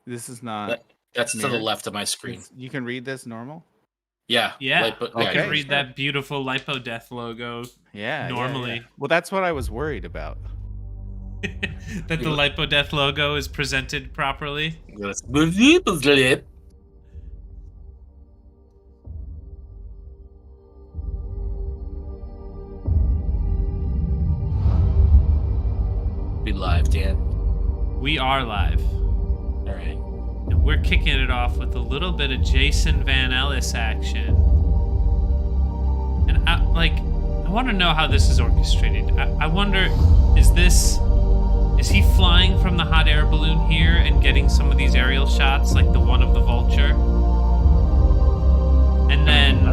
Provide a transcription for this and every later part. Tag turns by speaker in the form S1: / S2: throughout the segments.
S1: This is not.
S2: That's to the
S1: mirrored.
S2: left of my screen.
S1: You can read this normal.
S3: Yeah.
S2: Yeah,
S3: I can read that beautiful LipoDeath logo.
S1: Yeah.
S3: Normally.
S1: Yeah. Well, that's what I was worried about.
S3: That the LipoDeath logo is presented properly.
S2: Be live, Dan.
S3: We are live.
S2: All right.
S3: And we're kicking it off with a little bit of Jason Van Ellis action. And I want to know how this is orchestrated. I wonder, is he flying from the hot air balloon here and getting some of these aerial shots, like the one of the vulture? And then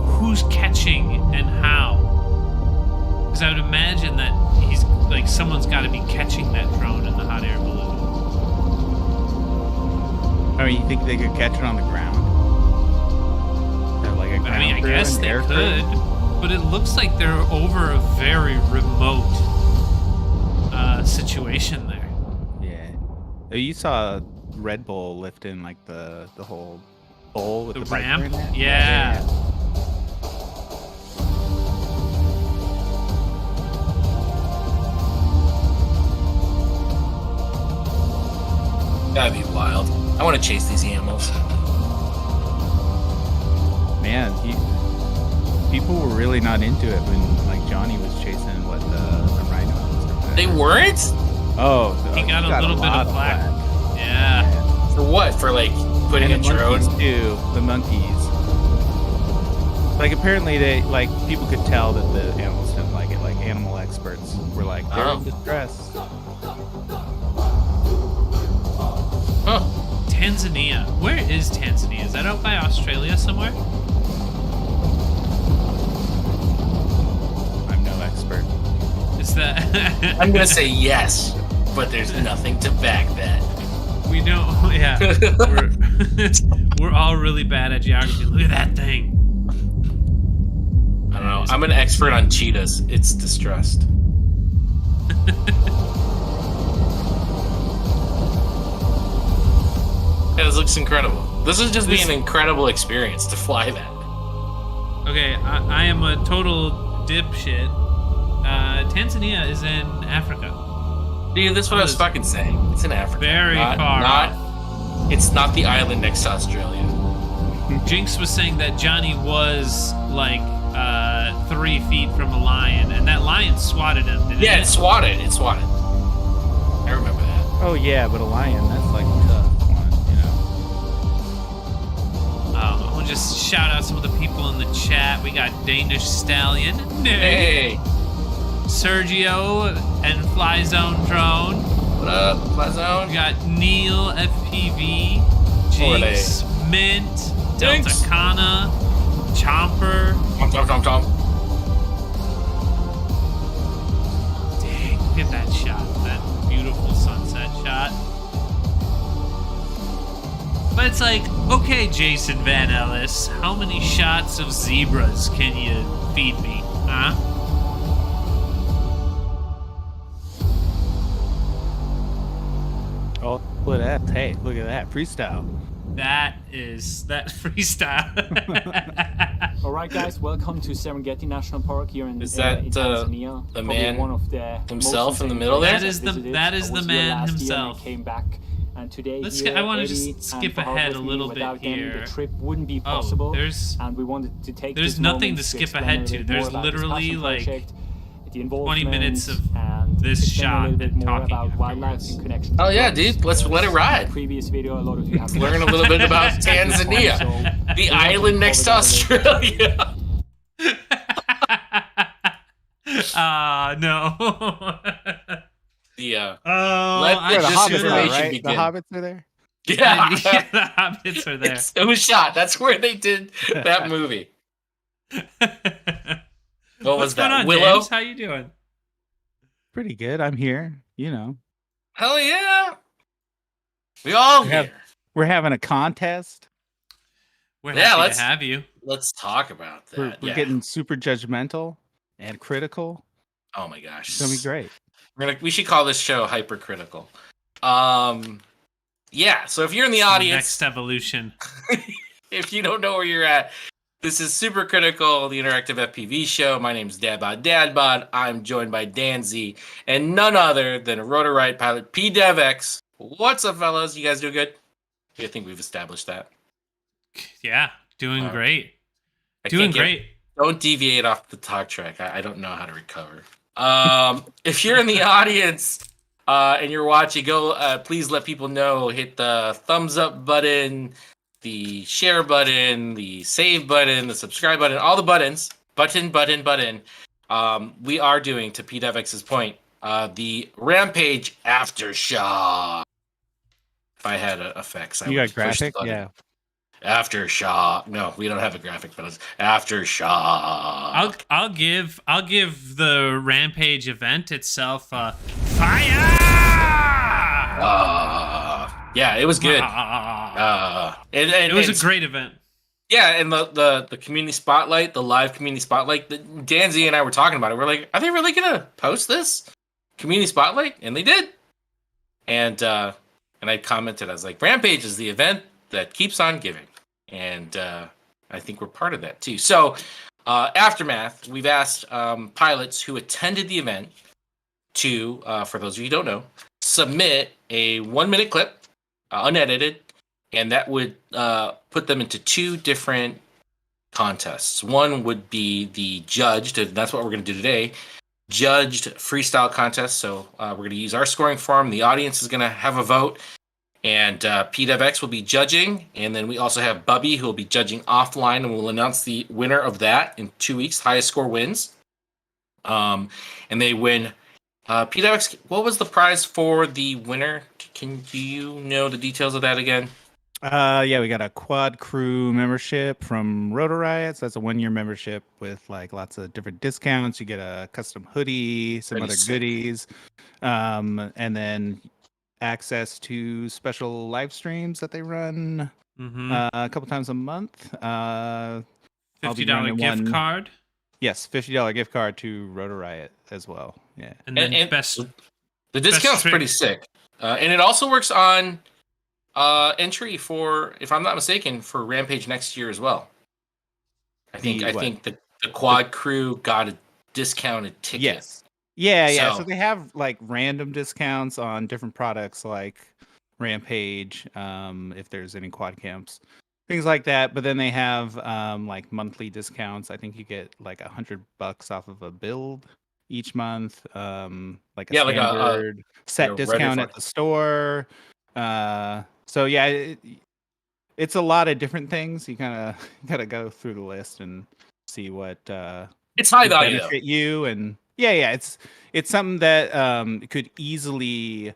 S3: who's catching and how? Because I would imagine that someone's got to be catching that drone in the hot air balloon.
S1: I mean, you think they could catch it on the ground? Like a ground
S3: I guess they could, but it looks like they're over a very remote situation there.
S1: Yeah. You saw Red Bull lifting like the whole bowl with the
S3: ramp.
S1: In it?
S3: Yeah.
S2: That'd be wild. I want to chase these animals.
S1: Man, people were really not into it when Johnny was chasing the rhinos.
S2: They weren't?
S1: Oh,
S3: he got a little bit of flack. Yeah.
S2: For what? For putting a drone?
S1: Too, the monkeys. Apparently people could tell that the animals didn't like it. Animal experts were they're in distress.
S2: Huh.
S3: Tanzania. Where is Tanzania? Is that out by Australia somewhere?
S1: I'm no expert.
S3: Is that?
S2: I'm gonna say yes, but there's nothing to back that.
S3: We know. Yeah. We're all really bad at geography. Look at that thing.
S2: I don't know. I'm an expert on cheetahs. It's distressed. Yeah, this looks incredible. This would just be an incredible experience to fly that.
S3: Okay, I am a total dipshit. Tanzania is in Africa.
S2: Dude, that's what I was fucking saying. It's in Africa.
S3: Very far.
S2: It's not the island next to Australia.
S3: Jinx was saying that Johnny was 3 feet from a lion, and that lion swatted him. Didn't it?
S2: It swatted. I remember that.
S1: Oh yeah, but a lion, that's tough one,
S3: I want to just shout out some of the people in the chat. We got Danish Stallion,
S2: Hey,
S3: Sergio, and Flyzone Drone.
S2: what up, Flyzone?
S3: We got Neil FPV, Jinx, Mint, Delta Kana, Chomper.
S2: Tom.
S3: Dang, look at that shot. That beautiful sunset shot. But it's okay, Jason Van Ellis, how many shots of zebras can you feed me, huh?
S1: Oh, look at that. Hey, look at that. Freestyle.
S3: That freestyle.
S4: All right, guys, welcome to Serengeti National Park here in Tanzania.
S2: The man
S4: one of the
S2: himself in the middle there?
S3: That is the man himself.
S4: Came back, and today
S3: I want to just skip ahead a little bit here.
S4: The trip wouldn't be possible, and we wanted to take.
S3: There's nothing to skip ahead to. There's literally 20 minutes of this shot and talking
S4: about wildlife in connection.
S2: Oh yeah, dude, let's let it ride.
S4: Previous video, a lot of you have
S2: learn a little bit about Tanzania, the island next to Australia.
S3: No.
S2: Yeah.
S3: Let
S1: the hobbits
S2: begin.
S1: right? The hobbits are there.
S3: Yeah, the hobbits are there.
S2: It was shot. That's where they did that movie. What was that?
S3: Going on,
S2: Willow?
S3: James? How you doing?
S1: Pretty good. I'm here.
S2: Hell yeah. We all here.
S1: We're having a contest.
S3: We're happy to have you.
S2: Let's talk about that.
S1: We're getting super judgmental and critical.
S2: Oh my gosh.
S1: It's going to be great.
S2: We should call this show hypercritical. Yeah, so if you're in the
S3: It's
S2: audience,
S3: next evolution.
S2: if you don't know where you're at, this is Super Critical, the interactive FPV show. My name's DadBodDadBod. I'm joined by Dan Z, and none other than Rotor Riot pilot PDEVX. What's up, fellas? You guys doing good? I think we've established that.
S3: Yeah, doing great.
S2: I
S3: Doing
S2: can't get-
S3: great.
S2: Don't deviate off the talk track. I don't know how to recover. If you're in the audience and you're watching, go. Please let people know. Hit the thumbs up button, the share button, the save button, the subscribe button, all the buttons. Button. We are doing, to PDEVX's point, the Rampage Aftershock. If I had effects, I
S1: You
S2: would
S1: got
S2: push the
S1: graphic?
S2: button.
S1: Yeah.
S2: Aftershock. No, we don't have a graphic, but it's Aftershock.
S3: I'll give the Rampage event itself fire.
S2: Yeah, it was good.
S3: It was a great event.
S2: Yeah, and the community spotlight, the live community spotlight. Dan Z and I were talking about it. We're like, are they really gonna post this community spotlight? And they did. And I commented, I was like, Rampage is the event that keeps on giving. And I think we're part of that too. So, Aftermath, we've asked pilots who attended the event to, for those of you who don't know, submit a 1-minute clip, unedited, and that would put them into 2 different contests. One would be the judged, and that's what we're going to do today, judged freestyle contest. So we're going to use our scoring form. The audience is going to have a vote. And PDEVX will be judging, and then we also have Bubby who will be judging offline, and we'll announce the winner of that in 2 weeks. Highest score wins, and they win. PDEVX, what was the prize for the winner? Do you know the details of that again?
S1: Yeah, we got a quad crew membership from Rotor Riot. So that's a 1-year membership with like lots of different discounts. You get a custom hoodie, some
S2: Pretty
S1: other
S2: sick.
S1: goodies, and then access to special live streams that they run a couple times a month. I'll be
S3: $50
S1: running
S3: gift
S1: one-
S3: card.
S1: Yes, $50 gift card to Rotor Riot as well. Yeah.
S3: And then
S2: And
S3: best.
S2: The discount's
S3: trick.
S2: pretty sick, and it also works on entry for, if I'm not mistaken, for Rampage next year as well. I think the quad crew got a discounted ticket.
S1: Yes. Yeah.
S2: So-
S1: So they have like random discounts on different products like Rampage, if there's any quad camps, things like that. But then they have like monthly discounts. I think you get like $100 off of a build each month. Like a
S2: like a
S1: standard set
S2: Reddit
S1: discount at
S2: for-
S1: the store. So yeah, it's a lot of different things. You kind of gotta go through the list and see what
S2: It's high value, though.
S1: benefit you. And yeah, it's something that could easily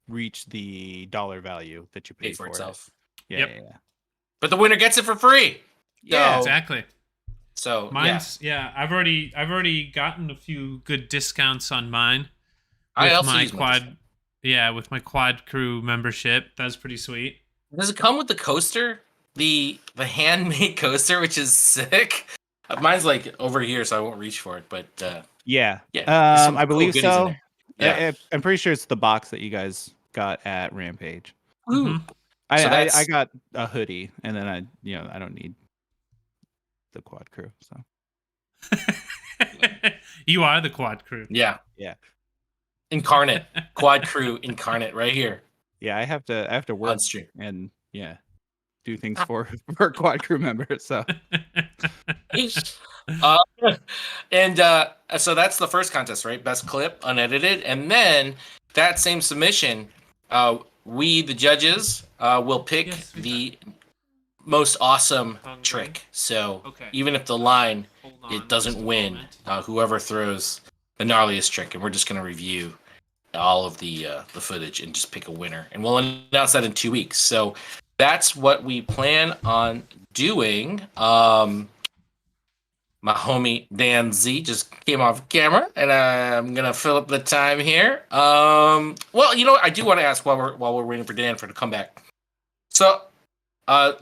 S1: reach the dollar value that you pay
S2: Pay for
S1: it.
S2: itself.
S1: Yeah,
S3: Yep.
S1: yeah.
S2: But the winner gets it for free.
S3: Yeah,
S2: So-
S3: exactly.
S2: So
S3: Mine's I've already gotten a few good discounts on mine.
S2: I
S3: with
S2: also
S3: my
S2: use my
S3: quad.
S2: discount.
S3: Yeah, with my quad crew membership, that's pretty sweet.
S2: Does it come with the coaster? The handmade coaster, which is sick. Mine's like over here, so I won't reach for it. But
S1: Yeah.
S2: yeah, there's some
S1: I
S2: cool
S1: believe
S2: goodies in
S1: so.
S2: there. Yeah.
S1: I'm pretty sure it's the box that you guys got at Rampage.
S2: Ooh.
S3: Mhm.
S1: I,
S2: So that's-
S1: I got a hoodie, and then I don't need the quad crew. So
S3: You are the quad crew.
S2: Yeah.
S1: Yeah.
S2: Incarnate. Quad crew incarnate right here
S1: yeah, I have to work
S2: on stream.
S1: and do things for quad crew members. So
S2: So that's the first contest, right? Best clip, unedited. And then that same submission, we, the judges, will pick
S3: Yes, we
S2: the most awesome
S3: Hungry.
S2: trick. So
S3: Okay.
S2: even if the line,
S3: Hold on
S2: it doesn't
S3: just a
S2: win,
S3: moment.
S2: whoever throws the gnarliest trick. And we're just going to review all of the footage and just pick a winner. And we'll announce that in 2 weeks. So that's what we plan on doing. My homie Dan Z just came off camera, and I'm gonna fill up the time here. Well, you know what? I do want to ask while we're waiting for Dan to come back. So,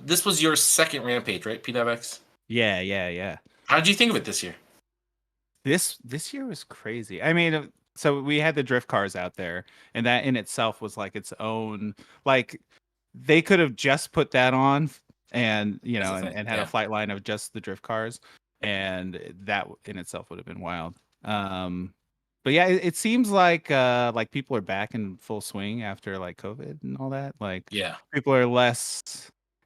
S2: this was your second Rampage, right, PDEVX?
S1: yeah.
S2: How did you think of it this year?
S1: This year was crazy. I mean, so we had the drift cars out there, and that in itself was like its own, like they could have just put that on and
S2: That's the
S1: and
S2: thing,
S1: had a
S2: yeah.
S1: flight line of just the drift cars, and that in itself would have been wild. But yeah, it seems like people are back in full swing after like COVID and all that. Like
S2: Yeah.
S1: people are less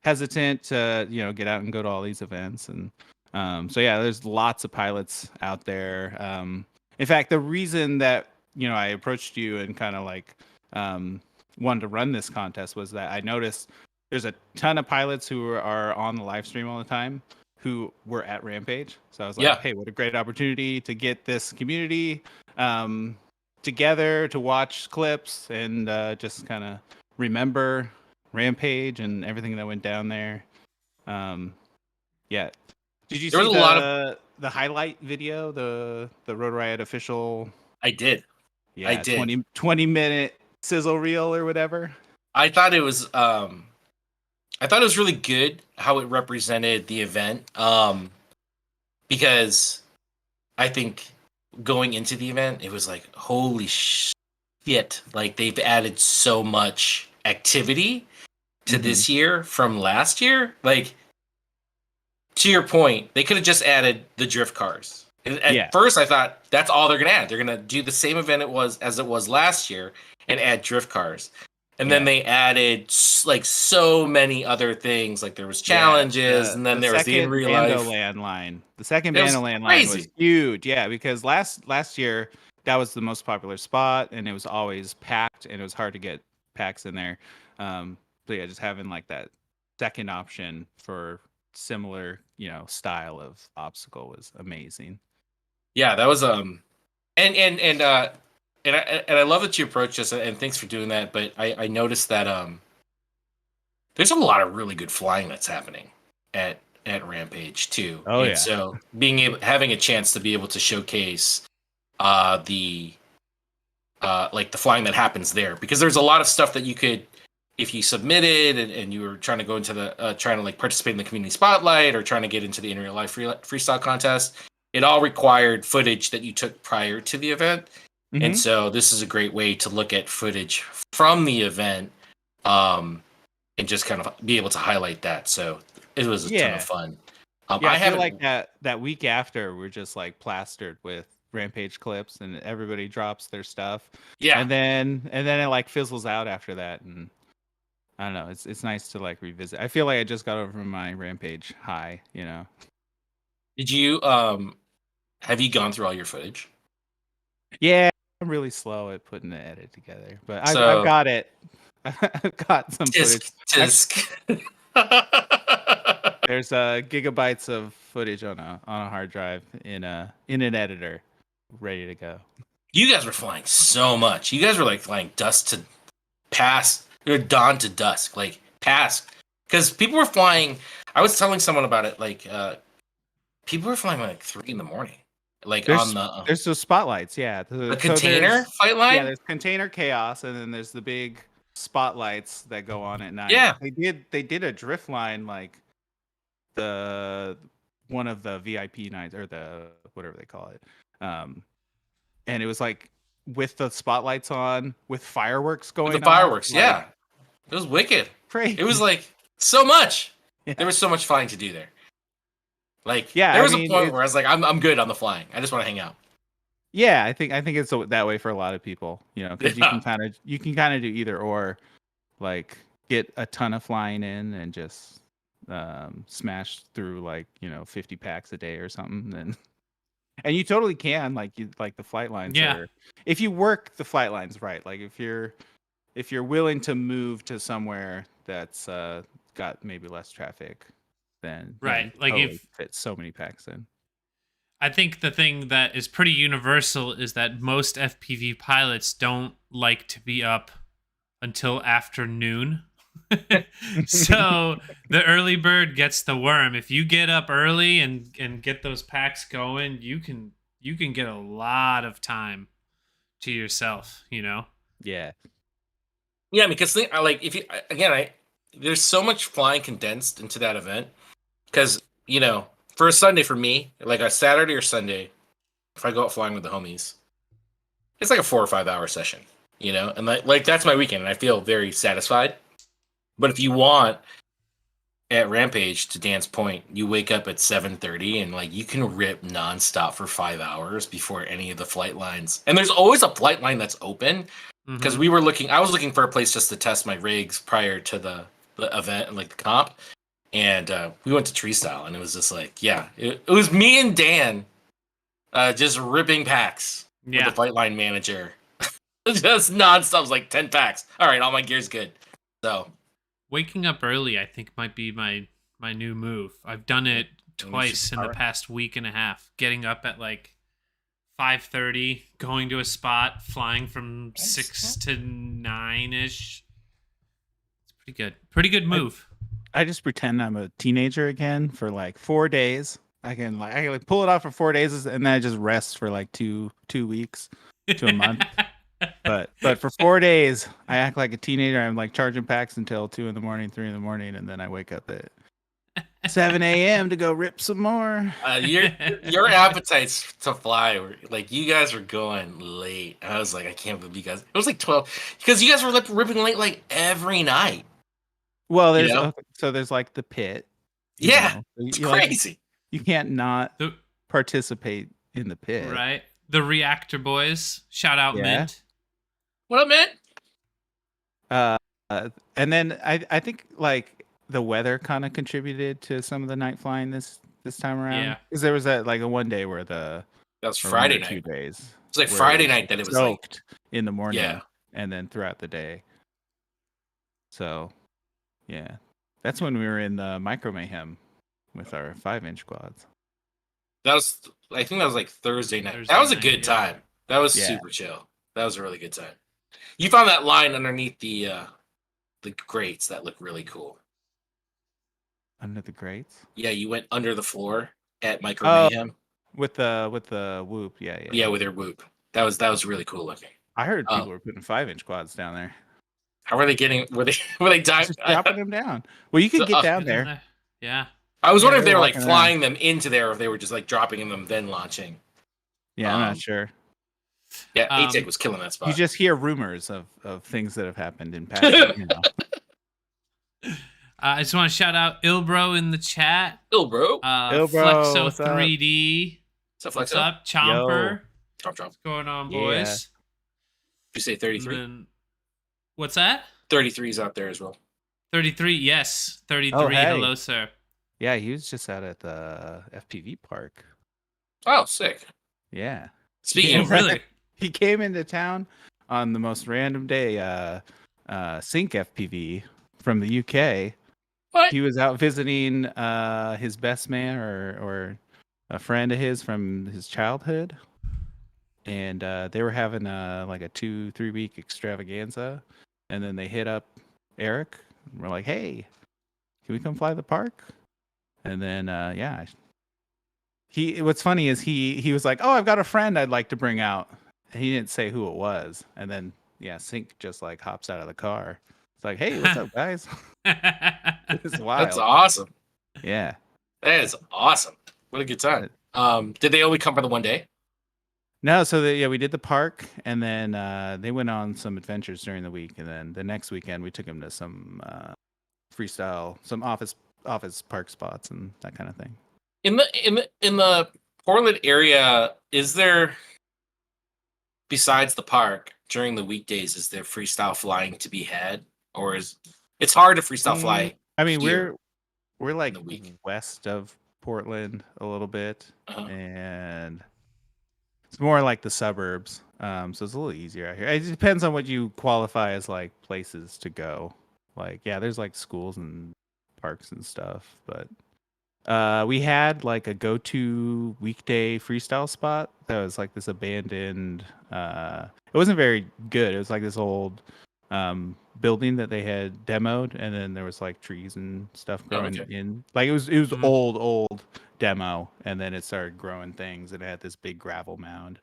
S1: hesitant to get out and go to all these events, and so yeah, there's lots of pilots out there. In fact, the reason that I approached you and kind of like wanted to run this contest was that I noticed there's a ton of pilots who are on the live stream all the time who were at Rampage. So I was like,
S2: Yeah.
S1: hey, what a great opportunity to get this community together to watch clips and just kind of remember Rampage and everything that went down there. Yeah. Did you
S2: There
S1: see
S2: was a lot of
S1: the highlight video, the Rotor Riot official?
S2: I did.
S1: Yeah,
S2: I did.
S1: 20-minute sizzle reel or whatever.
S2: I thought it was really good how it represented the event. Because I think going into the event, it was like, holy shit, like they've added so much activity to this year from last year. Like, to your point, they could have just added the drift cars. At first, I thought that's all they're gonna add. They're gonna do the same event as it was last year and add drift cars. And then they added like so many other things. Like there was challenges, and then there was the in real life
S1: land line. The second Bandoland line was huge. Yeah, because last year that was the most popular spot, and it was always packed, and it was hard to get packs in there. So yeah, just having like that second option for similar style of obstacle was amazing.
S2: Yeah, that was and I love that you approached this, and thanks for doing that. But I noticed that there's a lot of really good flying that's happening at Rampage too.
S1: Oh,
S2: and
S1: yeah.
S2: So having a chance to be able to showcase the flying that happens there, because there's a lot of stuff that you could, if you submitted and you were trying to go into the trying to like participate in the community spotlight or trying to get into the in real life freestyle contest, it all required footage that you took prior to the event. And so this is a great way to look at footage from the event and just kind of be able to highlight that. So it was a ton of fun.
S1: I feel like that week after we're just like plastered with Rampage clips and everybody drops their stuff.
S2: Yeah.
S1: And then it like fizzles out after that, and I don't know, it's nice to like revisit. I feel like I just got over my Rampage high,
S2: Did you have you gone through all your footage?
S1: Yeah, I'm really slow at putting the edit together, but I've got it. I've got some footage.
S2: Tisk.
S1: There's gigabytes of footage on a hard drive in an editor, ready to go.
S2: You guys were flying so much. You guys were like flying dusk to past, or dawn to dusk, like past. Because people were flying. I was telling someone about it. Like people were flying like 3 a.m. Like
S1: there's those spotlights, yeah.
S2: The container flight line.
S1: Yeah, there's container chaos, and then there's the big spotlights that go on at night.
S2: Yeah,
S1: they did a drift line like one of the VIP nights, or the whatever they call it, and it was like with the spotlights on, with fireworks going.
S2: With the fireworks, yeah, it was wicked.
S1: Crazy.
S2: It was like so much.
S1: Yeah.
S2: There was so much flying to do there. Like,
S1: yeah,
S2: there was a point where I was like, I'm good on the flying. I just want to hang out.
S1: Yeah, I think it's that way for a lot of people, because you can kind of do either or, like get a ton of flying in and just smash through like 50 packs a day or something, and you totally can, like the flight lines.
S3: Yeah.
S1: If you work the flight lines right, like if you're willing to move to somewhere that's got maybe less traffic, then
S3: right, like
S1: totally
S3: if
S1: fit so many packs in.
S3: I think the thing that is pretty universal is that most FPV pilots don't like to be up until afternoon. So the early bird gets the worm. If you get up early and get those packs going, you can get a lot of time to yourself,
S1: Yeah.
S2: Yeah, because there's so much flying condensed into that event. Because, for a Sunday for me, like a Saturday or Sunday, if I go out flying with the homies, it's like a 4 or 5 hour session, you know, and like that's my weekend, and I feel very satisfied. But if you want at Rampage, to Dan's point, you wake up at 7:30 and like you can rip nonstop for 5 hours before any of the flight lines, and there's always a flight line that's open because I was looking for a place just to test my rigs prior to the event and like the comp, and we went to Freestyle, and it was just like, yeah, it was me and Dan just ripping packs with the flight line manager. Just nonstop. It was like 10 packs. All right, all my gear's good. So
S3: waking up early, I think, might be my new move. I've done it twice in the past week and a half. Getting up at like 5:30, going to a spot, flying from 6 to 9-ish. It's pretty good. Pretty good move.
S1: I just pretend I'm a teenager again for like 4 days. I can pull it off for 4 days, and then I just rest for like two weeks to a month. But for 4 days, I act like a teenager. I'm like charging packs until 2 in the morning, 3 in the morning, and then I wake up at 7 a.m. to go rip some more.
S2: Your appetites to fly were like, you guys were going late. I was like, I can't believe you guys. It was like 12 because you guys were ripping late like every night.
S1: Well, there's like the pit.
S2: It's crazy.
S1: Like, you can't not participate in the pit,
S3: right? The Reactor Boys, shout out Mint.
S2: What up,
S1: Mint? And then I think like the weather kind of contributed to some of the night flying this time around. Yeah, because there was a one day where that
S2: was Friday night.
S1: 2 days.
S2: It was like Friday night that it was
S1: soaked in the morning, and then throughout the day. So, yeah, that's when we were in the Micro Mayhem with our 5-inch quads.
S2: I think that was like Thursday night. That was a good time. That was super chill. That was a really good time. You found that line underneath the grates that looked really cool.
S1: Under the grates?
S2: Yeah, you went under the floor at Micro Mayhem
S1: with the whoop. Yeah.
S2: Yeah, with your whoop. That was really cool looking.
S1: I heard people were putting 5-inch quads down there.
S2: How were they getting? Were they diving?
S1: Dropping them down? Well, you could get down there.
S3: Yeah.
S2: I was wondering if they were like flying them into there, or if they were just like dropping them then launching.
S1: Yeah, I'm not sure.
S2: Yeah, ATIC was killing that spot.
S1: You just hear rumors of things that have happened in past.
S3: I just want to shout out Ilbro in the chat.
S2: Ilbro.
S3: Flexo 3D.
S2: What's
S3: up? Chomper.
S2: Chomp.
S3: What's going on, boys?
S2: Did you say 33?
S3: What's that?
S2: 33's out there as well.
S3: 33, yes. 33, hello, sir.
S1: Yeah, he was just out at the FPV park.
S2: Oh, sick.
S1: Yeah.
S2: Speaking of
S3: really,
S1: he came into town on the most random day, Sync FPV from the UK.
S2: What?
S1: He was out visiting his best man or a friend of his from his childhood. And they were having like a 2-3 week extravaganza. And then they hit up Eric. And we're like, hey, can we come fly the park? And then, what's funny is he was like, oh, I've got a friend I'd like to bring out. And he didn't say who it was. And then, Sync just like hops out of the car. It's like, hey, what's up, guys? It's wild.
S2: That's awesome.
S1: Yeah.
S2: That is awesome. What a good time. Did they only come for the one day?
S1: No, so we did the park, and then they went on some adventures during the week, and then the next weekend we took them to some freestyle, some office park spots and that kind of thing.
S2: In the Portland area, is there, besides the park during the weekdays, is there freestyle flying to be had, or is it's hard to freestyle fly?
S1: I mean, we're like west of Portland a little bit, and it's more like the suburbs, so it's a little easier out here. It depends on what you qualify as like places to go. Like, there's like schools and parks and stuff, but we had like a go-to weekday freestyle spot that was like this abandoned. It wasn't very good. It was like this old building that they had demoed, and then there was like trees and stuff growing in. Like it was old demo, and then it started growing things, and it had this big gravel mound.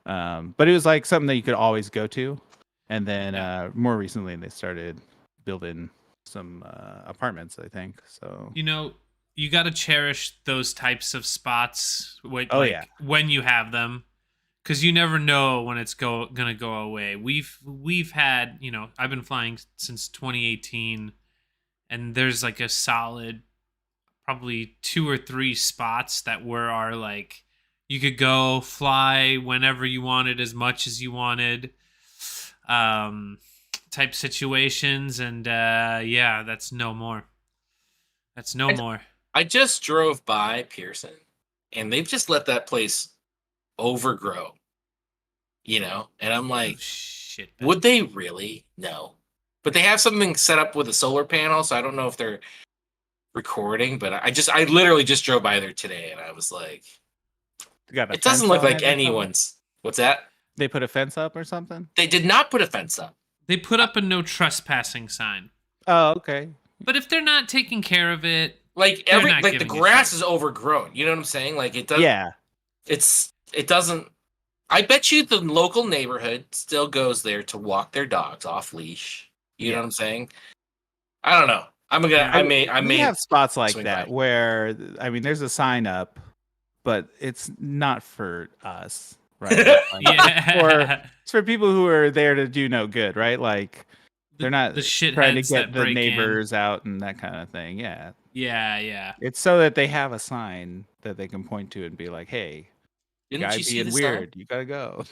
S1: But it was like something that you could always go to, and then more recently they started building some apartments, I think. So
S3: you got to cherish those types of spots when you have them, because you never know when it's gonna go away. We've had, I've been flying since 2018, and there's like a solid probably 2 or 3 spots that are like you could go fly whenever you wanted, as much as you wanted, type situations, and that's no more. That's no more.
S2: I just drove by Pearson, and they've just let that place overgrow, and I'm like,
S3: Oh, shit, man.
S2: would they really? No. But they have something set up with a solar panel, so I don't know if they're recording, but I literally just drove by there today, and I was like, it doesn't look like anyone's. What's that?
S1: They put a fence up or something?
S2: They did not put a fence up.
S3: They put up a no trespassing sign.
S1: Oh, okay.
S3: But if they're not taking care of it,
S2: like the grass is overgrown. You know what I'm saying? Like it doesn't.
S1: Yeah.
S2: It doesn't. I bet you the local neighborhood still goes there to walk their dogs off leash. You know what I'm saying? I don't know.
S1: We have spots like that where, I mean, there's a sign up, but it's not for us, right? Or it's for people who are there to do no good, right? Like they're not trying to get the neighbors out and that kind of thing. Yeah.
S3: Yeah.
S1: It's so that they have a sign that they can point to and be like, "Hey, guy being weird, you gotta go."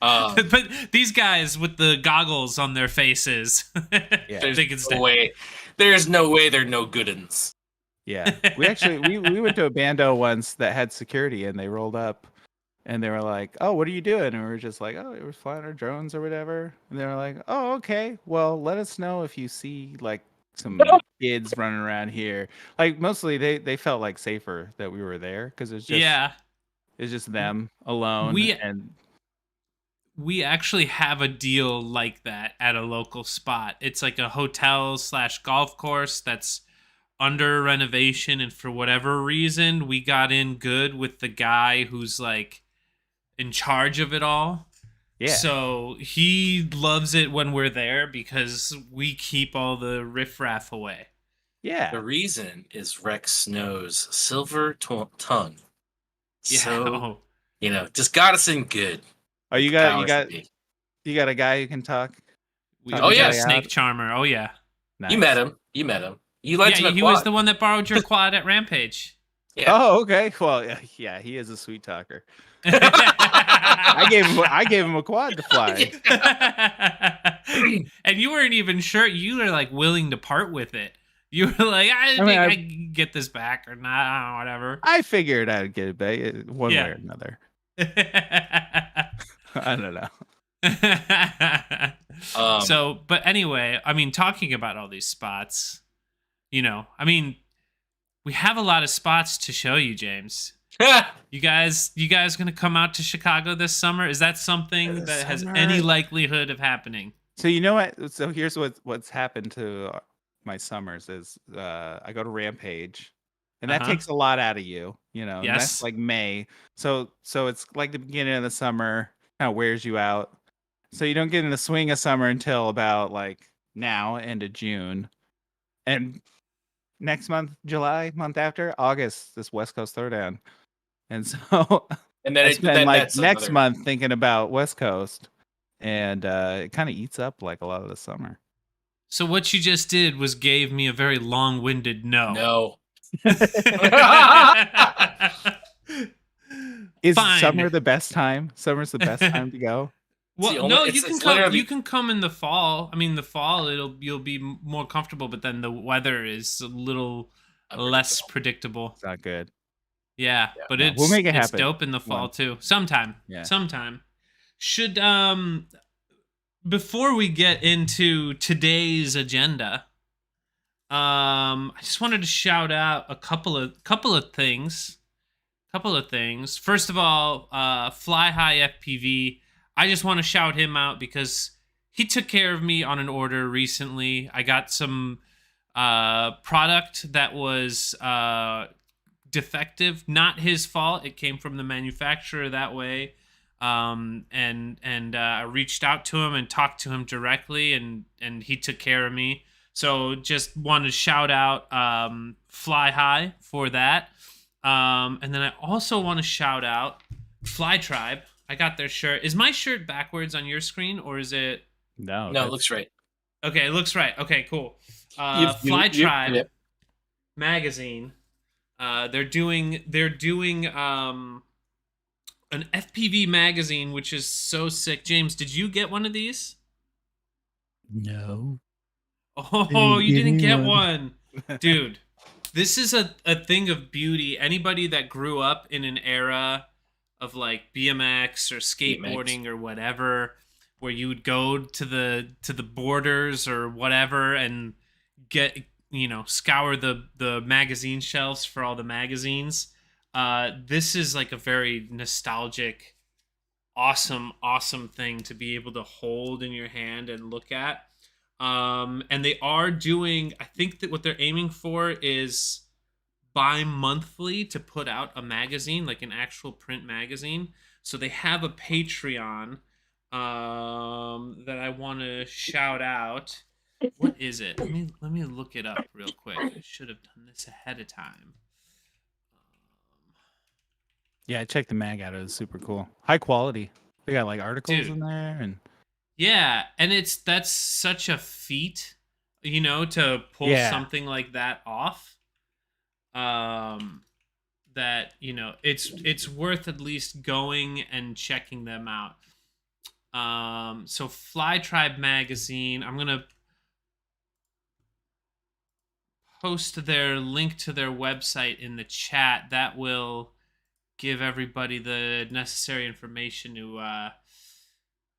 S3: But these guys with the goggles on their faces,
S2: there's no way they're no good-uns.
S1: Yeah, we actually we went to a bando once that had security, and they rolled up, and they were like, "Oh, what are you doing?" And we were just like, "Oh, we were flying our drones or whatever." And they were like, "Oh, okay. Well, let us know if you see like some kids running around here." Like mostly they felt like safer that we were there because it's just them alone.
S3: We actually have a deal like that at a local spot. It's like a hotel/golf course that's under renovation, and for whatever reason, we got in good with the guy who's like in charge of it all. Yeah. So he loves it when we're there because we keep all the riffraff away.
S1: Yeah.
S2: The reason is Rex Snow's silver tongue.
S3: Yeah.
S2: So, just got us in good.
S1: Oh, you got a guy who can talk?
S3: Snake Charmer. Oh yeah.
S2: Nice. You met him. You liked him.
S3: He was the one that borrowed your quad at Rampage.
S1: Yeah. Oh, okay. Well, yeah, he is a sweet talker. I gave him a quad to fly.
S3: And you weren't even sure. You were like willing to part with it. You were like, I get this back or not, whatever.
S1: I figured I'd get it back one way or another. I don't know.
S3: But anyway, I mean, talking about all these spots, we have a lot of spots to show you, James. You guys gonna come out to Chicago this summer? Is that something that has any likelihood of happening?
S1: So you know what? So here's what's happened to my summers is I go to Rampage. And that takes a lot out of you, Yes. That's like May. So it's like the beginning of the summer, kind of wears you out. So you don't get in the swing of summer until about like now, end of June. And next month, July, month after, August, this West Coast Throwdown. And so
S2: and then
S1: I spend like next month thinking about West Coast. And it kind of eats up like a lot of the summer.
S3: So what you just did was gave me a very long-winded no.
S2: No.
S1: Is summer the best time? Summer's the best time to go.
S3: Well, you can come. You can come in the fall. I mean, the fall you'll be more comfortable, but then the weather is a little less predictable.
S1: It's not good.
S3: Yeah, but
S1: we'll make it happen.
S3: It's dope in the fall too. Sometime. Should before we get into today's agenda. I just wanted to shout out a couple of things. First of all, Fly High FPV. I just want to shout him out because he took care of me on an order recently. I got some product that was defective, not his fault. It came from the manufacturer that way. And I reached out to him and talked to him directly, and he took care of me. So just want to shout out Fly High for that. And then I also want to shout out Fly Tribe. I got their shirt. Is my shirt backwards on your screen, or is it?
S1: No,
S2: No, it looks right.
S3: Okay, it looks right. Okay, cool.
S2: You've-
S3: Fly
S2: you-
S3: Tribe
S2: yep.
S3: magazine. They're doing an FPV magazine, which is so sick. James, did you get one of these?
S1: no.
S3: Oh, you didn't
S1: Getting
S3: get
S1: one.
S3: one. Dude, this is a thing of beauty. Anybody that grew up in an era of like BMX or skateboarding or whatever, where you would go to the borders or whatever and get, scour the magazine shelves for all the magazines. This is like a very nostalgic, awesome thing to be able to hold in your hand and look at. And they are doing, I think that what they're aiming for is bi-monthly to put out a magazine, like an actual print magazine. So they have a Patreon that I want to shout out. What is it? Let me look it up real quick. I should have done this ahead of time.
S1: Yeah, I checked the mag out. It was super cool. High quality. They got like articles
S3: Dude.
S1: in there and
S3: Yeah, and that's such a feat, to pull something like that off. That it's worth at least going and checking them out. So Fly Tribe magazine, I'm gonna post their link to their website in the chat. That will give everybody the necessary information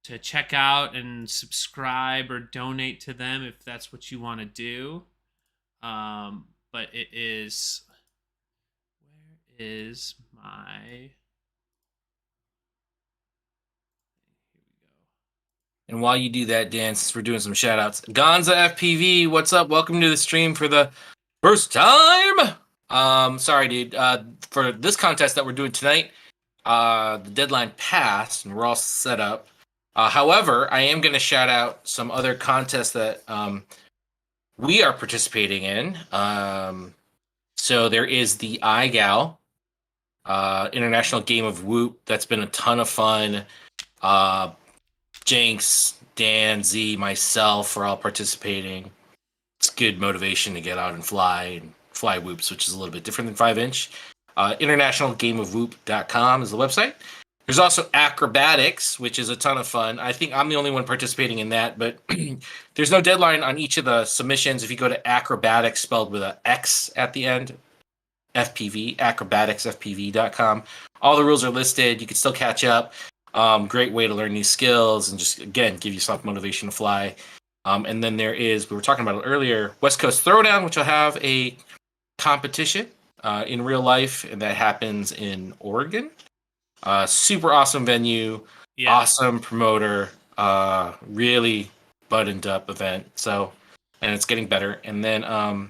S3: to check out and subscribe or donate to them if that's what you want to do. But it is... Where is my... Here we go.
S2: And while you do that, Dan, since we're doing some shout outs, Gonza FPV, what's up? Welcome to the stream for the first time. Sorry, dude. For this contest that we're doing tonight, the deadline passed and we're all set up. However, I am going to shout out some other contests that we are participating in. So there is the iGal International Game of Whoop. That's been a ton of fun. Jenks, Dan, Z, myself are all participating. It's good motivation to get out and fly whoops, which is a little bit different than 5-inch. Internationalgameofwhoop.com is the website. There's also acrobatics, which is a ton of fun. I think I'm the only one participating in that, but there's no deadline on each of the submissions. If you go to acrobatics, spelled with an X at the end, FPV, acrobaticsfpv.com. All the rules are listed. You can still catch up. Great way to learn new skills and just, again, give yourself motivation to fly. And then there is, we were talking about it earlier, West Coast Throwdown, which will have a competition in real life, and that happens in Oregon. Super awesome venue, awesome promoter, really buttoned up event. So, and it's getting better. And then I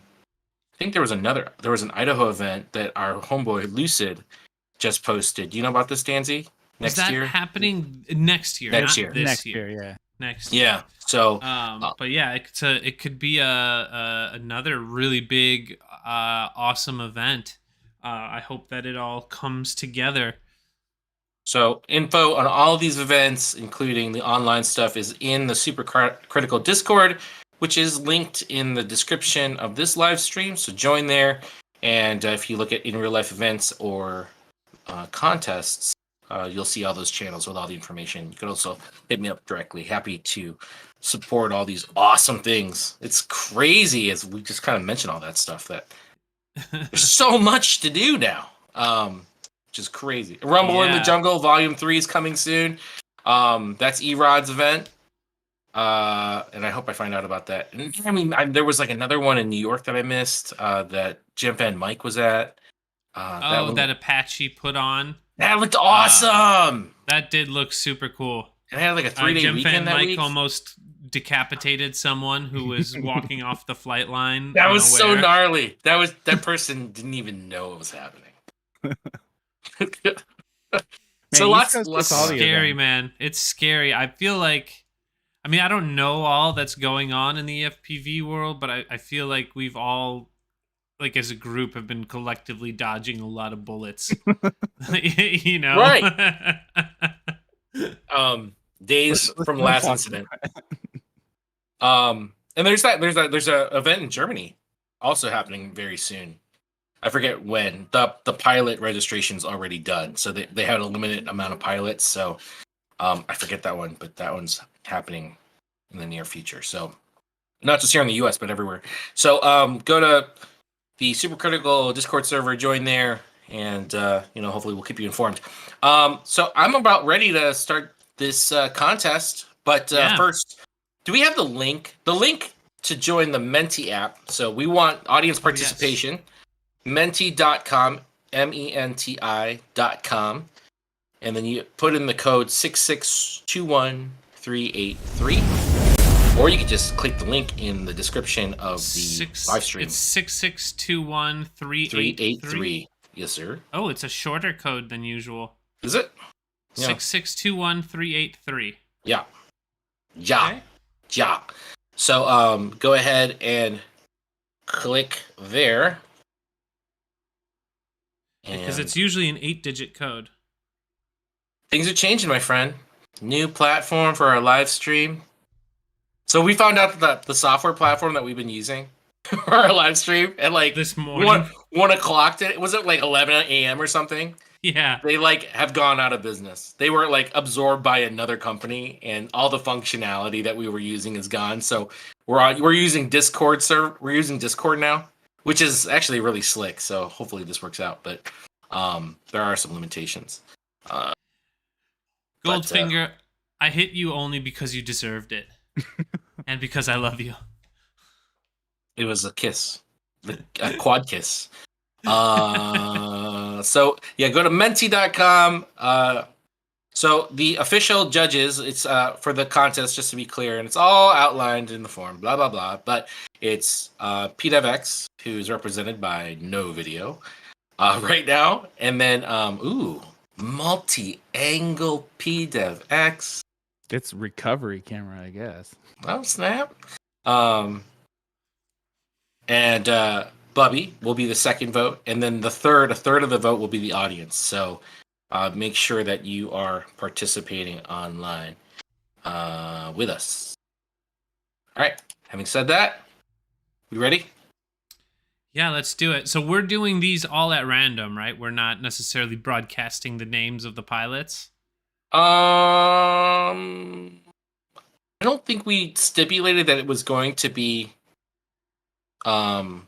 S2: think there was an Idaho event that our homeboy Lucid just posted. Do you know about this, Danzy?
S3: Is that happening next year?
S2: Next year.
S1: next year, yeah.
S3: Next year.
S2: Yeah. So,
S3: but yeah, it could be another really big, awesome event. I hope that it all comes together.
S2: So info on all of these events, including the online stuff, is in the Super Critical Discord, which is linked in the description of this live stream. So join there. And if you look at in real life events or contests, you'll see all those channels with all the information. You can also hit me up directly. Happy to support all these awesome things. It's crazy, as we just kind of mentioned all that stuff, that there's so much to do now. Which is crazy. Rumble in the Jungle Volume 3 is coming soon. That's Erod's event. And I hope I find out about that. And, I mean, there was like another one in New York that I missed that Jim Van Mike was at.
S3: That Apache put on.
S2: That looked awesome.
S3: That did look super cool.
S2: And I had like a 3-day
S3: Jim
S2: weekend
S3: Van
S2: that
S3: Mike
S2: week.
S3: Almost decapitated someone who was walking off the flight line.
S2: That was so gnarly. That person didn't even know what was happening. So lots
S3: scary, man. It's scary. I feel like, I mean, I don't know all that's going on in the FPV world, but I feel like we've all like as a group have been collectively dodging a lot of bullets. You know,
S2: Right. Days from
S1: Let's
S2: last
S1: talk
S2: incident. And there's a event in Germany also happening very soon. I forget when. The pilot registration's already done, so they had a limited amount of pilots. So I forget that one, but that one's happening in the near future. So not just here in the US, but everywhere. So go to the Supercritical Discord server, join there, and hopefully we'll keep you informed. So I'm about ready to start this contest, but first, do we have the link? The link to join the Menti app. So we want audience participation. Yes. Menti.com, MENTI.com, and then you put in the code 6621383, or you could just click the link in the description of the live stream.
S3: It's 6621383.
S2: Yes, sir.
S3: Oh, it's a shorter code than usual.
S2: Is it?
S3: 6621383.
S2: Yeah. Okay. Yeah. So go ahead and click there.
S3: Because it's usually an 8-digit code.
S2: Things are changing, my friend. New platform for our live stream. So we found out that the software platform that we've been using for our live stream at like
S3: this morning,
S2: 1 o'clock. Was it like 11 a.m. or something?
S3: Yeah.
S2: They like have gone out of business. They were like absorbed by another company, and all the functionality that we were using is gone. So we're using Discord server. We're using Discord now, which is actually really slick. So hopefully this works out. But there are some limitations.
S3: Goldfinger, I hit you only because you deserved it. And because I love you.
S2: It was a kiss. A quad kiss. So yeah, go to menti.com. So the official judges, it's for the contest, just to be clear, and it's all outlined in the form, blah blah blah. But it's PDEVX, who's represented by no video right now, and then multi-angle PDEVX.
S1: It's recovery camera, I guess.
S2: Oh snap! And Bubby will be the second vote, and then a third of the vote will be the audience. So make sure that you are participating online with us. All right. Having said that, we ready?
S3: Yeah, let's do it. So we're doing these all at random, right? We're not necessarily broadcasting the names of the pilots.
S2: I don't think we stipulated that it was going to be
S3: random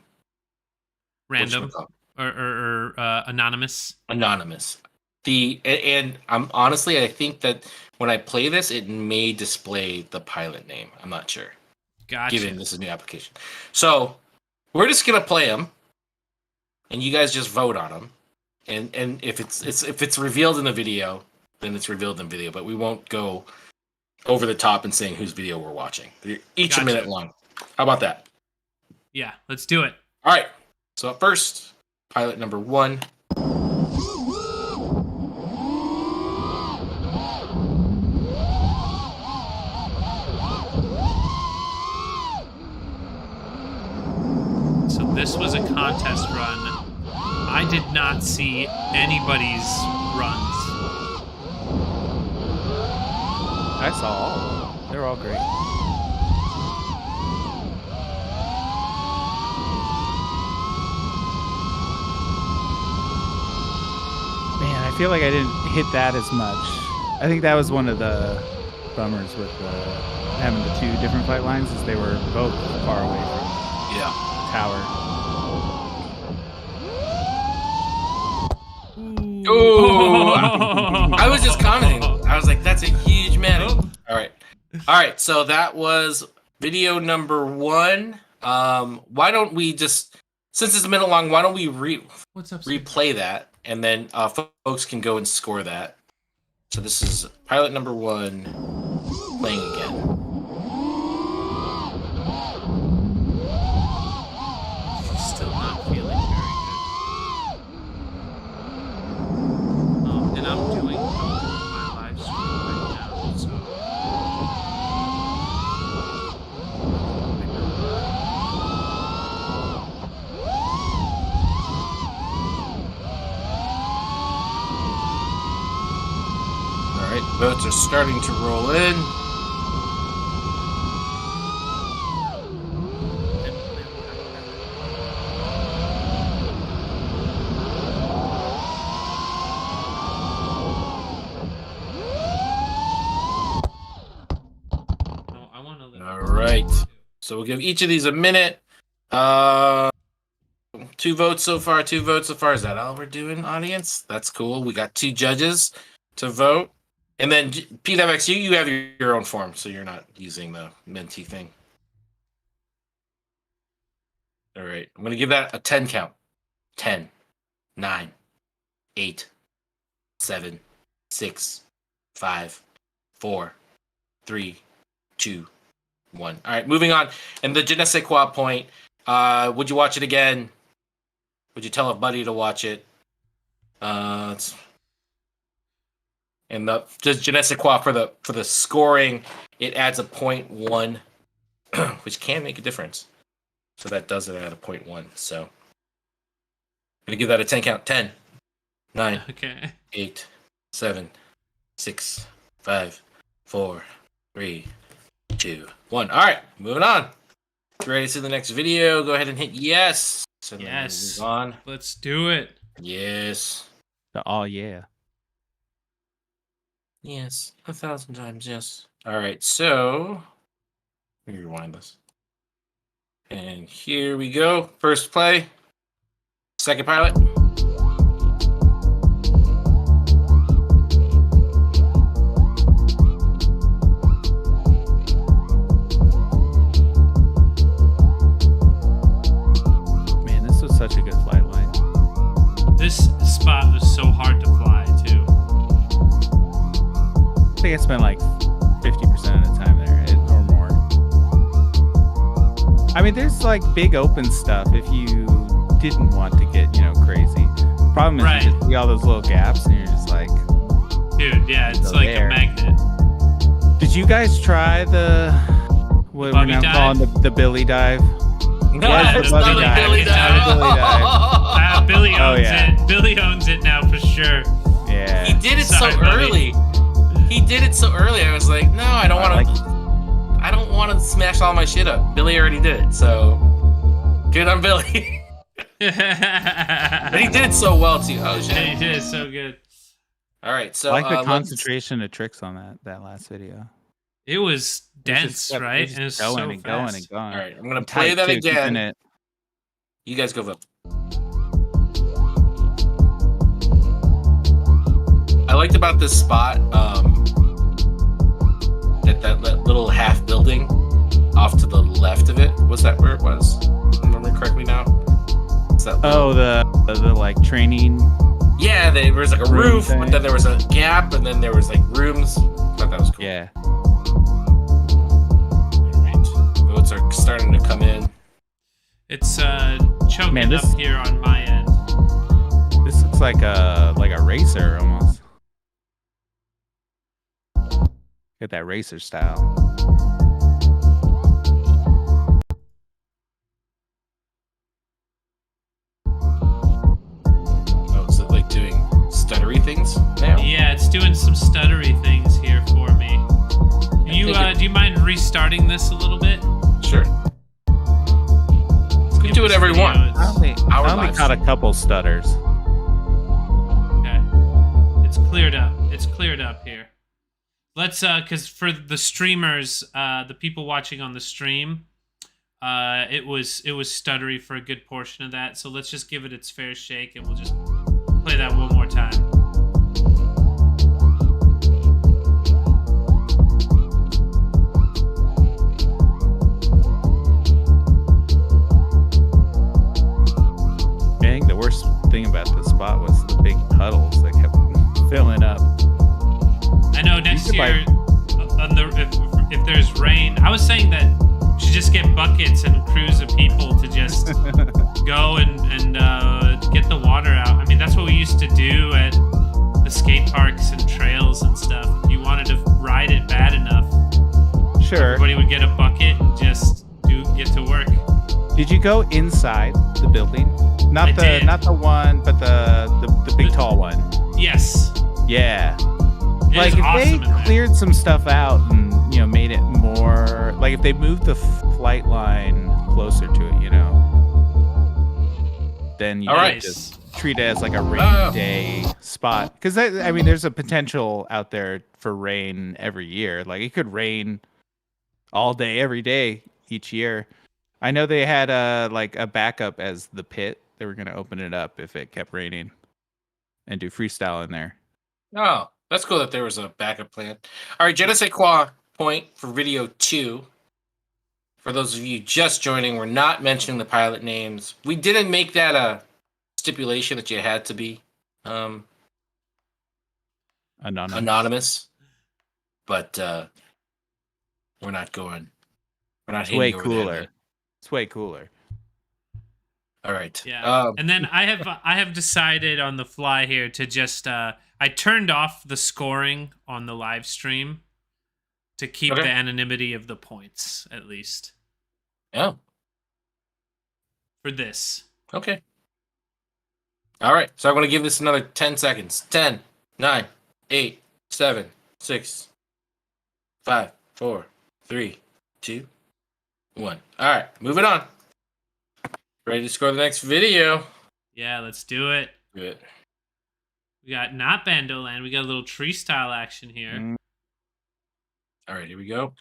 S3: or anonymous.
S2: Anonymous. And I'm honestly, I think that when I play this, it may display the pilot name. I'm not sure.
S3: Gotcha.
S2: Given this is a new application, so we're just gonna play them, and you guys just vote on them. And if it's revealed in the video, then it's revealed in video. But we won't go over the top and saying whose video we're watching. They're each a minute long. How about that?
S3: Yeah, let's do it.
S2: All right. So up first, pilot number 1.
S3: So this was a contest run. I did not see anybody's runs.
S1: I saw all of them. They're all great. Man, I feel like I didn't hit that as much. I think that was one of the bummers with having the 2 different flight lines, is they were both far away from the tower.
S2: Ooh. I was just commenting. I was like, that's a huge man. All right. So that was video number 1. Why don't we just, since it's a minute long, why don't we replay that, and then folks can go and score that. So this is pilot number 1 playing again.
S3: Still not feeling very good. And I'm doing my live stream right now, so.
S2: Votes are starting to roll in. All right. So we'll give each of these a minute. 2 votes so far. 2 votes so far. Is that all we're doing, audience? That's cool. We got 2 judges to vote. And then PDEVX, you have your own form, so you're not using the Menti thing. All right. I'm going to give that a 10 count. 10, 9, 8, 7, 6, 5, 4, 3, 2, 1. All right, moving on. And the je ne sais quoi point, would you watch it again? Would you tell a buddy to watch it? And the just je ne sais quoi for the scoring, it adds a 0.1, which can make a difference. So that does it at a 0.1. So I'm gonna give that a 10 count. 10, 9,
S3: Okay.
S2: 8, 7, 6, 5, 4, 3, 2, 1. All right, moving on. Ready to see the next video? Go ahead and hit yes. So
S3: Yes.
S2: move on.
S3: Let's do it.
S2: Yes.
S1: Oh yeah.
S2: Yes. 1,000 times yes. All right, so let me rewind this. And here we go. First play. Second pilot.
S1: Man, this was such a good flight line.
S3: This spot was so hard to fly too.
S1: I think I spent like 50% of the time there or more. I mean, there's like big open stuff if you didn't want to get, crazy. The problem is you just see all those little gaps and you're just like,
S3: dude, yeah, it's like a magnet.
S1: Did you guys try the what we're now calling the Billy dive?
S2: No,
S1: Yeah,
S2: it's
S1: the
S2: not
S1: Billy
S2: a Billy
S1: dive.
S2: dive.
S3: Billy owns
S1: yeah.
S3: it. Billy owns it now for sure.
S1: Yeah.
S2: He did it
S3: Sorry,
S2: so
S3: buddy.
S2: early. He did it so early. I was like, no, I don't want to. I don't want to smash all my shit up. Billy already did it, so good on Billy. But he did it so well too. Oh shit!
S3: Yeah, he did it so good.
S2: All right, so
S1: I like the concentration of tricks on that last video.
S3: It was dense,
S1: Just
S3: right?
S1: just
S3: And it's
S1: going
S3: so
S1: and
S3: fast.
S1: going and going.
S2: All right, I'm gonna
S1: And
S2: play
S1: tight,
S2: that
S1: too, keeping
S2: again.
S1: it-
S2: You guys go vote. I liked about this spot that little half building off to the left of it. Was that where it was? Remember correctly now? Is that
S1: the like training.
S2: yeah, there was like a
S1: room
S2: roof,
S1: thing.
S2: but then there was a gap, and then there was like rooms. I thought that was cool.
S1: Yeah.
S2: Alright. Votes are starting to come in.
S3: It's choking
S1: Man, this-
S3: up here on my end.
S1: This looks like a racer almost. Get that racer style.
S2: Oh, is it like doing stuttery things now?
S3: Yeah, it's doing some stuttery things here for me. Do you mind restarting this a little bit?
S2: Sure. You can do whatever you want.
S1: I only
S2: live
S1: caught a couple stutters.
S3: Okay. It's cleared up. It's cleared up here. Let's because for the streamers, the people watching on the stream, it was stuttery for a good portion of that. So let's just give it its fair shake, and we'll just play that one more time.
S1: I think the worst thing about this spot was the big puddles that kept filling up.
S3: I know next
S1: could,
S3: year, if there's rain, I was saying that we should just get buckets and crews of people to just go and get the water out. I mean, that's what we used to do at the skate parks and trails and stuff. If you wanted to ride it bad enough,
S1: Sure.
S3: everybody would get a bucket and just get to work.
S1: Did you go inside the building? Not
S3: did.
S1: the one, but the big tall one.
S3: Yes.
S1: Yeah.
S3: It
S1: Like
S3: is
S1: if
S3: awesome in
S1: they
S3: there.
S1: cleared some stuff out and made it more like if they moved the flight line closer to it, then you
S2: All
S1: could
S2: right.
S1: just treat it as like a rainy day spot. Because I mean, there's a potential out there for rain every year. Like it could rain all day, every day, each year. I know they had a backup as the pit. They were going to open it up if it kept raining and do freestyle in there.
S2: Oh, that's cool that there was a backup plan. All right, Je ne sais quoi point for video 2. For those of you just joining, we're not mentioning the pilot names. We didn't make that a stipulation that you had to be anonymous. But we're not going. We're not
S1: It's
S2: hitting
S1: way
S2: you over the head with
S1: cooler.
S2: it.
S1: It's way cooler.
S2: All right.
S3: Yeah. And then I have decided on the fly here to just I turned off the scoring on the live stream to keep the anonymity of the points, at least.
S2: Oh.
S3: For this.
S2: Okay. All right. So I'm going to give this another 10 seconds. 10, 9, 8, 7, 6, 5, 4, 3, 2, 1. All right. Moving on. Ready to score the next video?
S3: Yeah, let's do it.
S2: Good.
S3: We got not Bandoland. We got a little tree style action here.
S2: All right, here we go.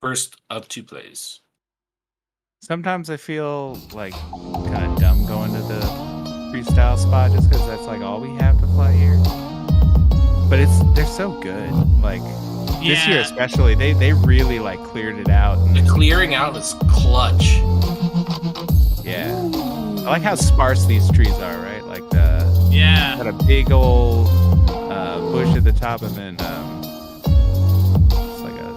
S2: First of 2 plays.
S1: Sometimes I feel like kind of dumb going to the freestyle spot just because that's like all we have to fly here. But they're so good. Like this year especially, they really like cleared it out.
S2: The clearing out is clutch.
S1: Yeah, I like how sparse these trees are, right? Like got a big old bush at the top, and then it's like a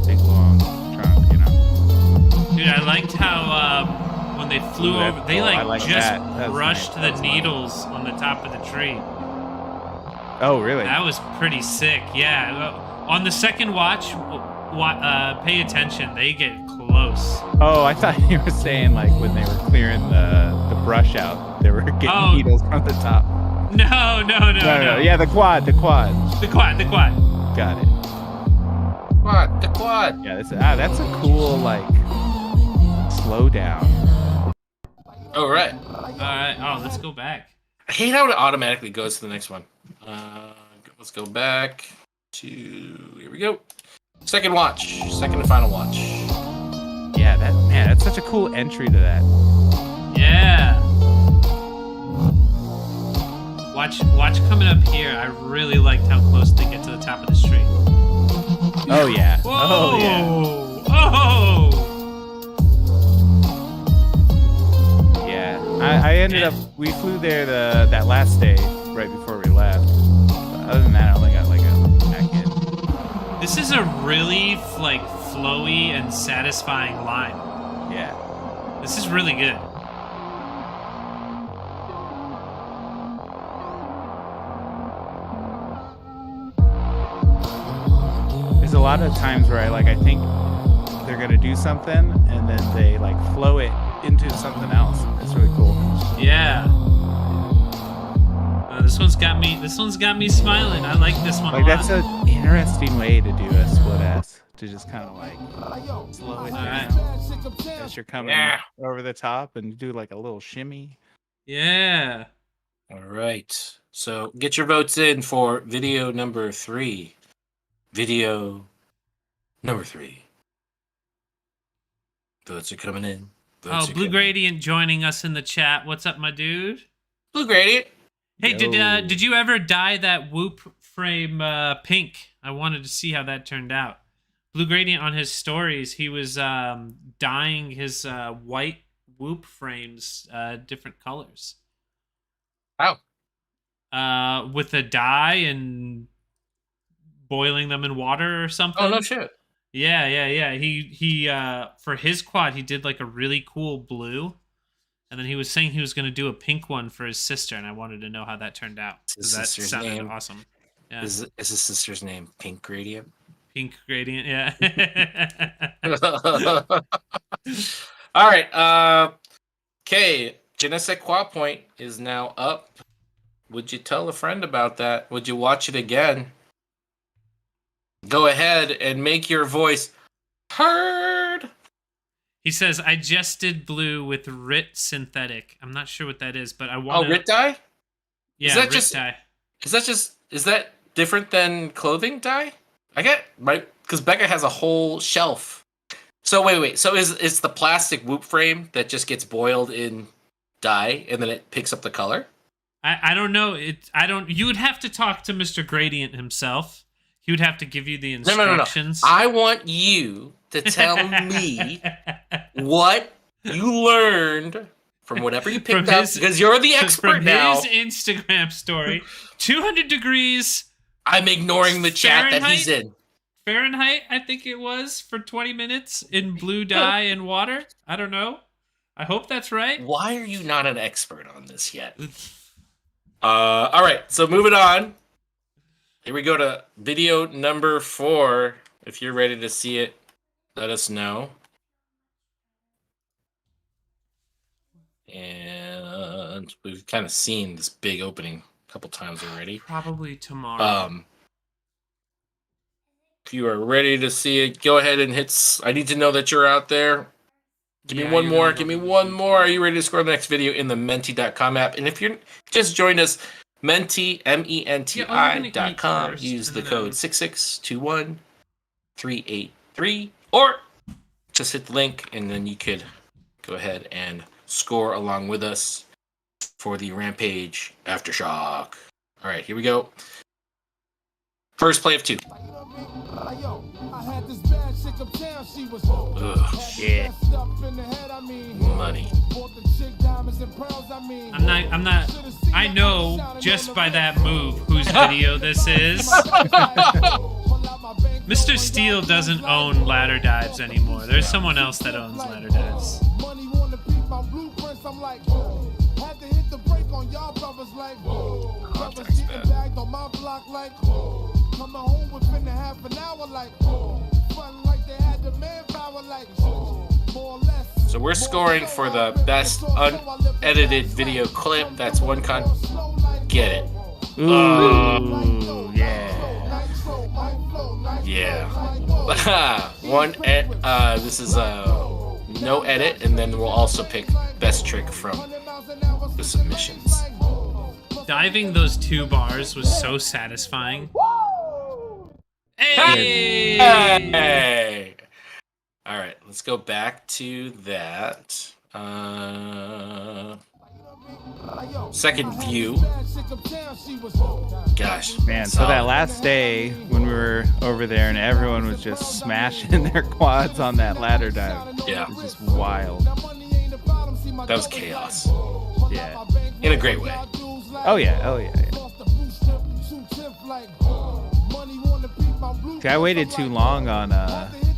S1: big long trunk,
S3: Dude, I liked how when they flew over, they just brushed the needles on the top of the tree.
S1: Oh, really?
S3: That was pretty sick. Yeah. On the second watch, pay attention. They get close.
S1: Oh, I thought you were saying like when they were clearing the brush out, they were getting needles from the top.
S3: No.
S1: Yeah, the quad.
S3: The quad.
S1: Got it.
S2: The quad.
S1: Yeah, that's a cool like slow down.
S2: All right.
S3: Oh, let's go back.
S2: I hate how it automatically goes to the next one. Let's go back to here we go. Second and final watch.
S1: Yeah, that's such a cool entry to that.
S3: Yeah. Watch coming up here. I really liked how close they get to the top of this tree.
S1: Oh yeah.
S3: Whoa!
S1: Oh yeah.
S3: Oh!
S1: Yeah. I ended up we flew there that last day right before we left. But other than that, I only got like a back in.
S3: This is a really like flowy and satisfying line.
S1: Yeah.
S3: This is really good.
S1: There's a lot of times where I think they're gonna do something and then they like flow it into something else. It's really cool.
S3: Yeah. This one's got me smiling. I like this one
S1: Like
S3: a
S1: that's
S3: lot.
S1: an interesting way to do a split ass. To just kind of like slow it down as you're coming over the top and do like a little shimmy.
S3: Yeah.
S2: All right. So get your votes in for video number 3. Video number 3. Votes are coming in.
S3: Blue Gradient joining us in the chat. What's up, my dude?
S2: Blue Gradient.
S3: Hey, did you ever dye that whoop frame pink? I wanted to see how that turned out. Blue Gradient on his stories, he was dyeing his white whoop frames different colors.
S2: Wow.
S3: With a dye and boiling them in water or something.
S2: Oh, no shit.
S3: Yeah. He for his quad, he did like a really cool blue. And then he was saying he was going to do a pink one for his sister, and I wanted to know how that turned out. That sounded awesome. Yeah.
S2: Is his sister's name Pink Gradient?
S3: Pink Gradient, yeah.
S2: All right. Okay. Je ne sais quoi point is now up. Would you tell a friend about that? Would you watch it again? go ahead and make your voice heard.
S3: He says, I just did blue with RIT synthetic. I'm not sure what that is, but I want
S2: Oh, RIT dye?
S3: Yeah,
S2: that
S3: RIT
S2: just-
S3: dye.
S2: Is that different than clothing dye? I get, right? Because Becca has a whole shelf. So wait. So is the plastic whoop frame that just gets boiled in dye and then it picks up the color?
S3: I don't know. You would have to talk to Mr. Gradient himself. He would have to give you the instructions.
S2: No. I want you to tell me what you learned from whatever you picked up, because you're the expert now.
S3: From his Instagram story, 200 degrees.
S2: I'm ignoring the chat that he's in.
S3: Fahrenheit, I think it was, for 20 minutes in blue dye and water. I don't know. I hope that's right.
S2: Why are you not an expert on this yet? All right, so moving on. Here we go to video number 4. If you're ready to see it, let us know. And we've kind of seen this big opening a couple times already.
S3: Probably tomorrow.
S2: If you are ready to see it, go ahead and hit. I need to know that you're out there. Give me one more. Give me one more. Are you ready to score the next video in the Menti.com app? And if you're just joined us, Menti, MENTI.com. Use the code 6621383, or just hit the link, and then you could go ahead and score along with us for the Rampage Aftershock. All right, here we go. First play of 2. Ugh,
S1: Yeah.
S2: money.
S3: I'm not. I know just by that move whose video this is. Mr. Steele doesn't own ladder dives anymore. There's someone else that owns ladder dives.
S2: So we're scoring for the best unedited video clip. That's one Get it.
S1: Ooh, yeah.
S2: Yeah. This is no edit, and then we'll also pick best trick from the submissions.
S3: Diving those 2 bars was so satisfying. Hey!
S2: Hey! All right, let's go back to that. Second view. Gosh,
S1: Man, so that last day when we were over there and everyone was just smashing their quads on that ladder dive.
S2: Yeah,
S1: It was just wild.
S2: that was chaos.
S1: Yeah.
S2: In a great way.
S1: Oh yeah. See, I waited too long on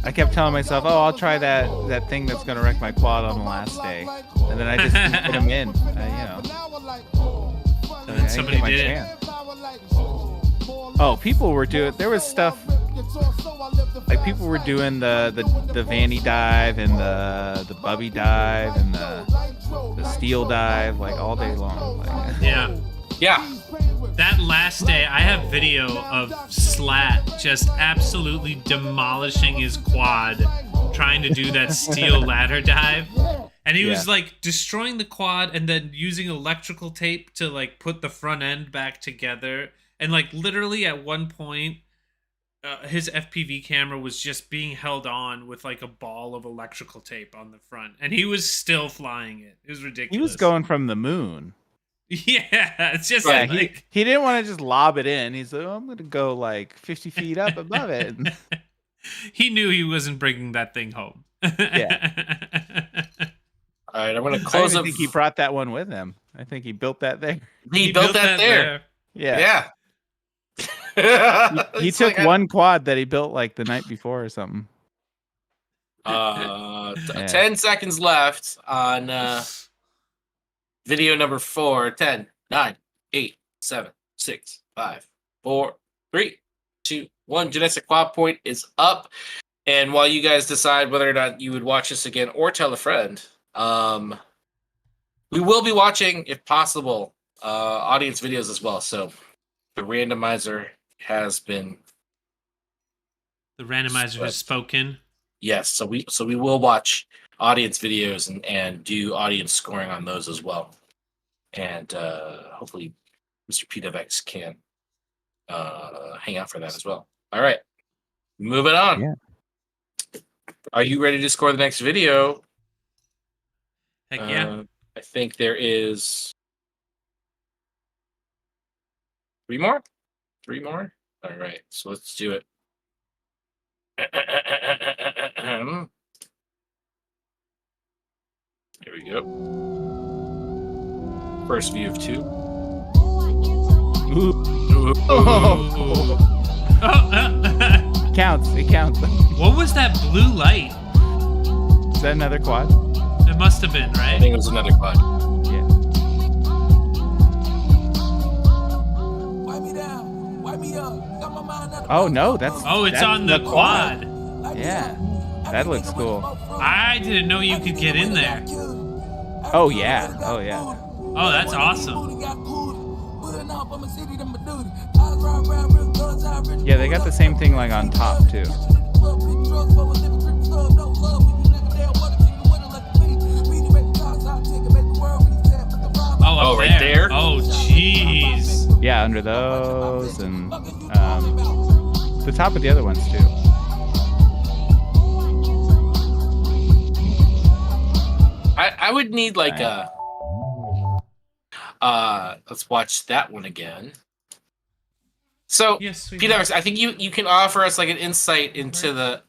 S1: I kept telling myself, oh, I'll try that thing that's gonna wreck my quad on the last day, and then I just didn't put them in.
S3: And then somebody did it.
S1: Oh, people were doing. There was stuff like people were doing the Vanny dive and the Bubby dive and the Steel dive like all day long. Like,
S3: Yeah. That last day, I have video of Slat just absolutely demolishing his quad trying to do that steel ladder dive. And he was like destroying the quad and then using electrical tape to like put the front end back together. And like literally at one point, his FPV camera was just being held on with like a ball of electrical tape on the front. And he was still flying it. It was ridiculous.
S1: he was going from the moon.
S3: Yeah, it's just
S1: Yeah,
S3: like...
S1: he didn't want to just lob it in. He's like, oh, I'm going to go like 50 feet up above it.
S3: He knew he wasn't bringing that thing home.
S1: Yeah.
S2: All right, I'm going to
S1: I
S2: close
S1: don't
S2: up.
S1: think he brought that one with him. I think he built that there.
S2: He built that there.
S1: Yeah.
S2: Yeah.
S1: He took one quad that he built like the night before or something.
S2: 10 seconds left on video number 4. 10, 9, 8, 7, 6, 5, 4, 3, 2, 1. Genetic Quad Point is up. And while you guys decide whether or not you would watch this again or tell a friend, we will be watching, if possible, audience videos as well. So the randomizer has been
S3: The randomizer has spoken.
S2: Yes, so we will watch audience videos and do audience scoring on those as well. And hopefully Mr. PDEVX can hang out for that as well. All right. Moving on.
S1: Yeah.
S2: Are you ready to score the next video?
S3: Heck yeah.
S2: I think there is 3 more. 3 more. All right, so let's do it. Here we go. First view of 2.
S1: Counts. It counts.
S3: What was that blue light?
S1: Is that another quad?
S3: It must have been,
S2: I
S3: right?
S2: think it was another quad.
S1: Yeah. Oh no, that's.
S3: Oh, it's
S1: that's
S3: on the quad.
S1: Yeah, that looks cool.
S3: I didn't know you could get in there.
S1: Oh yeah. Oh yeah.
S3: Oh, that's awesome.
S1: Yeah, they got the same thing like on top too.
S3: Oh, up
S2: right there?
S3: Oh, jeez.
S1: Yeah, under those and the top of the other ones too.
S2: I would need like a let's watch that one again. So
S3: Yes, we
S2: PDEVX, I think you can offer us like an insight into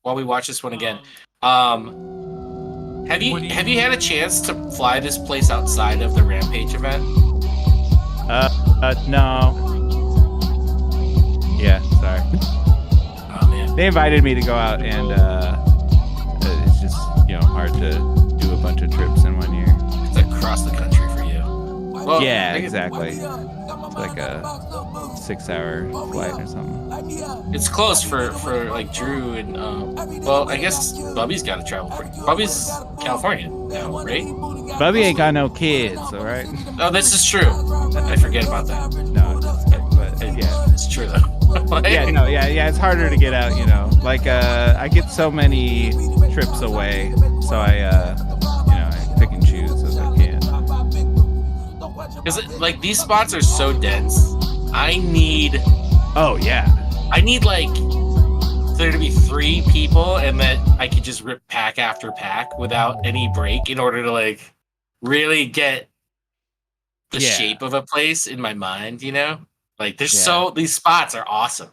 S2: while we watch this one again. Have you had a chance to fly this place outside of the Rampage event?
S1: No. Yeah, sorry.
S2: Oh man.
S1: They invited me to go out, and it's just hard to do a bunch of trips in 1 year.
S2: It's across the country for you. Well,
S1: Yeah,
S2: I guess
S1: exactly. It's like a 6-hour flight or something.
S2: It's close for like Drew and well, I guess Bubby's got to travel. Bubby's California now, right?
S1: Bubby ain't got no kids, all right?
S2: Oh, this is true. I forget about that.
S1: No, but yeah.
S2: It's true though.
S1: Yeah, it's harder to get out, Like, I get so many trips away, so I pick and choose as I can.
S2: Because like these spots are so dense. I need like there to be 3 people, and that I could just rip pack after pack without any break in order to like really get the shape of a place in my mind. Like there's these spots are awesome.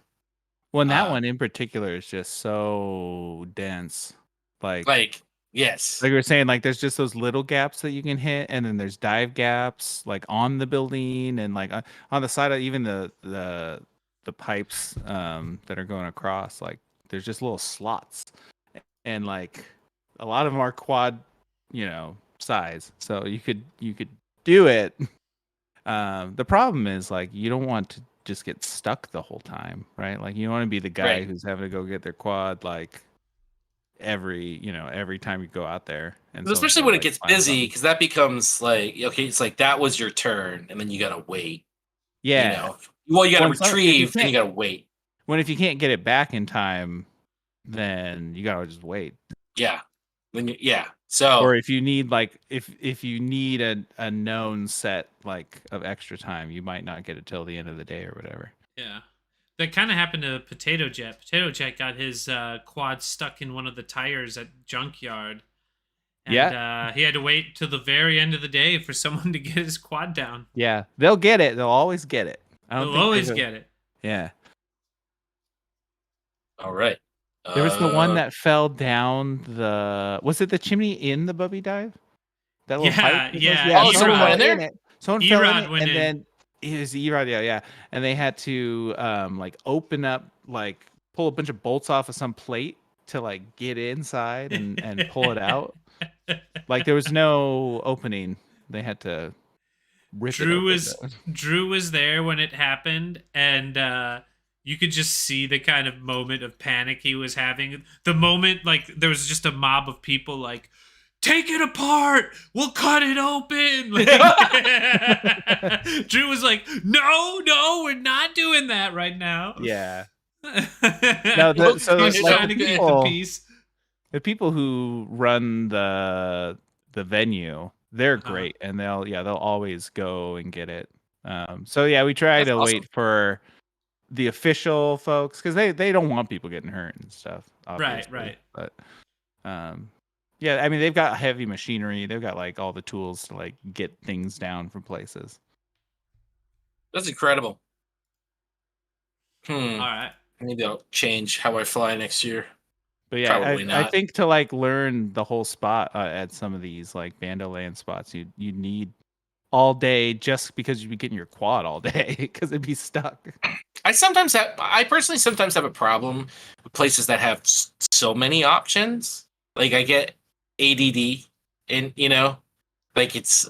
S1: Well, and that one in particular is just so dense. Like
S2: yes,
S1: like we were saying, like there's just those little gaps that you can hit, and then there's dive gaps like on the building and like on the side of even the pipes that are going across. Like there's just little slots, and like a lot of them are quad, size. So you could do it. The problem is like you don't want to just get stuck the whole time, right? Like you don't want to be the guy who's having to go get their quad like every time you go out there, and
S2: especially when it gets busy, because that becomes like it's like that was your turn, and then you gotta wait. Well, you gotta retrieve, and you gotta wait.
S1: When if you can't get it back in time, then you gotta just wait.
S2: So
S1: or if you need like if you need a known set like of extra time, you might not get it till the end of the day or whatever.
S3: Yeah. That kind of happened to Potato Jet. Potato Jet got his quad stuck in one of the tires at Junkyard. And he had to wait till the very end of the day for someone to get his quad down.
S1: Yeah, they'll get it. They'll always get it.
S3: They'll always get it.
S1: Yeah.
S2: All right.
S1: There was the one that fell down was it the chimney in the Bubby dive? That little pipe?
S2: Oh, someone went in there?
S1: Someone fell in it, and then it was Erod, yeah. And they had to like open up, like pull a bunch of bolts off of some plate to like get inside and pull it out. Like there was no opening. They had to rip it open.
S3: Drew was there when it happened, and you could just see the kind of moment of panic he was having. The moment, like, there was just a mob of people, like, take it apart! We'll cut it open! Like, Drew was like, no, we're not doing that right now.
S1: Yeah. No,
S3: He's
S1: like
S3: trying to keep the peace.
S1: The people who run the venue, they're great, and they'll always go and get it. So yeah, we try to wait for the official folks because they don't want people getting hurt and stuff. Obviously.
S3: Right.
S1: But yeah, I mean they've got heavy machinery. They've got like all the tools to like get things down from places.
S2: That's incredible.
S3: All right.
S2: Maybe I'll change how I fly next year.
S1: But yeah, I think to like learn the whole spot at some of these like Bandoland spots, you need all day just because you'd be getting your quad all day because it'd be stuck.
S2: I personally sometimes have a problem with places that have so many options. Like I get ADD, and like it's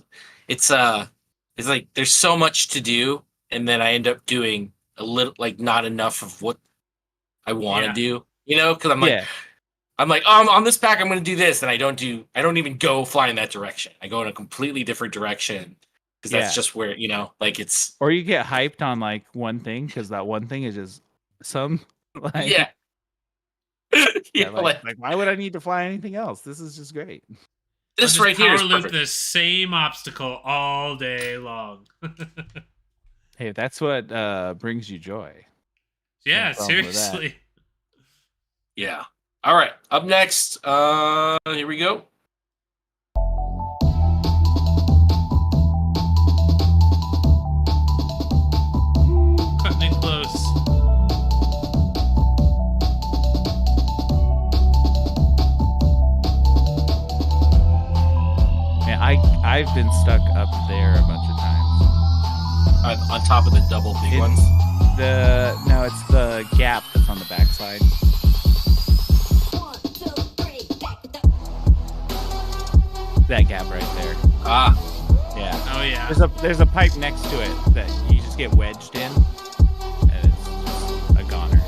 S2: like there's so much to do, and then I end up doing a little, like not enough of what I want to do. Because I'm like, oh, on this pack I'm going to do this, and I don't even go fly in that direction. I go in a completely different direction because that's just where like it's.
S1: Or you get hyped on like one thing because that one thing is just some like like why would I need to fly anything else? This is just great.
S2: This right here is
S3: power loop the same obstacle all day long.
S1: Hey, that's what brings you joy.
S3: Yeah, seriously.
S2: Yeah. All right. Up next, here we go.
S3: Cutting it close.
S1: Yeah, I've been stuck up there a bunch of times.
S2: On top of the double big ones.
S1: No, it's the gap that's on the backside. That gap right there. Yeah.
S3: Oh yeah.
S1: There's a pipe next to it that you just get wedged in, and it's just a goner.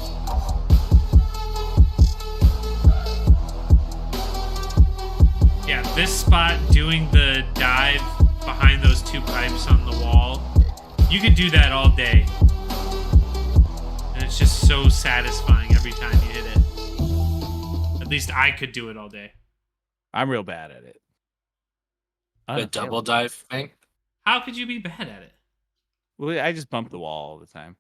S3: Yeah, this spot doing the dive behind those two pipes on the wall, you could do that all day, and it's just so satisfying every time you hit it. At least I could do it all day.
S1: I'm real bad at it.
S2: The double dive thing?
S3: How could you be bad at it?
S1: Well, I just bump the wall all the time.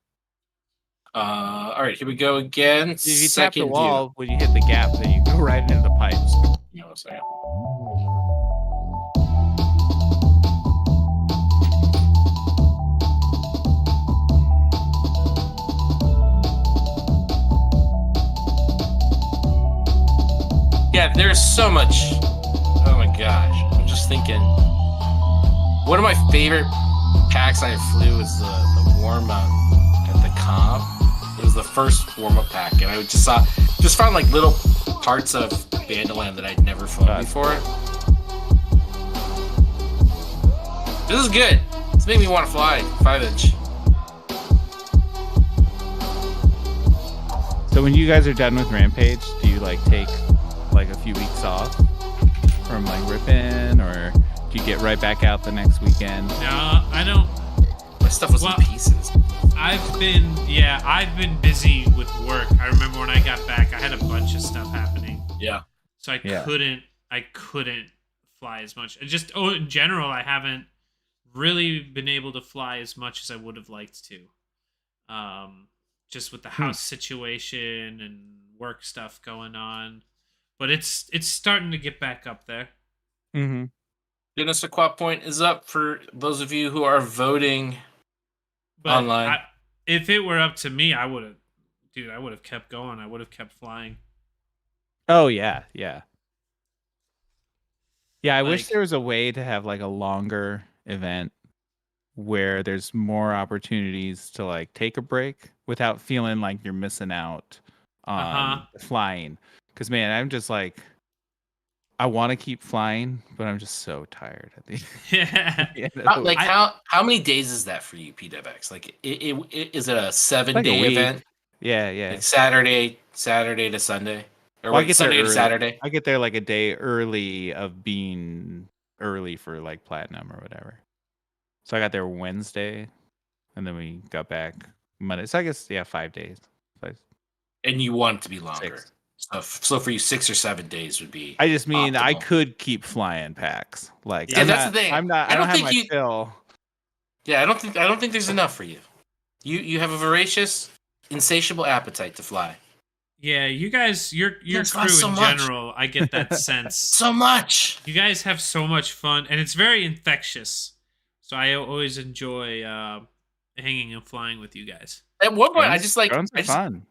S2: All right, here we go again.
S1: If you tap the wall when you hit the gap, then you go right into the pipes.
S2: No, sorry. Yeah, there's so much. Oh my gosh. I'm just thinking. One of my favorite packs I flew was the warm-up at the comp. It was the first warm-up pack, and I just found like little parts of Bandoland that I'd never flown before. This is good. This made me want to fly 5-inch.
S1: So when you guys are done with Rampage, do you like take like a few weeks off from like ripping, or do you get right back out the next weekend?
S3: No, I don't.
S2: My stuff was in pieces.
S3: I've been busy with work. I remember when I got back, I had a bunch of stuff happening.
S2: Yeah.
S3: So I couldn't fly as much. In general, I haven't really been able to fly as much as I would have liked to. Just with the house situation and work stuff going on. But it's starting to get back up there.
S1: Mm-hmm.
S2: Goodness, a quad point is up for those of you who are voting online.
S3: If it were up to me, I would have kept going. I would have kept flying.
S1: Oh yeah. I wish there was a way to have like a longer event where there's more opportunities to like take a break without feeling like you're missing out on flying. Because man, I'm just like, I want to keep flying, but I'm just so tired at the
S2: How many days is that for you, PDEVX? Like, is it a 7-day event?
S1: Yeah.
S2: Like Saturday to Sunday, or Sunday to Saturday?
S1: I get there like a day early of being early for like platinum or whatever. So I got there Wednesday, and then we got back Monday. So I guess 5 days.
S2: And you want it to be longer.
S1: 6.
S2: So for you, 6 or 7 days would be.
S1: I just mean I
S2: optimal.
S1: could keep flying packs. Like,
S2: Yeah, that's the thing.
S1: I'm not. I don't have my fill.
S2: Yeah, I don't think there's enough for you. You have a voracious, insatiable appetite to fly.
S3: Yeah, you guys, your crew
S2: so
S3: in
S2: much.
S3: general, I get that sense.
S2: So much.
S3: You guys have so much fun, and it's very infectious. So I always enjoy hanging and flying with you guys.
S2: At one point,
S1: drones are fun.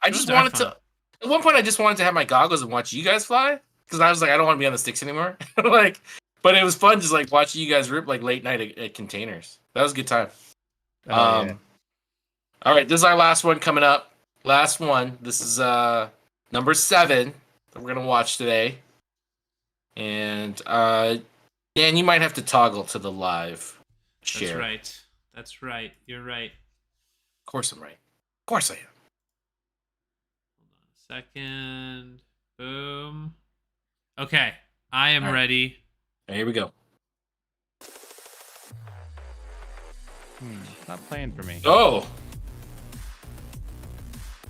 S2: I just wanted to. At one point, I just wanted to have my goggles and watch you guys fly because I was like, I don't want to be on the sticks anymore. Like, but it was fun just like watching you guys rip like late night at containers. That was a good time.
S1: Yeah.
S2: All right, this is our last one coming up. Last one. This is number 7 that we're gonna watch today. And Dan, you might have to toggle to the live share.
S3: That's right. That's right. You're right.
S2: Of course I'm right. Of course I am.
S3: Hold on a second. Boom. Okay, I am ready.
S2: Here we go.
S1: It's not playing for me.
S2: Oh.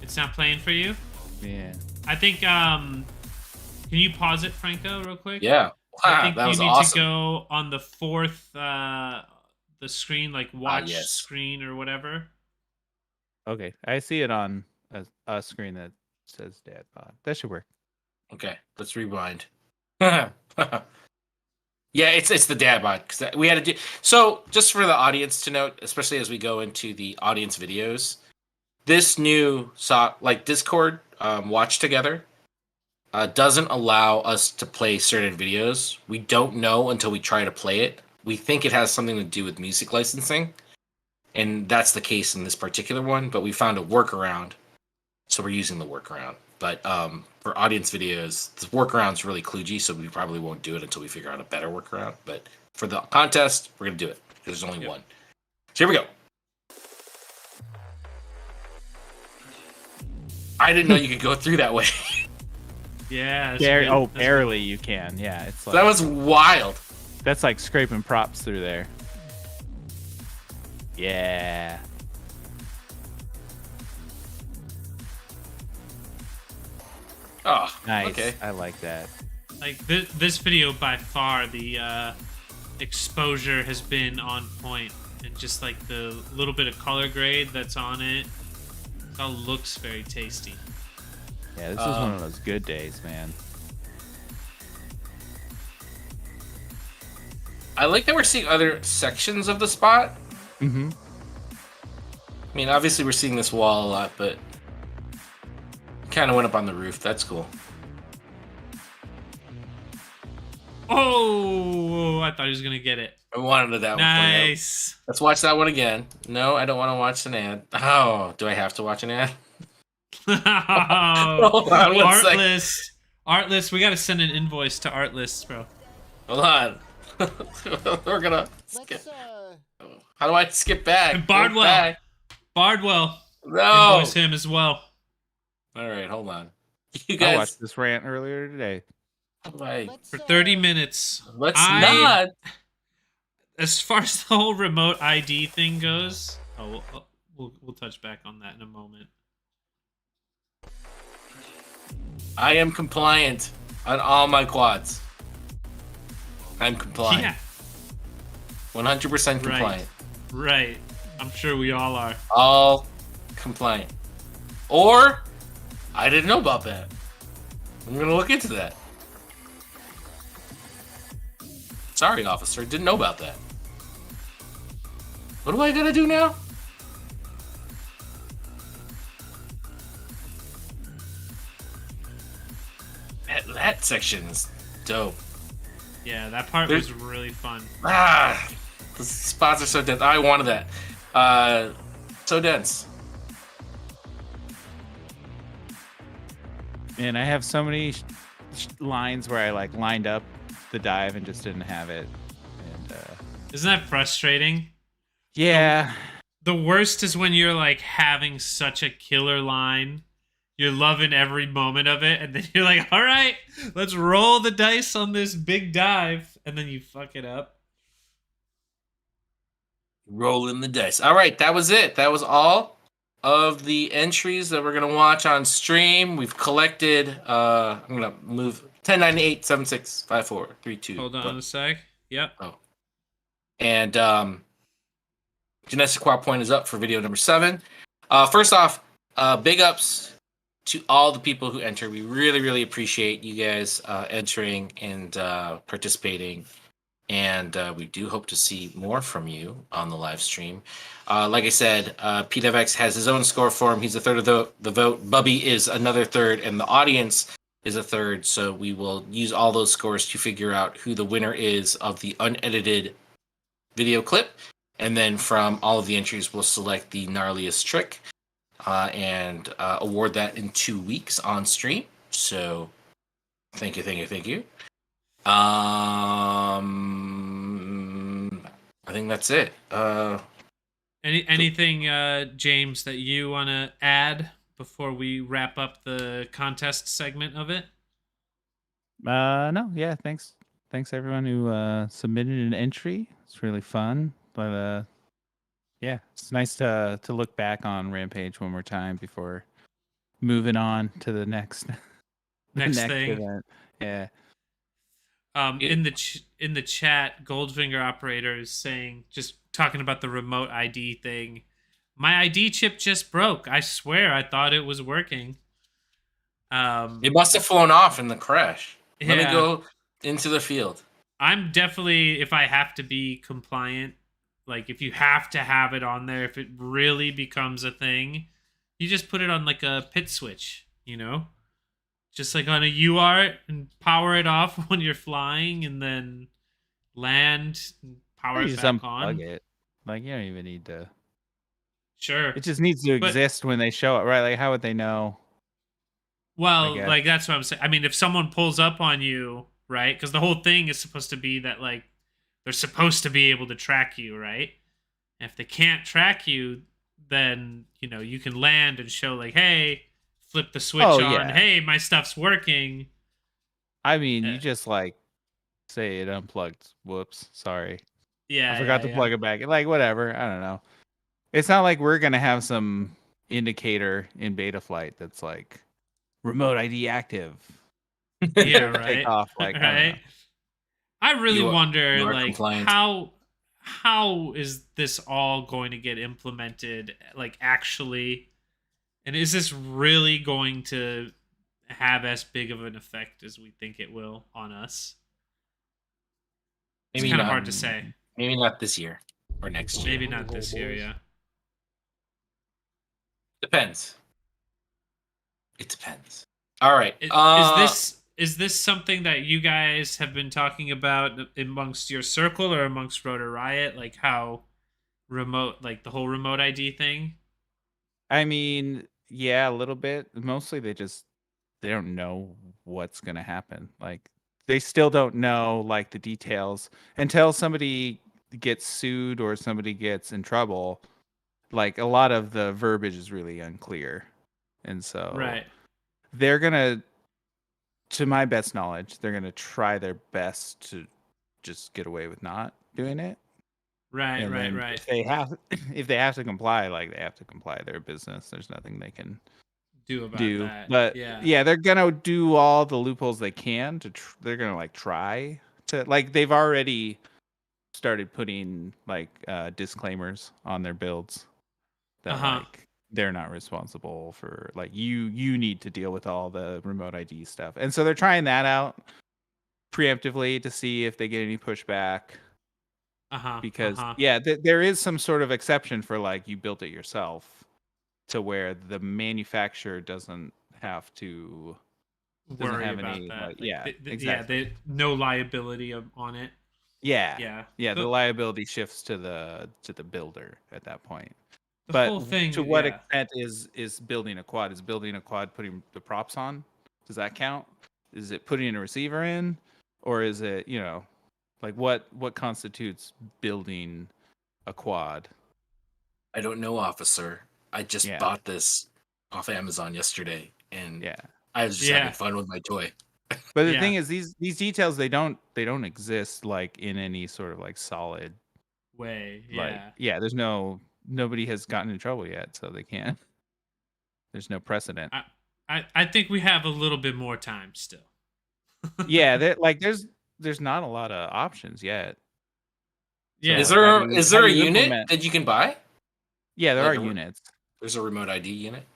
S3: It's not playing for you?
S1: Yeah.
S3: I think, can you pause it, Franco, real quick?
S2: Yeah.
S3: I think
S2: that
S3: you
S2: was
S3: need
S2: awesome.
S3: to go on the 4th, the screen, like watch
S2: yes.
S3: screen or whatever.
S1: Okay, I see it on a screen that says DadBod. That should work.
S2: Okay, let's rewind. Yeah, it's the DadBod because we had to do. So just for the audience to note, especially as we go into the audience videos, this new Discord watch together doesn't allow us to play certain videos. We don't know until we try to play it. We think it has something to do with music licensing, and that's the case in this particular one. But we found a workaround, so we're using the workaround. But for audience videos, the workaround's really kludgy, so we probably won't do it until we figure out a better workaround. But for the contest, we're gonna do it because there's only one. So here we go. I didn't know you could go through that way.
S3: Yeah.
S1: Barely you can. Yeah, it's like
S2: That was wild.
S1: that's like scraping props through there. Yeah.
S2: Oh,
S1: Nice.
S2: okay.
S1: I like that.
S3: Like this video, by far, the exposure has been on point, and just like the little bit of color grade that's on it, it all looks very tasty.
S1: Yeah, this is one of those good days, man.
S2: I like that we're seeing other sections of the spot.
S1: Mm-hmm.
S2: I mean, obviously we're seeing this wall a lot, but kind of went up on the roof. That's cool.
S3: Oh, I thought he was gonna get it.
S2: I wanted that one.
S3: Nice.
S2: Let's watch that one again. No, I don't want to watch an ad. Oh, do I have to watch an ad? Hold on one second.
S3: Artlist, we gotta send an invoice to Artlist, bro.
S2: Hold on. We're gonna skip. How do I skip back?
S3: And Bardwell. Bardwell.
S2: No.
S3: Invoice him as well.
S2: All right, hold on. You
S1: I
S2: guys.
S1: watched this rant earlier today.
S3: For 30 minutes.
S2: Let's not.
S3: As far as the whole remote ID thing goes, we'll touch back on that in a moment.
S2: I am compliant on all my quads. I'm compliant.
S3: Yeah.
S2: 100% compliant.
S3: Right. I'm sure we all are.
S2: All compliant. Or, I didn't know about that. I'm going to look into that. Sorry, officer. Didn't know about that. What do I got to do now? That section is dope.
S3: Yeah, that part was really fun.
S2: Ah, the spots are so dense. I wanted that. So dense.
S1: Man, I have so many lines where I like lined up the dive and just didn't have it. And
S3: isn't that frustrating?
S1: yeah.
S3: The worst is when you're like having such a killer line. You're loving every moment of it, and then you're like, all right, let's roll the dice on this big dive, and then you fuck it up.
S2: Rolling the dice. All right, that was it. That was all. of the entries that we're gonna watch on stream. We've collected. I'm gonna move 10, 9, 8, 7, 6, 5, 4, 3, 2.
S3: Hold on a sec. Yep.
S2: Oh. And Genesis Quad Point is up for video number 7. First off, big ups to all the people who enter. We really, really appreciate you guys entering and participating. And we do hope to see more from you on the live stream. Like I said, PDEVX has his own score form. He's a third of the vote. Bubby is another third, and the audience is a third. So we will use all those scores to figure out who the winner is of the unedited video clip. And then from all of the entries, we'll select the gnarliest trick and award that in 2 weeks on stream. So thank you. I think that's it.
S3: Anything, James, that you want to add before we wrap up the contest segment of it?
S1: No, yeah, thanks everyone who submitted an entry. It's really fun, but yeah, it's nice to look back on Rampage one more time before moving on to the next
S3: next thing.
S1: event. Yeah.
S3: In the chat, Goldfinger Operator is saying, just talking about the remote ID thing. My ID chip just broke. I swear, I thought it was working.
S2: It must have flown off in the crash.
S3: Yeah.
S2: Let me go into the field.
S3: I'm definitely, if I have to be compliant, like if you have to have it on there, if it really becomes a thing, you just put it on like a pit switch, you know? Just like on a UART and power it off when you're flying and then land and power it back on.
S1: It. Like, you don't even need to.
S3: Sure.
S1: It just needs to exist when they show it, right? Like, how would they know?
S3: Well, like, that's what I'm saying. I mean, if someone pulls up on you, right? Because the whole thing is supposed to be that, like, they're supposed to be able to track you, right? And if they can't track you, then, you know, you can land and show, like, hey, flip the switch on. Yeah. Hey, my stuff's working.
S1: I mean, you just like say it unplugged. Whoops, sorry.
S3: Yeah,
S1: I forgot to plug it back. Like whatever. I don't know. It's not like we're gonna have some indicator in beta flight that's like remote ID active.
S3: Yeah, right.
S1: Take off. Like
S3: right. I really wonder, like,
S2: compliant.
S3: how is this all going to get implemented? Like, actually. And is this really going to have as big of an effect as we think it will on us? It's kind of hard to say.
S2: Maybe not this year or next year.
S3: Maybe not this year, yeah.
S2: Depends. It depends. All right.
S3: Is this something that you guys have been talking about amongst your circle or amongst Rotor Riot? Like how remote, like the whole remote ID thing?
S1: I mean, yeah, a little bit. Mostly they don't know what's going to happen. Like they still don't know like the details until somebody gets sued or somebody gets in trouble. Like a lot of the verbiage is really unclear. And so they're going to my best knowledge, they're going to try their best to just get away with not doing it.
S3: Right.
S1: If they have to comply, like they have to comply. Their business. There's nothing they can
S3: do about that.
S1: But yeah, they're gonna do all the loopholes they can to. They're gonna like try to like. They've already started putting like disclaimers on their builds that like they're not responsible for. Like you need to deal with all the remote ID stuff, and so they're trying that out preemptively to see if they get any pushback. Because there is some sort of exception for like you built it yourself to where the manufacturer doesn't have to
S3: worry about that. Like, exactly. No liability on it.
S1: Yeah. The liability shifts to the builder at that point.
S3: The whole thing,
S1: to what extent is building a quad? Is building a quad putting the props on? Does that count? Is it putting a receiver in, or is it like what constitutes building a quad?
S2: I don't know, officer. I just bought this off Amazon yesterday, and I was just having fun with my toy.
S1: But the thing is, these details they don't exist like in any sort of like solid
S3: way.
S1: Like, there's nobody has gotten in trouble yet, so they can't. There's no precedent.
S3: I think we have a little bit more time still.
S1: Yeah, like there's not a lot of options yet.
S3: Yeah.
S2: Is
S1: So,
S2: there
S1: how do
S2: is there a
S1: you
S2: unit
S1: implement-
S2: that you can buy?
S1: Yeah, there
S2: like
S1: are
S2: a-
S1: units.
S2: There's a remote ID unit.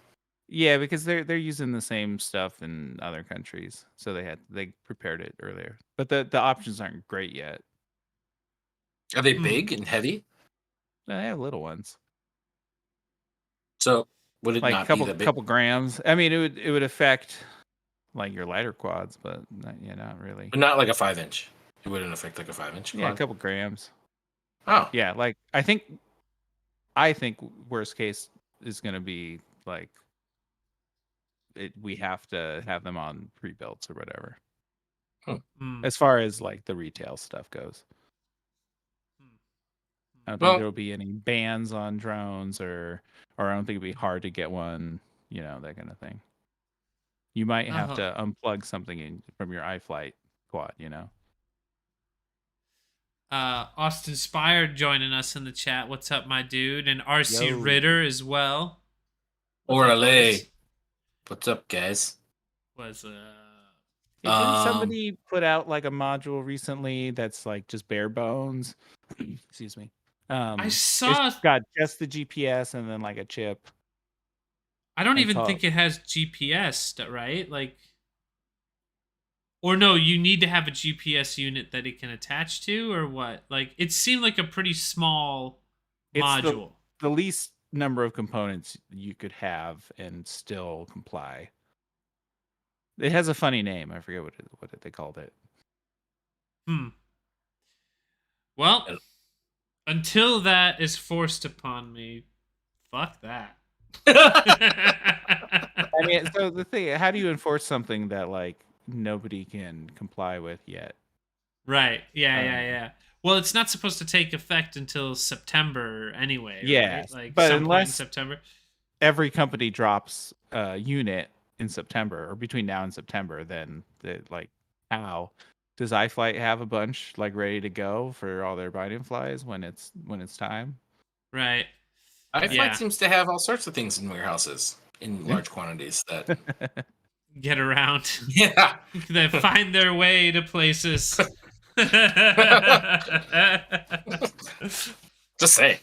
S1: Yeah, because they're using the same stuff in other countries, so they prepared it earlier. But the options aren't great yet.
S2: Are they big and heavy?
S1: They have little ones,
S2: So would it
S1: like
S2: not be that big?
S1: couple grams. I mean, it would affect like your lighter quads, but not really.
S2: But not like a 5-inch. It wouldn't affect like a 5-inch.
S1: Yeah, a
S2: quad?
S1: couple grams.
S2: Oh,
S1: Yeah, like I think worst case is going to be like we have to have them on pre-builts or whatever. As far as like the retail stuff goes. I don't think there'll be any bans on drones or I don't think it'd be hard to get one, that kind of thing. You might have to unplug something from your iFlight quad,
S3: Austin Spire joining us in the chat. What's up, my dude? And RC
S1: Yo.
S3: Ritter as well.
S2: Orale. What's up, guys?
S1: Didn't somebody put out like a module recently that's like just bare bones? Excuse me.
S3: I saw
S1: it's got just the GPS and then like a chip.
S3: I don't even think it has GPS, right? Like, or no, you need to have a GPS unit that it can attach to, or what? Like, it seemed like a pretty small module.
S1: The least number of components you could have and still comply. It has a funny name. I forget what they called it.
S3: Well, until that is forced upon me, fuck that.
S1: I mean, so the thing, how do you enforce something that like nobody can comply with yet?
S3: Right. Yeah. Well, it's not supposed to take effect until September anyway.
S1: Yeah,
S3: right? Like
S1: but
S3: some point in
S1: unless
S3: September,
S1: every company drops a unit in September or between now and September, then how does iFlight have a bunch like ready to go for all their binding flies when it's time?
S3: Right.
S2: iFlight seems to have all sorts of things in warehouses in large quantities that
S3: get around.
S2: Yeah.
S3: That find their way to places.
S2: Just say.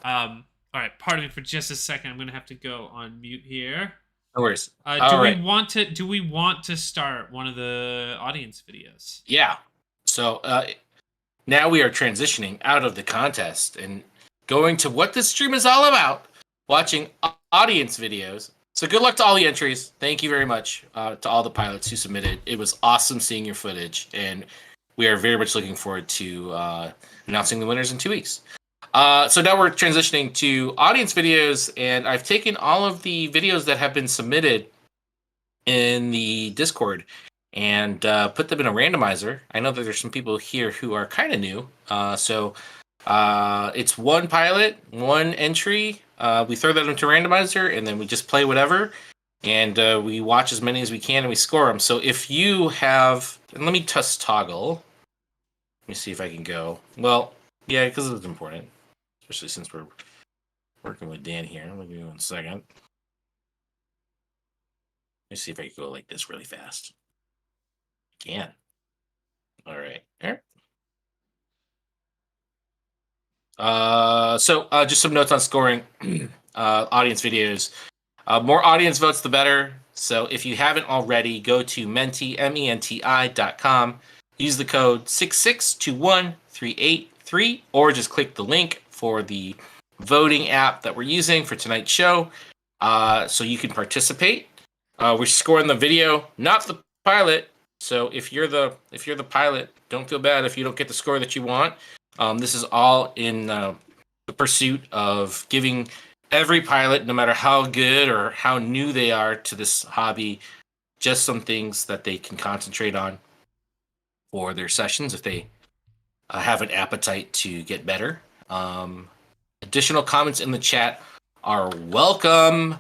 S3: All right, pardon me for just a second. I'm gonna have to go on mute here.
S2: No worries.
S3: Do we want to start one of the audience videos?
S2: Yeah. So now we are transitioning out of the contest and going to what this stream is all about, watching audience videos. So good luck to all the entries. Thank you very much to all the pilots who submitted. It was awesome seeing your footage, and we are very much looking forward to announcing the winners in 2 weeks. So now we're transitioning to audience videos, and I've taken all of the videos that have been submitted in the Discord and put them in a randomizer. I know that there's some people here who are kind of new. So it's one pilot, one entry. We throw that into randomizer, and then we just play whatever. And we watch as many as we can, and we score them. So if you have... And let me just toggle. Let me see if I can go. Well, yeah, because it's important. Especially since we're working with Dan here. Let me give you 1 second. Let me see if I can go like this really fast. Can. All right. Here. So just some notes on scoring audience videos. More audience votes, the better. So if you haven't already, go to menti.com. Use the code 6621383, or just click the link for the voting app that we're using for tonight's show, so you can participate. We're scoring the video, not the pilot. So if you're the pilot, don't feel bad if you don't get the score that you want. This is all in the pursuit of giving every pilot, no matter how good or how new they are to this hobby, just some things that they can concentrate on for their sessions if they have an appetite to get better. Additional comments in the chat are welcome.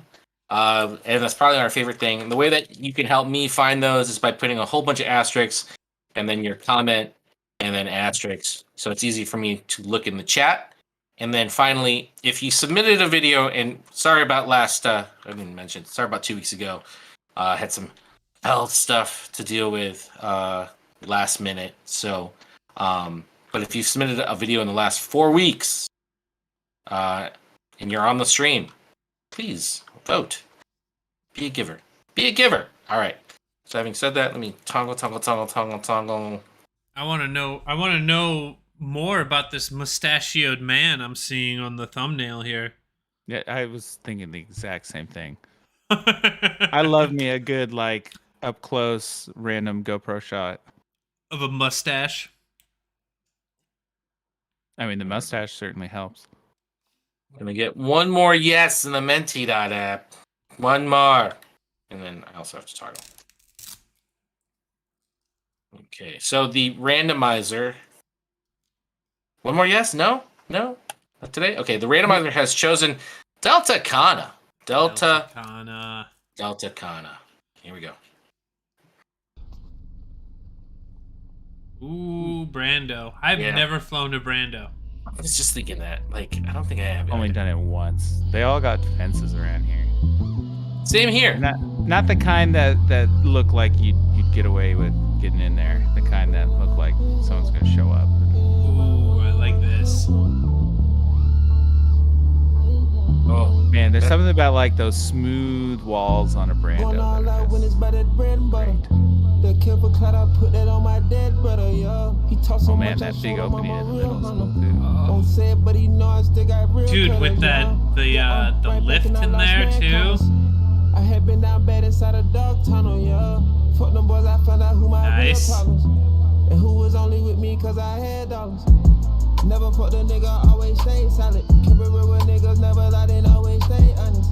S2: And that's probably our favorite thing. And the way that you can help me find those is by putting a whole bunch of asterisks and then your comment and then asterisks. So it's easy for me to look in the chat And then finally, if you submitted a video, and sorry about last, I didn't mention, sorry about 2 weeks ago, had some health stuff to deal with last minute. So, but if you submitted a video in the last 4 weeks, and you're on the stream, please vote. Be a giver. Be a giver. All right. So having said that, let me toggle.
S3: I want to know more about this mustachioed man I'm seeing on the thumbnail here.
S1: Yeah, I was thinking the exact same thing. I love me a good like up close random GoPro shot
S3: of a mustache.
S1: I mean, the mustache certainly helps.
S2: Gonna get one more yes in the Menti.app. app. One more. And then I also have to toggle. Okay, so the randomizer. One more yes? No? No? Not today? Okay, the randomizer has chosen Delta Kana. Delta Kana. Here we go.
S3: Ooh, Brando. I've never flown to Brando.
S2: I was just thinking that. Like, I don't think I have.
S1: Only done it once. They all got fences around here.
S2: Same here.
S1: Not the kind that look like you'd get away with getting in there. The kind that look like someone's gonna show up.
S3: Ooh, I like this.
S2: Oh
S1: man, there's something about like those smooth walls on a Brando. Oh man, that big opening in the middle is cool too.
S3: Dude, with the lift in there too.
S5: I had been down bad inside a dog tunnel, yeah. Fuck them boys, I found out who my real problems. And who was only with me cause I had dollars. Never fucked a nigga, always stay solid. Keep it real with niggas, never lied and always stay honest.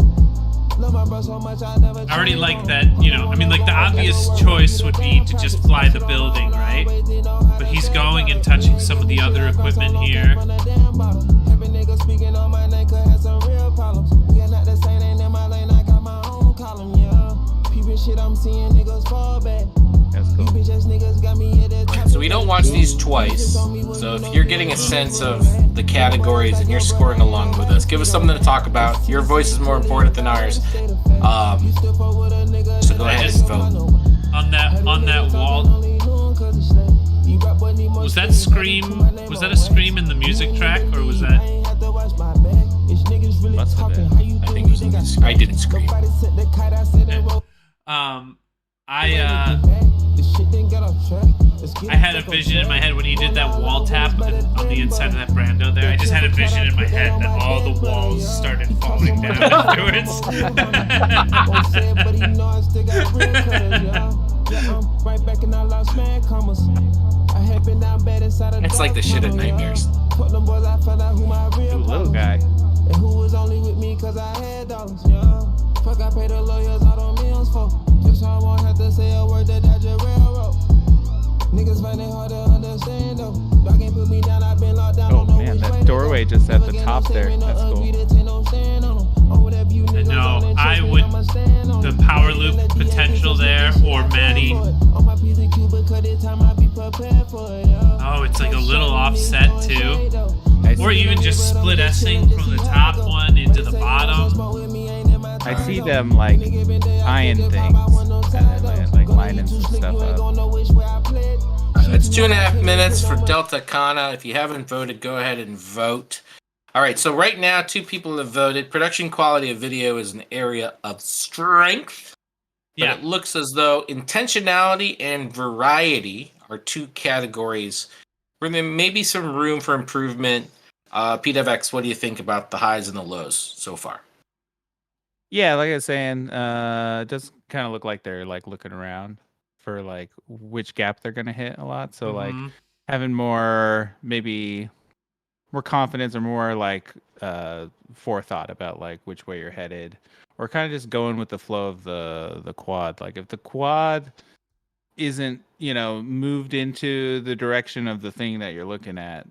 S5: Love my bro so much, I never.
S3: I already like that, you know, I mean, like the obvious choice would be to just fly the building, right? But he's going and touching some of the other equipment here.
S5: Every nigga speaking on my name could have some real problems. We are not the same, ain't in my lane, I got my own column, yeah. Peeping shit, I'm seeing niggas fall back.
S1: That's cool.
S2: So we don't watch these twice. So if you're getting a sense of the categories and you're scoring along with us, give us something to talk about. Your voice is more important than ours. So go ahead and vote.
S3: On that wall. Was that scream? Was that a scream in the music track, or was that?
S1: Must have been.
S2: I think it was. I didn't scream.
S3: I had a vision in my head when he did that wall tap on the inside of that Brando there. I just had a vision in my head that all the walls started falling down afterwards.
S2: It's like the shit at Nightmares.
S1: Ooh, little guy.
S5: And who was only with me cause I had dollars, yeah. Fuck, I paid the lawyers out on millions for. Just so I won't have to say a word that dodge a railroad. Niggas find it hard to understand though. Y'all can't put me down, I've been locked down.
S1: Oh man, that doorway just at the top there. That's cool.
S3: No, I would. The power loop potential there, or Maddie. Oh, it's like a little offset too. Or even just split S-ing from the top one into the bottom.
S1: I see them like eyeing things and then like lining some stuff up.
S2: It's 2.5 minutes for Delta Kana. If you haven't voted, go ahead and vote. All right, so right now, 2 people have voted. Production quality of video is an area of strength. But it looks as though intentionality and variety are 2 categories where there may be some room for improvement. PDEVX, what do you think about the highs and the lows so far?
S1: Yeah, like I was saying, it does kind of look like they're like looking around for like which gap they're gonna hit a lot. So like having more maybe more confidence or more like forethought about like which way you're headed, or kind of just going with the flow of the quad. Like if the quad isn't, you know, moved into the direction of the thing that you're looking at,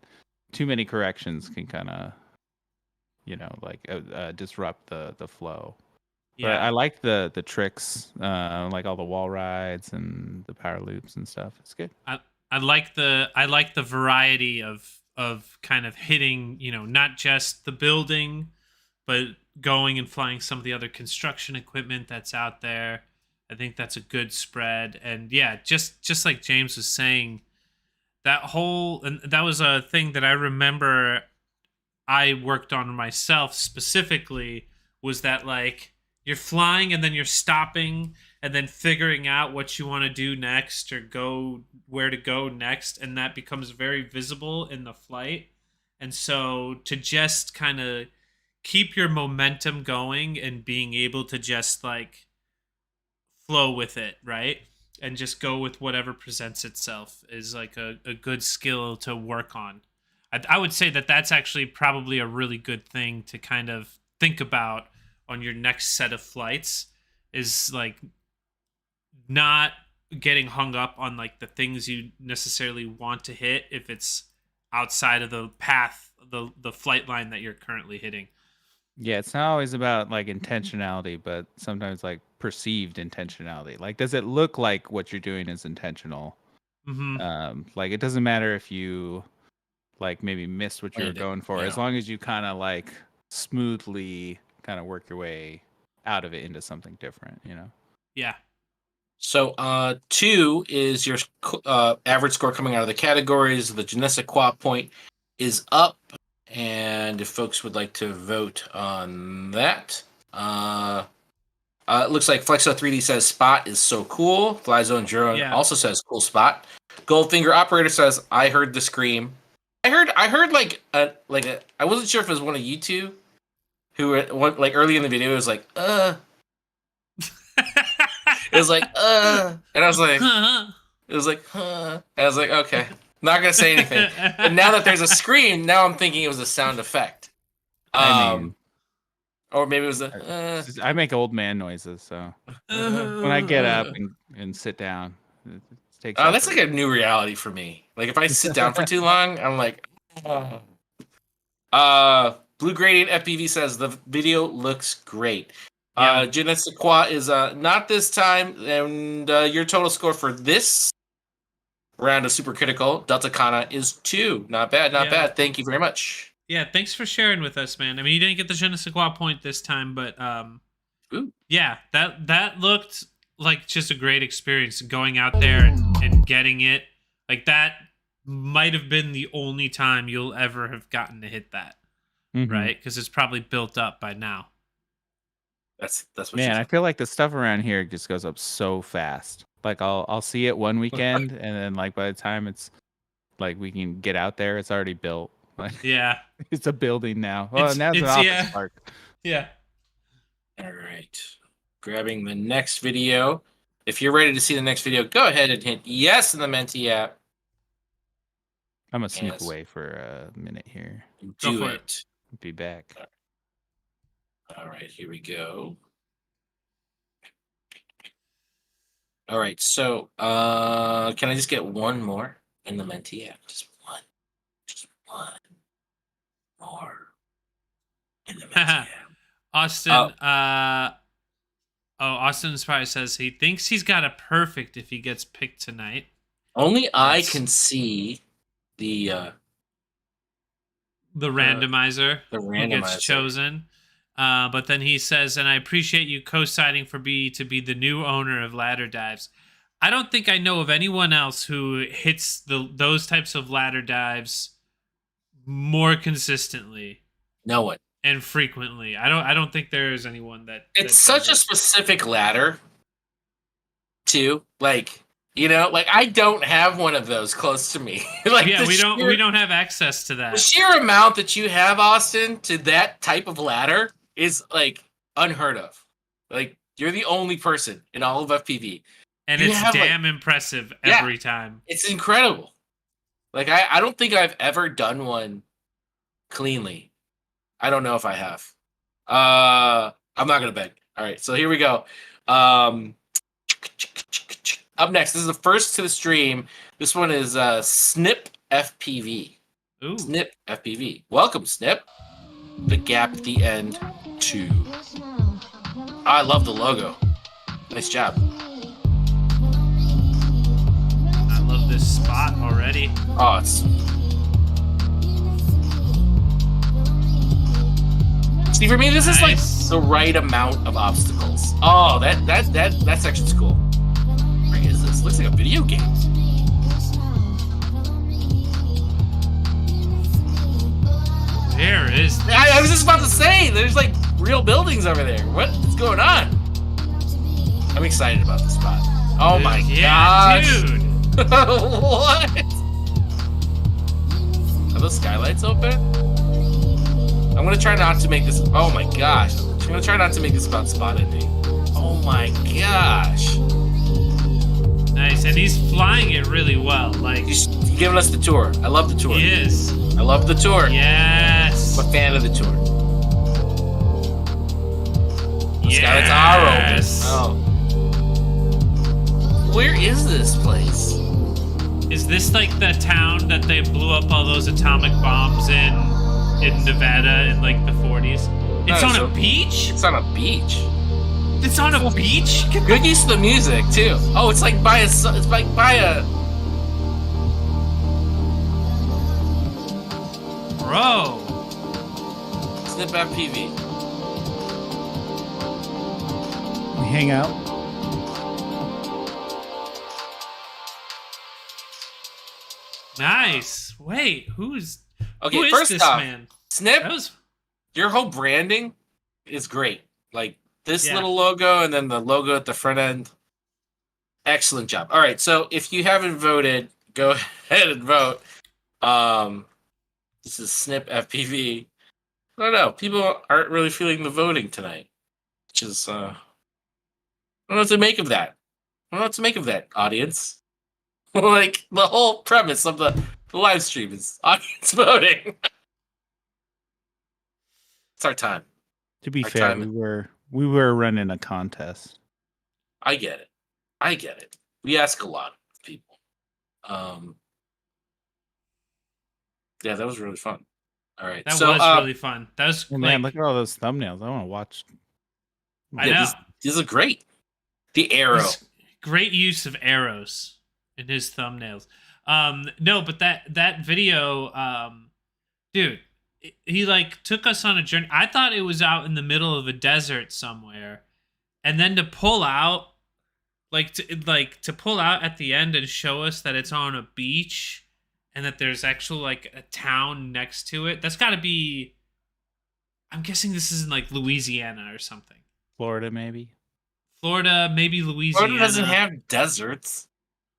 S1: too many corrections can kind of, you know, like disrupt the flow. Yeah, but I like the tricks, like all the wall rides and the power loops and stuff. It's good.
S3: I like the variety of kind of hitting, not just the building, but going and flying some of the other construction equipment that's out there. I think that's a good spread. And yeah, just like James was saying, and that was a thing that I remember I worked on myself specifically, was that like you're flying and then you're stopping and then figuring out what you want to do next or where to go next, and that becomes very visible in the flight. And so to just kind of keep your momentum going and being able to just like flow with it, right? And just go with whatever presents itself is like a good skill to work on. I would say that that's actually probably a really good thing to kind of think about on your next set of flights, is like not getting hung up on like the things you necessarily want to hit if it's outside of the path, the flight line that you're currently hitting.
S1: Yeah, it's not always about like intentionality, but sometimes like perceived intentionality. Like, does it look like what you're doing is intentional?
S3: Mm-hmm.
S1: Like, it doesn't matter if you like maybe missed what you were going for, as long as you kind of like smoothly kind of work your way out of it into something different,
S3: Yeah.
S2: So 2 is your average score coming out of the categories. The Janessa Qua point is up, and if folks would like to vote on that, it looks like Flexo 3D says spot is so cool. Flyzone Drone also says cool spot. Goldfinger Operator says I heard the scream. I heard like a I wasn't sure if it was one of you two who were like early in the video. It was like It was like and I was like it was like And I was like, okay, not gonna say anything. But now that there's a scream, now I'm thinking it was a sound effect.
S1: I mean,
S2: or maybe it was
S1: I make old man noises, so when I get up and sit down, it takes.
S2: That's like a new reality for me. Like if I sit down for too long, I'm like. Blue Gradient FPV says the video looks great. Janessa Qua is not this time, and your total score for this round of Super Critical Delta Kana is 2. Not bad, not bad. Thank you very much.
S3: Yeah, thanks for sharing with us, man. I mean, you didn't get the Janessa Qua point this time, but yeah, that looked like just a great experience going out there and getting it. Like that might have been the only time you'll ever have gotten to hit that, right? Because it's probably built up by now.
S2: That's what.
S1: Man, I feel like the stuff around here just goes up so fast. Like I'll see it one weekend, and then like by the time it's like we can get out there, it's already built. Like,
S3: yeah,
S1: it's a building now. Oh, now it's an office park.
S3: Yeah.
S2: All right, grabbing the next video. If you're ready to see the next video, go ahead and hit yes in the Menti app.
S1: I'm gonna sneak away for a minute here.
S2: Do it.
S1: Be back.
S2: All right, here we go. All right, so can I just get one more in the Menti app? Just one more in the Menti app.
S3: Austin, Austin Inspire says he thinks he's got a perfect if he gets picked tonight.
S2: Only I can see the
S3: randomizer.
S2: The randomizer
S3: who gets chosen. But then he says, and I appreciate you co-signing for B to be the new owner of ladder dives. I don't think I know of anyone else who hits those types of ladder dives more consistently.
S2: No one.
S3: And frequently. I don't think there is anyone that.
S2: It's such a specific ladder, too. Like, like I don't have one of those close to me. Like,
S3: yeah, we don't have access to that.
S2: The sheer amount that you have, Austin, to that type of ladder is like unheard of. Like, you're the only person in all of FPV.
S3: And it's damn impressive every time.
S2: It's incredible. Like, I don't think I've ever done one cleanly. I don't know if I have. I'm not gonna beg. All right, so here we go. Up next, this is the first to the stream. This one is Snip FPV.
S3: Ooh.
S2: Snip FPV. Welcome, Snip. The gap at the end, 2. I love the logo. Nice job.
S3: I love this spot already.
S2: Oh, it's See, for me, this is like
S3: Nice.
S2: the right amount of obstacles. Oh, that section's cool. What is this? Looks like a video game.
S3: Where is this?
S2: I was just about to say, there's like real buildings over there. What's going on? I'm excited about this spot. Oh my gosh.
S3: dude.
S2: What? Are those skylights open? I'm gonna try not to make this. Oh my gosh. I'm gonna try not to make this about spot ending. Oh my gosh.
S3: Nice, and he's flying it really well. Like,
S2: He's giving us the tour. I love the tour.
S3: he is.
S2: I love the tour.
S3: Yes.
S2: I'm a fan of the tour. The skylights
S3: Yes.
S2: are open. Oh. Where is this place?
S3: Is this like the town that they blew up all those atomic bombs in Nevada in like the 40s? It's on a beach?
S2: It's on a beach.
S3: It's on a beach?
S2: Good use of the music too. Oh, it's like by a. It's like by a.
S3: Bro.
S2: Snip FPV.
S1: We hang out.
S3: Nice. Wait, who's
S2: Okay,
S3: who is
S2: first
S3: this
S2: off,
S3: man?
S2: Snip,
S3: That was
S2: your whole branding is great. Like this
S3: Yeah.
S2: little logo and then the logo at the front end. Excellent job. All right, so if you haven't voted, go ahead and vote. This is Snip FPV. I don't know. People aren't really feeling the voting tonight, which is I don't know what to make of that. I don't know what to make of that, audience. Like the whole premise of the live stream is audience voting. It's our time.
S1: To be
S2: Our
S1: fair,
S2: time-
S1: we were running a contest.
S2: I get it. I get it. We ask a lot of people. Yeah, that was really fun. All right.
S3: that
S2: so,
S3: was really fun. That was
S1: Oh,
S3: like,
S1: man, look at all those thumbnails. I want to watch.
S3: I
S2: yeah,
S3: know.
S2: These are great. The arrow.
S3: He's- great use of arrows in his thumbnails. No, but that video, dude, he like took us on a journey. I thought it was out in the middle of a desert somewhere, and then to pull out, to pull out at the end and show us that it's on a beach, and that there's actually like a town next to it. That's got to be. I'm guessing this is in like Louisiana or something.
S1: Florida, maybe.
S3: Florida, maybe Louisiana.
S2: Florida doesn't have deserts.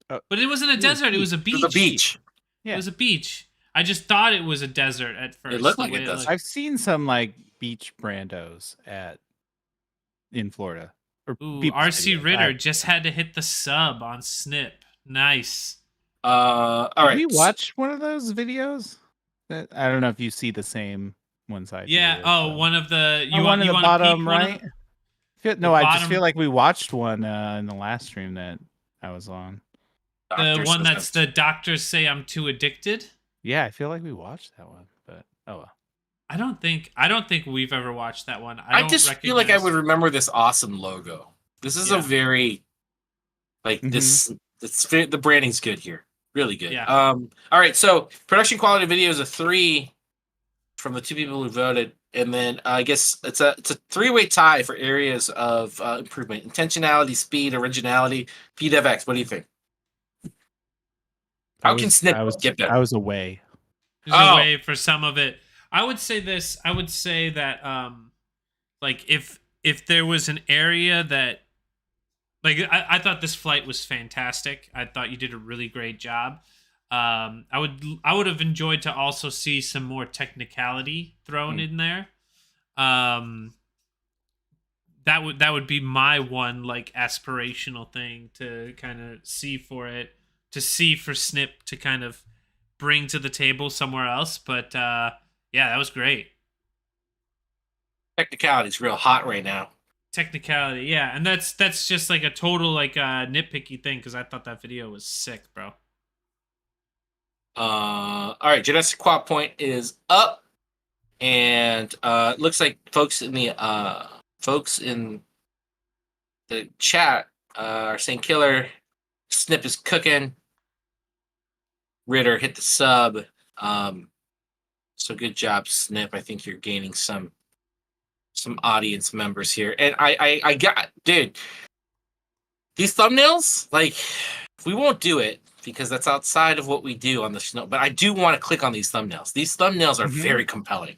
S3: But it wasn't a desert. It was a beach.
S2: It was a beach.
S1: Yeah.
S3: It was a beach. I just thought it was a desert at first.
S2: It looked
S3: the
S2: like a
S3: way
S2: desert.
S1: I've seen some like beach brandos in Florida. Or
S3: Ooh,
S1: people's
S3: RC
S1: videos.
S3: Ritter just had to hit the sub on Snip. Nice.
S2: All right.
S1: Did we watch one of those videos? I don't know if you see the same ones I
S3: Yeah.
S1: do.
S3: Oh, one of the
S1: one in the
S3: wanna
S1: bottom
S3: peek one of
S1: right.
S3: the-
S1: No, I just
S3: bottom-
S1: feel like we watched one in the last stream that I was on.
S3: The
S2: Doctor
S3: one
S2: says
S3: that's the doctors say I'm too addicted.
S1: Yeah, I feel like we watched that one, but oh well.
S3: I don't think we've ever watched that one.
S2: I
S3: don't
S2: just feel like I
S3: recognize-
S2: would remember this awesome logo. This is
S3: Yeah.
S2: a very like this. The branding's good here, really good.
S3: Yeah.
S2: All right. So production quality video is a 3 from the 2 people who voted, and then I guess it's a 3-way tie for areas of improvement: intentionality, speed, originality. PDEVX. What do you think? How can Snip get better?
S1: I was away.
S3: There's
S2: Oh.
S3: a way for some of it. I would say this. I would say that, like if there was an area that, like I thought this flight was fantastic. I thought you did a really great job. I would have enjoyed to also see some more technicality thrown in there. That would be my one like aspirational thing to kind of see for it, to see for Snip to kind of bring to the table somewhere else. But yeah, that was great.
S2: Technicality's real hot right now.
S3: Technicality, yeah, and that's just like a total like nitpicky thing because I thought that video was sick, bro.
S2: All right, Genesis Quad Point is up, and it looks like folks in the chat are saying killer. Snip is cooking. Ritter hit the sub. So good job, Snip. I think you're gaining some some audience members here, and I got, dude, these thumbnails, like, we won't do it because that's outside of what we do on the show. But I do want to click on these thumbnails. These thumbnails are very compelling.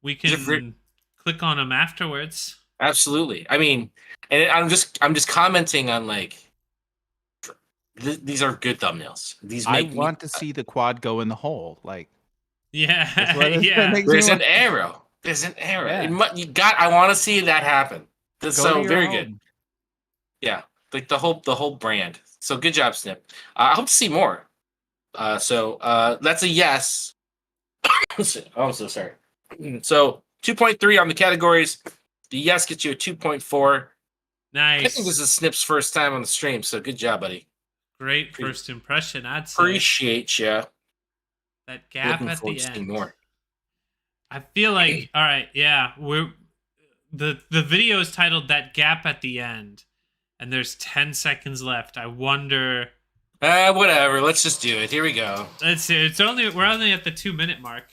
S3: We can click on them afterwards.
S2: Absolutely. I mean, and I'm just commenting on, like, these are good thumbnails. These
S1: I
S2: make
S1: want to see the quad go in the hole. Like,
S3: Yeah,
S1: yeah.
S2: There's an arrow. There's an arrow.
S1: Yeah.
S2: I want to see that happen. That's so very
S1: home.
S2: good. Yeah, like the whole brand. So good job, Snip. I hope to see more. So that's a yes. Oh, I'm so sorry. So 2.3 on the categories. The yes gets you a 2.4.
S3: Nice.
S2: I think this is Snip's first time on the stream, so good job, buddy.
S3: Great first impression, I'd say.
S2: Appreciate you.
S3: That gap
S2: Looking
S3: at
S2: forward
S3: the
S2: to seeing
S3: end.
S2: more.
S3: I feel like, all right, yeah, the video is titled "That Gap at the End," and there's 10 seconds left. I wonder.
S2: Whatever. Let's just do it. Here we go.
S3: Let's see. We're only at the 2-minute mark.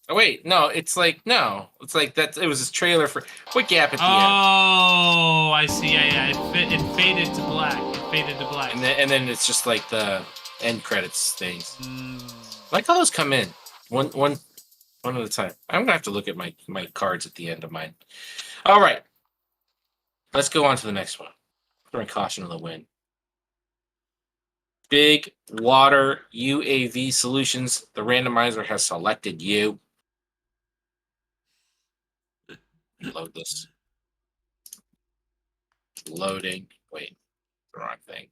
S2: Oh wait, no. It's like that. It was this trailer for what gap at the end.
S3: Oh, I see. Yeah. It faded to black.
S2: And then it's just like the end credits things. I like how those come in one at a time. I'm gonna have to look at my cards at the end of mine. All right, let's go on to the next one. Throwing caution to the wind. Big Water UAV Solutions. The randomizer has selected you. Load this. Loading. Wait, the wrong thing.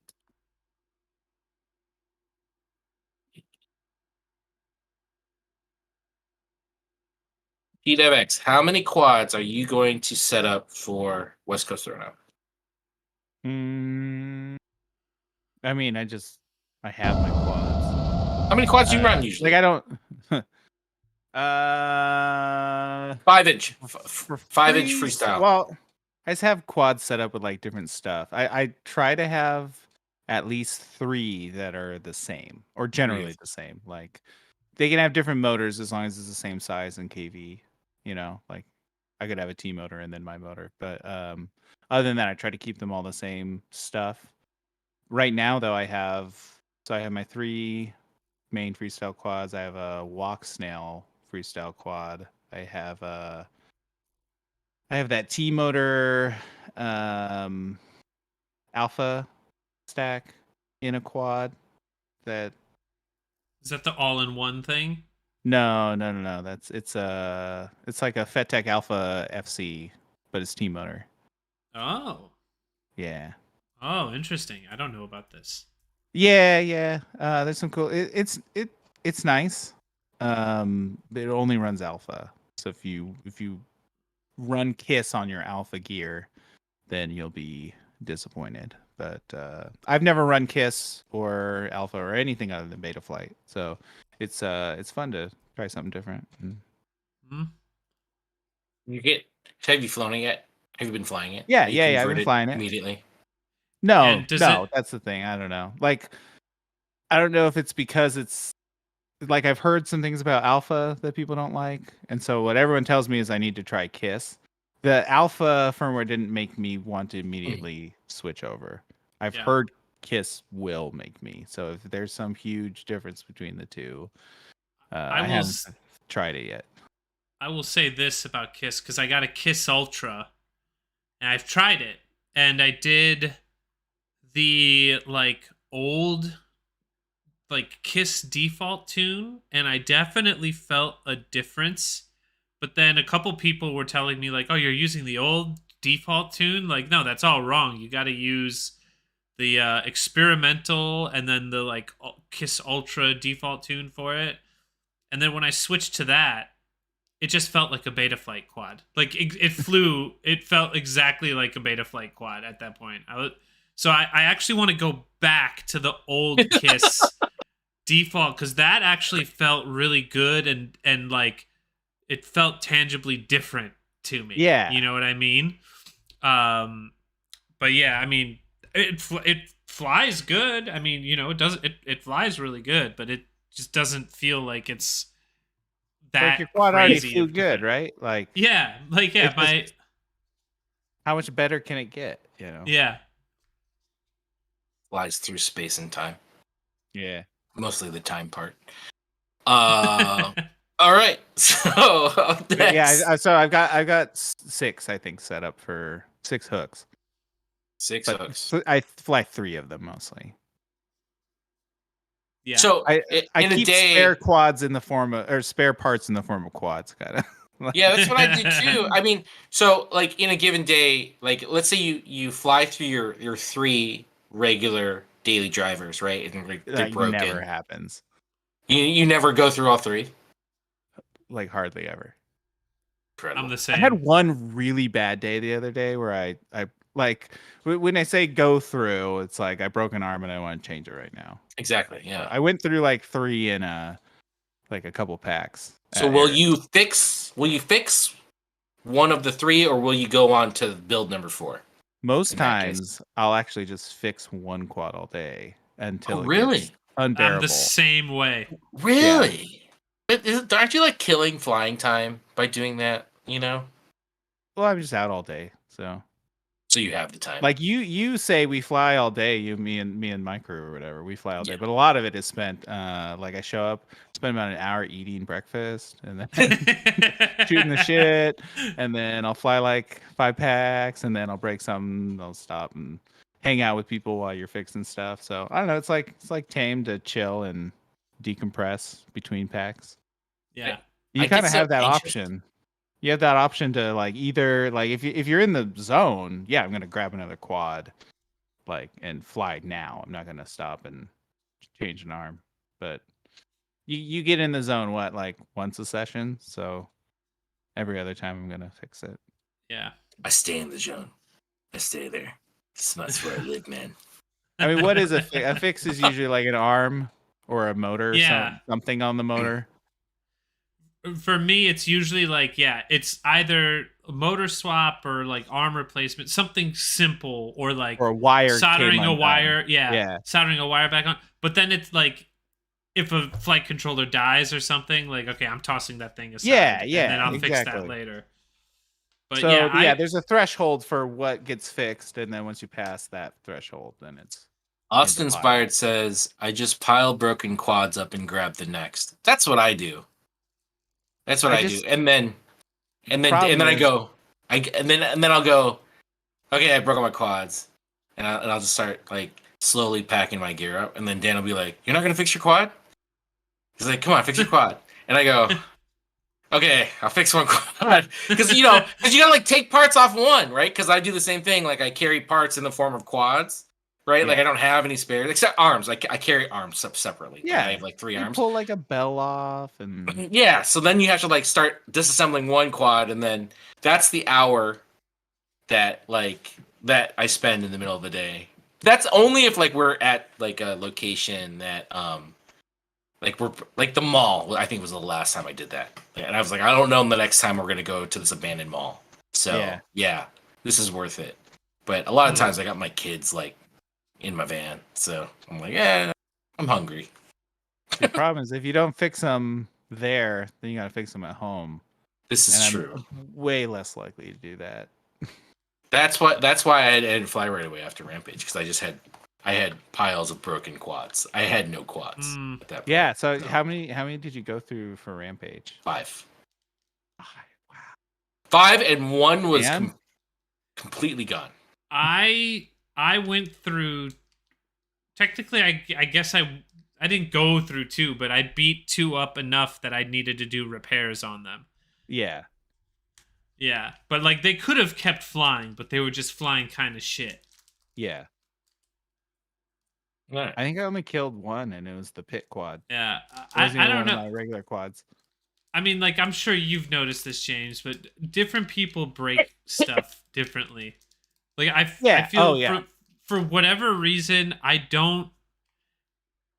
S2: PDEVX, how many quads are you going to set up for West Coast Throwdown?
S1: I mean, I have my quads.
S2: How many quads do you run usually?
S1: Like, I don't.
S2: 5-inch. 5-inch freestyle.
S1: Well, I just have quads set up with like different stuff. I try to have at least 3 that are the same or generally the same. Like, they can have different motors as long as it's the same size and KV. You know, like I could have a T motor and then my motor. But other than that, I try to keep them all the same stuff. Right now, though, I have my 3 main freestyle quads. I have a walk snail freestyle quad. I have that T motor alpha stack in a quad. Is
S3: that the all-in-one thing?
S1: No. It's like a FetTech Alpha FC, but it's T motor.
S3: Oh.
S1: Yeah.
S3: Oh, interesting. I don't know about this.
S1: Yeah. There's some cool. It's nice. It only runs alpha. So if you run KISS on your alpha gear, then you'll be disappointed. But I've never run KISS or alpha or anything other than beta flight. So it's fun to try something different.
S2: Have you flown it yet? Have you been flying it?
S1: Yeah. I've been flying it
S2: immediately.
S1: No, that's the thing. I don't know. Like, I don't know if it's because it's like I've heard some things about alpha that people don't like, and so what everyone tells me is I need to try KISS. The alpha firmware didn't make me want to immediately switch over. I've heard KISS will make me. So if there's some huge difference between the two, I haven't tried it yet.
S3: I will say this about KISS because I got a KISS Ultra, and I've tried it, and I did the old KISS default tune, and I definitely felt a difference. But then a couple people were telling me oh, you're using the old default tune. No, that's all wrong. You got to use the experimental and then the KISS Ultra default tune for it. And then when I switched to that, it just felt like a beta flight quad. It flew. It felt exactly like a beta flight quad at that point. So I actually want to go back to the old KISS default because that actually felt really good and it felt tangibly different to me.
S1: Yeah,
S3: you know what I mean. But yeah, I mean it flies good. I mean, it flies really good, but it just doesn't feel like it's that
S1: your quad already
S3: crazy
S1: flew
S3: of
S1: good,
S3: defense.
S1: right? Like
S3: Yeah,
S1: how much better can it get? You know?
S3: yeah.
S2: Flies through space and time.
S1: Yeah.
S2: Mostly the time part. All right. So up
S1: But
S2: next.
S1: yeah. So I've got 6, I think, set up for 6 hooks.
S2: 6
S1: But
S2: hooks.
S1: I fly 3 of them mostly.
S3: Yeah.
S2: So
S1: I
S2: in
S1: keep
S2: a day,
S1: spare quads in the form of, or spare parts in the form of quads, kind of.
S2: yeah, that's what I do too. I mean, so like in a given day, like let's say you fly through your 3 regular daily drivers, right? And like, they're
S1: That
S2: broken.
S1: never happens.
S2: You never go through all 3.
S1: Like hardly ever.
S2: Incredible.
S3: I'm the
S1: I
S3: same.
S1: had one really bad day the other day where I like when I say go through, it's like I broke an arm and I want to change it right now.
S2: Exactly. Yeah.
S1: I went through like 3 in a couple packs.
S2: So will you fix one of the 3, or will you go on to build number 4?
S1: Most
S2: in that case?
S1: times I'll actually just fix one quad all day until it
S2: really?
S1: gets unbearable.
S3: I'm the same way.
S2: Really? Aren't you like killing flying time by doing that? You know.
S1: Well, I'm just out all day, so
S2: You have the time.
S1: like you say we fly all day, me and my crew or whatever, we fly all day,
S2: Yeah.
S1: but a lot of it is spent like I show up, spend about an hour eating breakfast and then shooting the shit, and then I'll fly like 5 packs, and then I'll break something, I'll stop and hang out with people while you're fixing stuff. So I don't know, it's like tame to chill and decompress between packs.
S3: Yeah.
S1: You
S2: I
S1: kind
S2: get
S1: of
S2: so
S1: have that
S2: anxious.
S1: option. You have that option to like either like if you're in the zone, yeah, I'm gonna grab another quad, like and fly now. I'm not gonna stop and change an arm. But you get in the zone like once a session, so every other time I'm gonna fix it.
S3: Yeah.
S2: I stay in the zone. I stay there. That's where I live, man.
S1: I mean, what is a fix? A fix is usually like an arm or a motor,
S3: Yeah.
S1: something on the motor.
S3: For me, it's usually like, yeah, it's either a motor swap or like arm replacement, something simple, or like
S1: Or a wire
S3: soldering
S1: came
S3: a
S1: undone.
S3: wire. Yeah,
S1: Yeah.
S3: soldering a wire back on. But then it's like, if a flight controller dies or something, like, okay, I'm tossing that thing aside.
S1: Yeah,
S3: And
S1: yeah,
S3: then I'll fix that
S1: exactly.
S3: later. But
S1: So
S3: yeah,
S1: there's a threshold for what gets fixed, and then once you pass that threshold, then it's
S2: Austin
S1: into
S2: Inspired says, I just pile broken quads up and grab the next. That's what I do. That's what I do. And then I go, and then I'll go, okay, I broke all my quads. And I'll just start like slowly packing my gear up. And then Dan will be like, you're not going to fix your quad? He's like, come on, fix your quad. And I go, okay, I'll fix one quad. Because you got to like take parts off one, right? Because I do the same thing. Like I carry parts in the form of quads. Right,
S1: Yeah.
S2: like I don't have any spares except arms. Like I carry arms separately.
S1: Yeah,
S2: I have like 3
S1: you
S2: arms.
S1: pull like a bell off, and
S2: Yeah, so then you have to like start disassembling one quad, and then that's the hour that I spend in the middle of the day. That's only if like we're at like a location that like we're like the mall. I think was the last time I did that, and I was like, I don't know the next time we're gonna go to this abandoned mall. So yeah, this is worth it. But a lot of times I got my kids like in my van, so I'm like, yeah, I'm hungry.
S1: the problem is if you don't fix them there, then you gotta fix them at home.
S2: This is
S1: And
S2: true.
S1: I'm way less likely to do that.
S2: That's why I didn't fly right away after Rampage, because I had piles of broken quads. I had no quads at that point.
S1: Yeah. So how many did you go through for Rampage?
S2: 5.
S1: Wow.
S2: 5 and 1 was
S1: And?
S2: completely gone.
S3: I went through. Technically, I guess I didn't go through 2, but I beat 2 up enough that I needed to do repairs on them.
S1: Yeah.
S3: Yeah, but like they could have kept flying, but they were just flying kind of shit.
S1: Yeah.
S2: All right.
S1: I think I only killed 1, and it was the pit quad.
S3: Yeah,
S1: It wasn't
S3: I
S1: even
S3: don't
S1: one
S3: know.
S1: of my regular quads.
S3: I mean, like, I'm sure you've noticed this, James, but different people break stuff differently. Like, I feel for whatever reason, I don't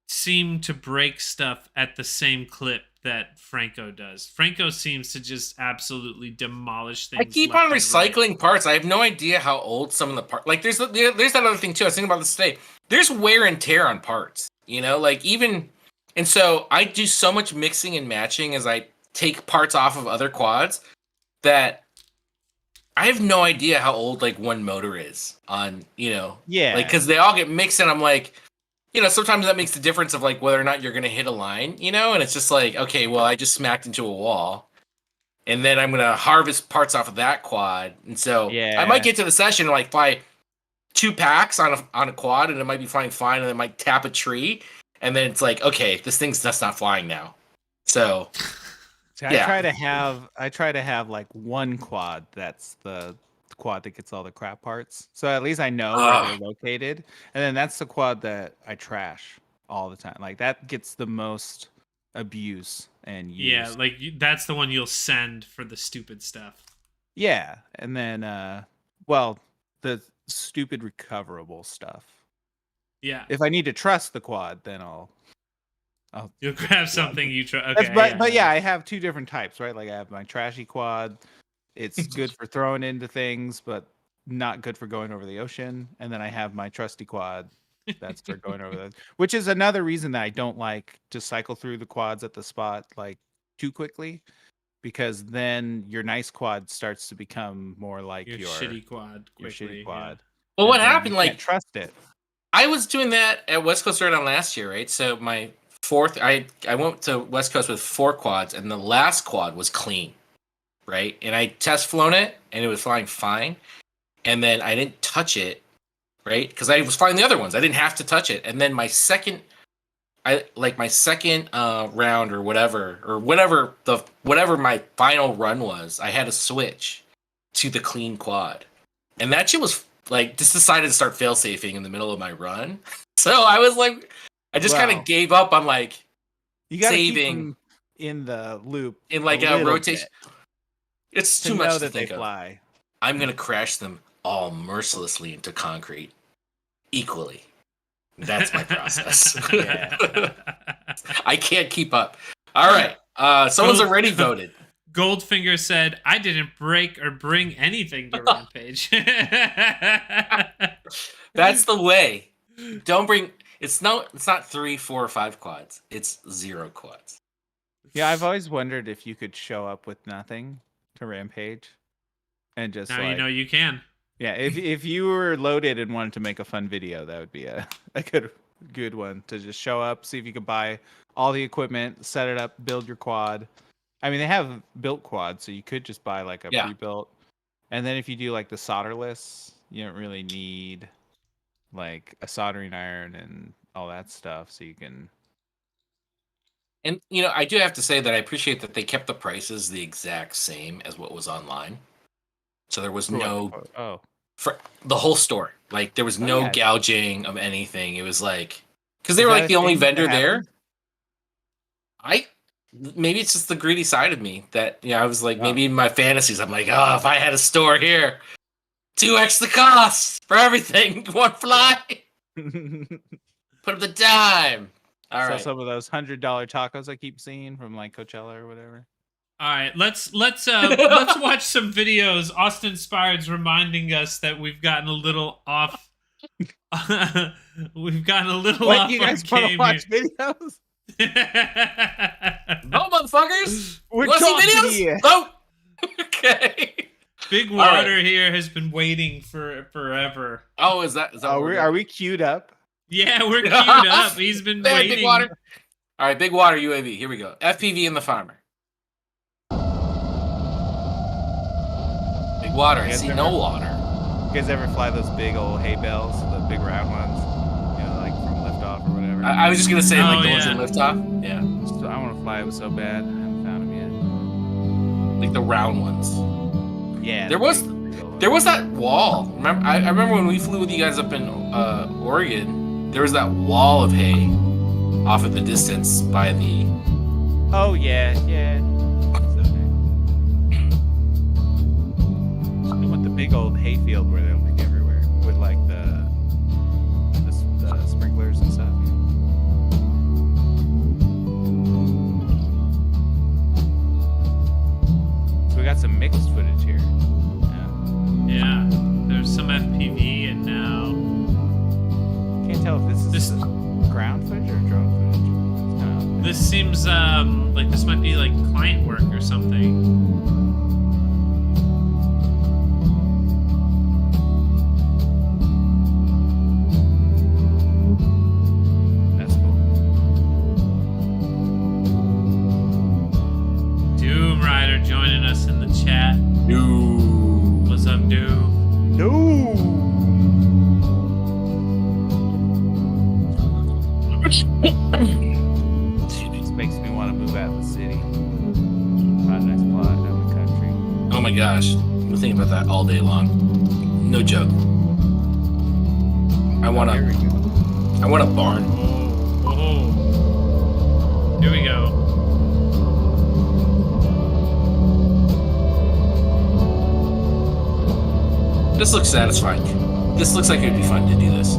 S3: seem to break stuff at the same clip that Franco does. Franco seems to just absolutely demolish things.
S2: I keep on recycling parts. I have no idea how old some of the parts. Like, there's that other thing too. I was thinking about this today. There's wear and tear on parts. Like even, and so I do so much mixing and matching as I take parts off of other quads that I have no idea how old like one motor is on,
S1: Yeah.
S2: like, because they all get mixed, and I'm like, sometimes that makes the difference of like whether or not you're gonna hit a line, and it's just like, okay, well, I just smacked into a wall, and then I'm gonna harvest parts off of that quad, and so I might get to the session and like fly 2 packs on a quad, and it might be flying fine, and it might tap a tree, and then it's like, okay, this thing's just not flying now. So
S1: I try to have like one quad that's the quad that gets all the crap parts. So at least I know where they're located. And then that's the quad that I trash all the time. Like that gets the most abuse and use.
S3: Yeah, like that's the one you'll send for the stupid stuff.
S1: Yeah. And then the stupid recoverable stuff.
S3: Yeah.
S1: If I need to trust the quad, then
S3: you'll grab something you try. Okay,
S1: but yeah, I have 2 different types, right? Like I have my trashy quad. It's good for throwing into things, but not good for going over the ocean. And then I have my trusty quad. That's for going over the, which is another reason that I don't like to cycle through the quads at the spot like too quickly, because then your nice quad starts to become more like your
S3: shitty quad.
S1: Your shitty quad.
S2: Yeah. Well, what happened?
S1: You can't trust it.
S2: I was doing that at West Coast Airdown last year, right? So my 4th, I went to West Coast with 4 quads, and the last quad was clean, right? And I test flown it, and it was flying fine. And then I didn't touch it, right? Because I was flying the other ones. I didn't have to touch it. And then my second round or whatever my final run was, I had to switch to the clean quad, and that shit was like just decided to start fail-safing in the middle of my run. So I was like, I just kind of gave up on like
S1: you gotta
S2: saving
S1: keep in the loop
S2: in like a rotation. It's too much to
S1: that
S2: think
S1: they fly.
S2: I'm gonna crash them all mercilessly into concrete equally. That's my process. I can't keep up. All right. Someone's already voted.
S3: Goldfinger said, I didn't break or bring anything to Rampage.
S2: That's the way. Don't bring... It's not 3, 4, or 5 quads. It's 0 quads.
S1: Yeah, I've always wondered if you could show up with nothing to Rampage. And just
S3: now you know you can.
S1: Yeah, if you were loaded and wanted to make a fun video, that would be a good one to just show up, see if you could buy all the equipment, set it up, build your quad. I mean, they have built quads, so you could just buy like a pre-built. And then if you do like the solderless, you don't really need like a soldering iron and all that stuff, so you can.
S2: And I do have to say that I appreciate that they kept the prices the exact same as what was online. So there was for the whole store. Like there was no gouging of anything. It was like because they were like the only vendor there. Maybe it's just the greedy side of me that I was like maybe in my fantasies I'm like, oh, if I had a store here, 2x the cost for everything, one fly. Put up the dime. All right.
S1: Some of those $100 tacos I keep seeing from like Coachella or whatever.
S3: All right, let's watch some videos. Austin Spired's reminding us that we've gotten a little off. We've gotten a little off.
S1: You guys want to watch videos?
S2: No, motherfuckers.
S1: We're
S2: want to see videos?
S1: Here.
S2: Oh, okay.
S3: Big Water here has been waiting for forever.
S2: Oh, is that?
S1: Are we queued up?
S3: Yeah, we're queued up. He's been waiting.
S2: Big Water. All right, Big Water UAV. Here we go. FPV and the farmer. Big Water. I see no water.
S1: You guys ever fly those big old hay bales, the big round ones? Like from liftoff or whatever.
S2: I was just gonna say like the ones in liftoff. Yeah.
S1: So I want to fly it so bad. I haven't found them yet.
S2: Like the round ones.
S1: Yeah.
S2: There was that wall. Remember? I remember when we flew with you guys up in Oregon. There was that wall of hay off at the distance by the.
S1: Oh yeah. Big old hayfield where they're like everywhere with like the sprinklers and stuff. So we got some mixed footage here.
S3: Yeah, there's some FPV and now
S1: can't tell if this is ground footage or drone footage.
S3: This seems like this might be like client work or something.
S1: That's cool.
S3: Doom Rider joining us in the chat.
S2: Dude.
S3: What's up, Doom?
S1: No. This makes me want to move out of the city. Find a nice plot down the country.
S2: Oh my gosh. I've been thinking about that all day long. No joke. I want
S1: Here we
S2: a barn.
S3: Oh. Here we go.
S2: This looks satisfying. This looks like it would be fun to do this.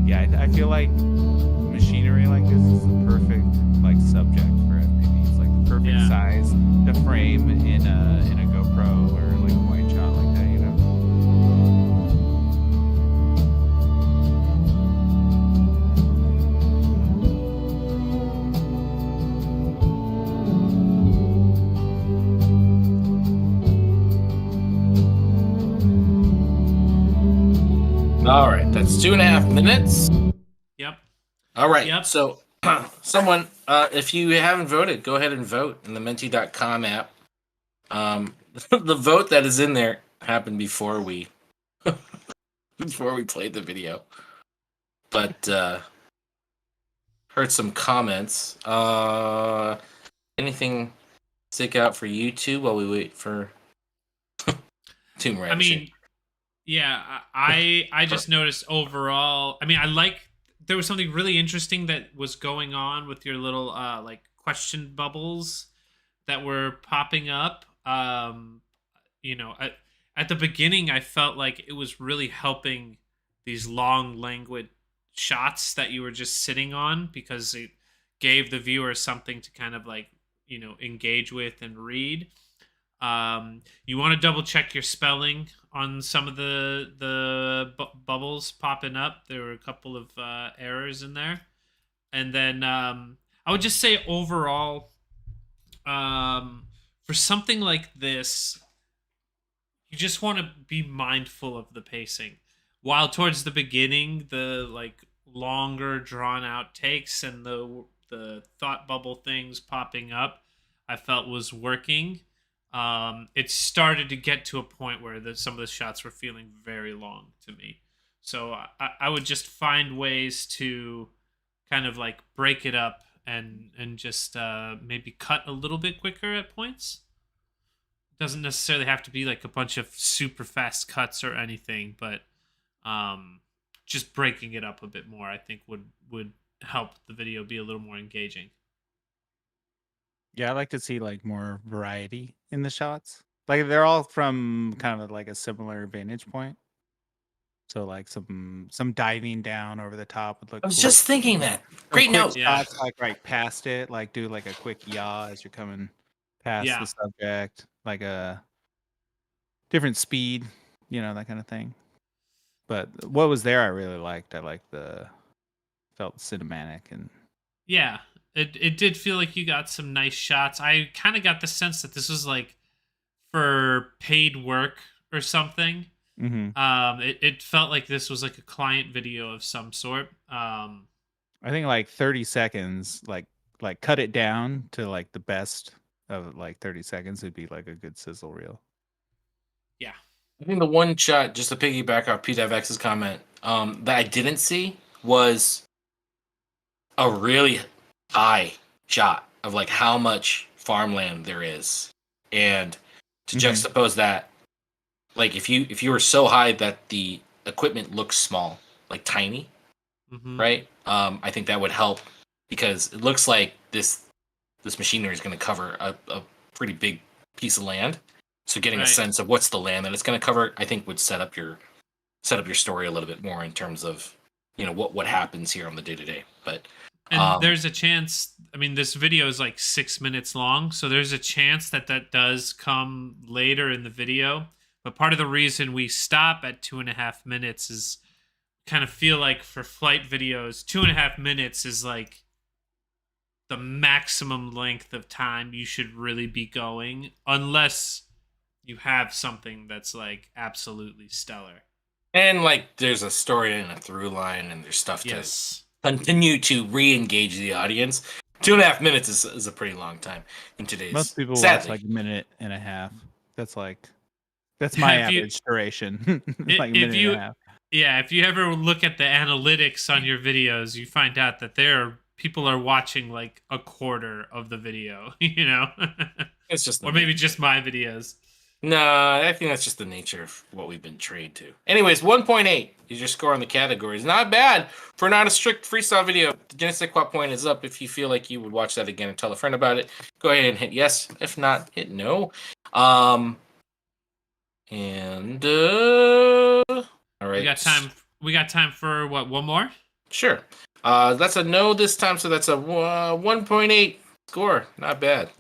S1: Yeah, I feel like machinery like this is the perfect like subject for FPV. It's like the perfect
S3: Yeah.
S1: size to frame in a GoPro or like a wide shot like that, you know.
S2: All right, that's 2.5 minutes.
S3: Yep.
S2: All right.
S3: Yep.
S2: So, someone, if you haven't voted, go ahead and vote in the Menti.com app. The vote that is in there happened before we played the video, but heard some comments. Anything stick out for you two while we wait for Tomb Raider?
S3: I mean, yeah, I just noticed overall. I mean, there was something really interesting that was going on with your little like question bubbles that were popping up. You know, at the beginning, I felt like it was really helping these long, languid shots that you were just sitting on, because it gave the viewer something to kind of like, you know, engage with and read. You want to double check your spelling on some of the bubbles popping up. There were a couple of errors in there. And then I would just say overall, for something like this, you just want to be mindful of the pacing. While towards the beginning, the like longer drawn out takes and the thought bubble things popping up, I felt was working. It started to get to a point where some of the shots were feeling very long to me. So I would just find ways to kind of like break it up and just maybe cut a little bit quicker at points. Doesn't necessarily have to be like a bunch of super fast cuts or anything, but just breaking it up a bit more, I think would help the video be a little more engaging.
S1: Yeah, I like to see like more variety in the shots. Like they're all from kind of like a similar vantage point. So like some diving down over the top would look
S2: I was
S1: cool.
S2: just thinking that. Great
S1: Quick
S2: note.
S3: Yeah.
S1: shots, like right past it, like do like a quick yaw as you're coming past
S3: Yeah.
S1: the subject, like a different speed, you know, that kind of thing. But what was there I really liked. I liked felt cinematic and
S3: Yeah, it did feel like you got some nice shots. I kind of got the sense that this was like for paid work or something.
S1: mm-hmm.
S3: It felt like this was like a client video of some sort.
S1: I think like 30 seconds, like cut it down to like the best of like 30 seconds would be like a good sizzle reel.
S3: Yeah.
S2: I think the one shot, just to piggyback off PDEVX's comment, that I didn't see was a really high shot of like how much farmland there is, and to juxtapose that, like if you were so high that the equipment looks small, like tiny, right? I think that would help, because it looks like this machinery is going to cover a pretty big piece of land. So getting a sense of what's the land that it's going to cover, I think would set up your story a little bit more in terms of, you know, what happens here on the day-to-day. But
S3: And there's a chance, I mean, this video is like 6 minutes long, so there's a chance that that does come later in the video. But part of the reason we stop at 2.5 minutes is kind of feel like for flight videos, 2.5 minutes is like the maximum length of time you should really be going, unless you have something that's like absolutely stellar.
S2: And like there's a story and a through line, and there's stuff to continue to re-engage the audience. 2.5 minutes is a pretty long time in today's.
S1: Most people watch like 1.5 minutes. That's my average duration. Like a minute and a half.
S3: Yeah, if you ever look at the analytics on your videos, you find out that people are watching like a quarter of the video, you know?
S2: It's just
S3: or maybe just my videos.
S2: No, I think that's just the nature of what we've been trained to. Anyways, 1.8 is your score on the categories. Not bad for not a strict freestyle video. The Guinness Quad point is up. If you feel like you would watch that again and tell a friend about it, go ahead and hit yes. If not, hit no. All right.
S3: We got time for what? One more?
S2: Sure. That's a no this time, so that's a 1.8 score. Not bad.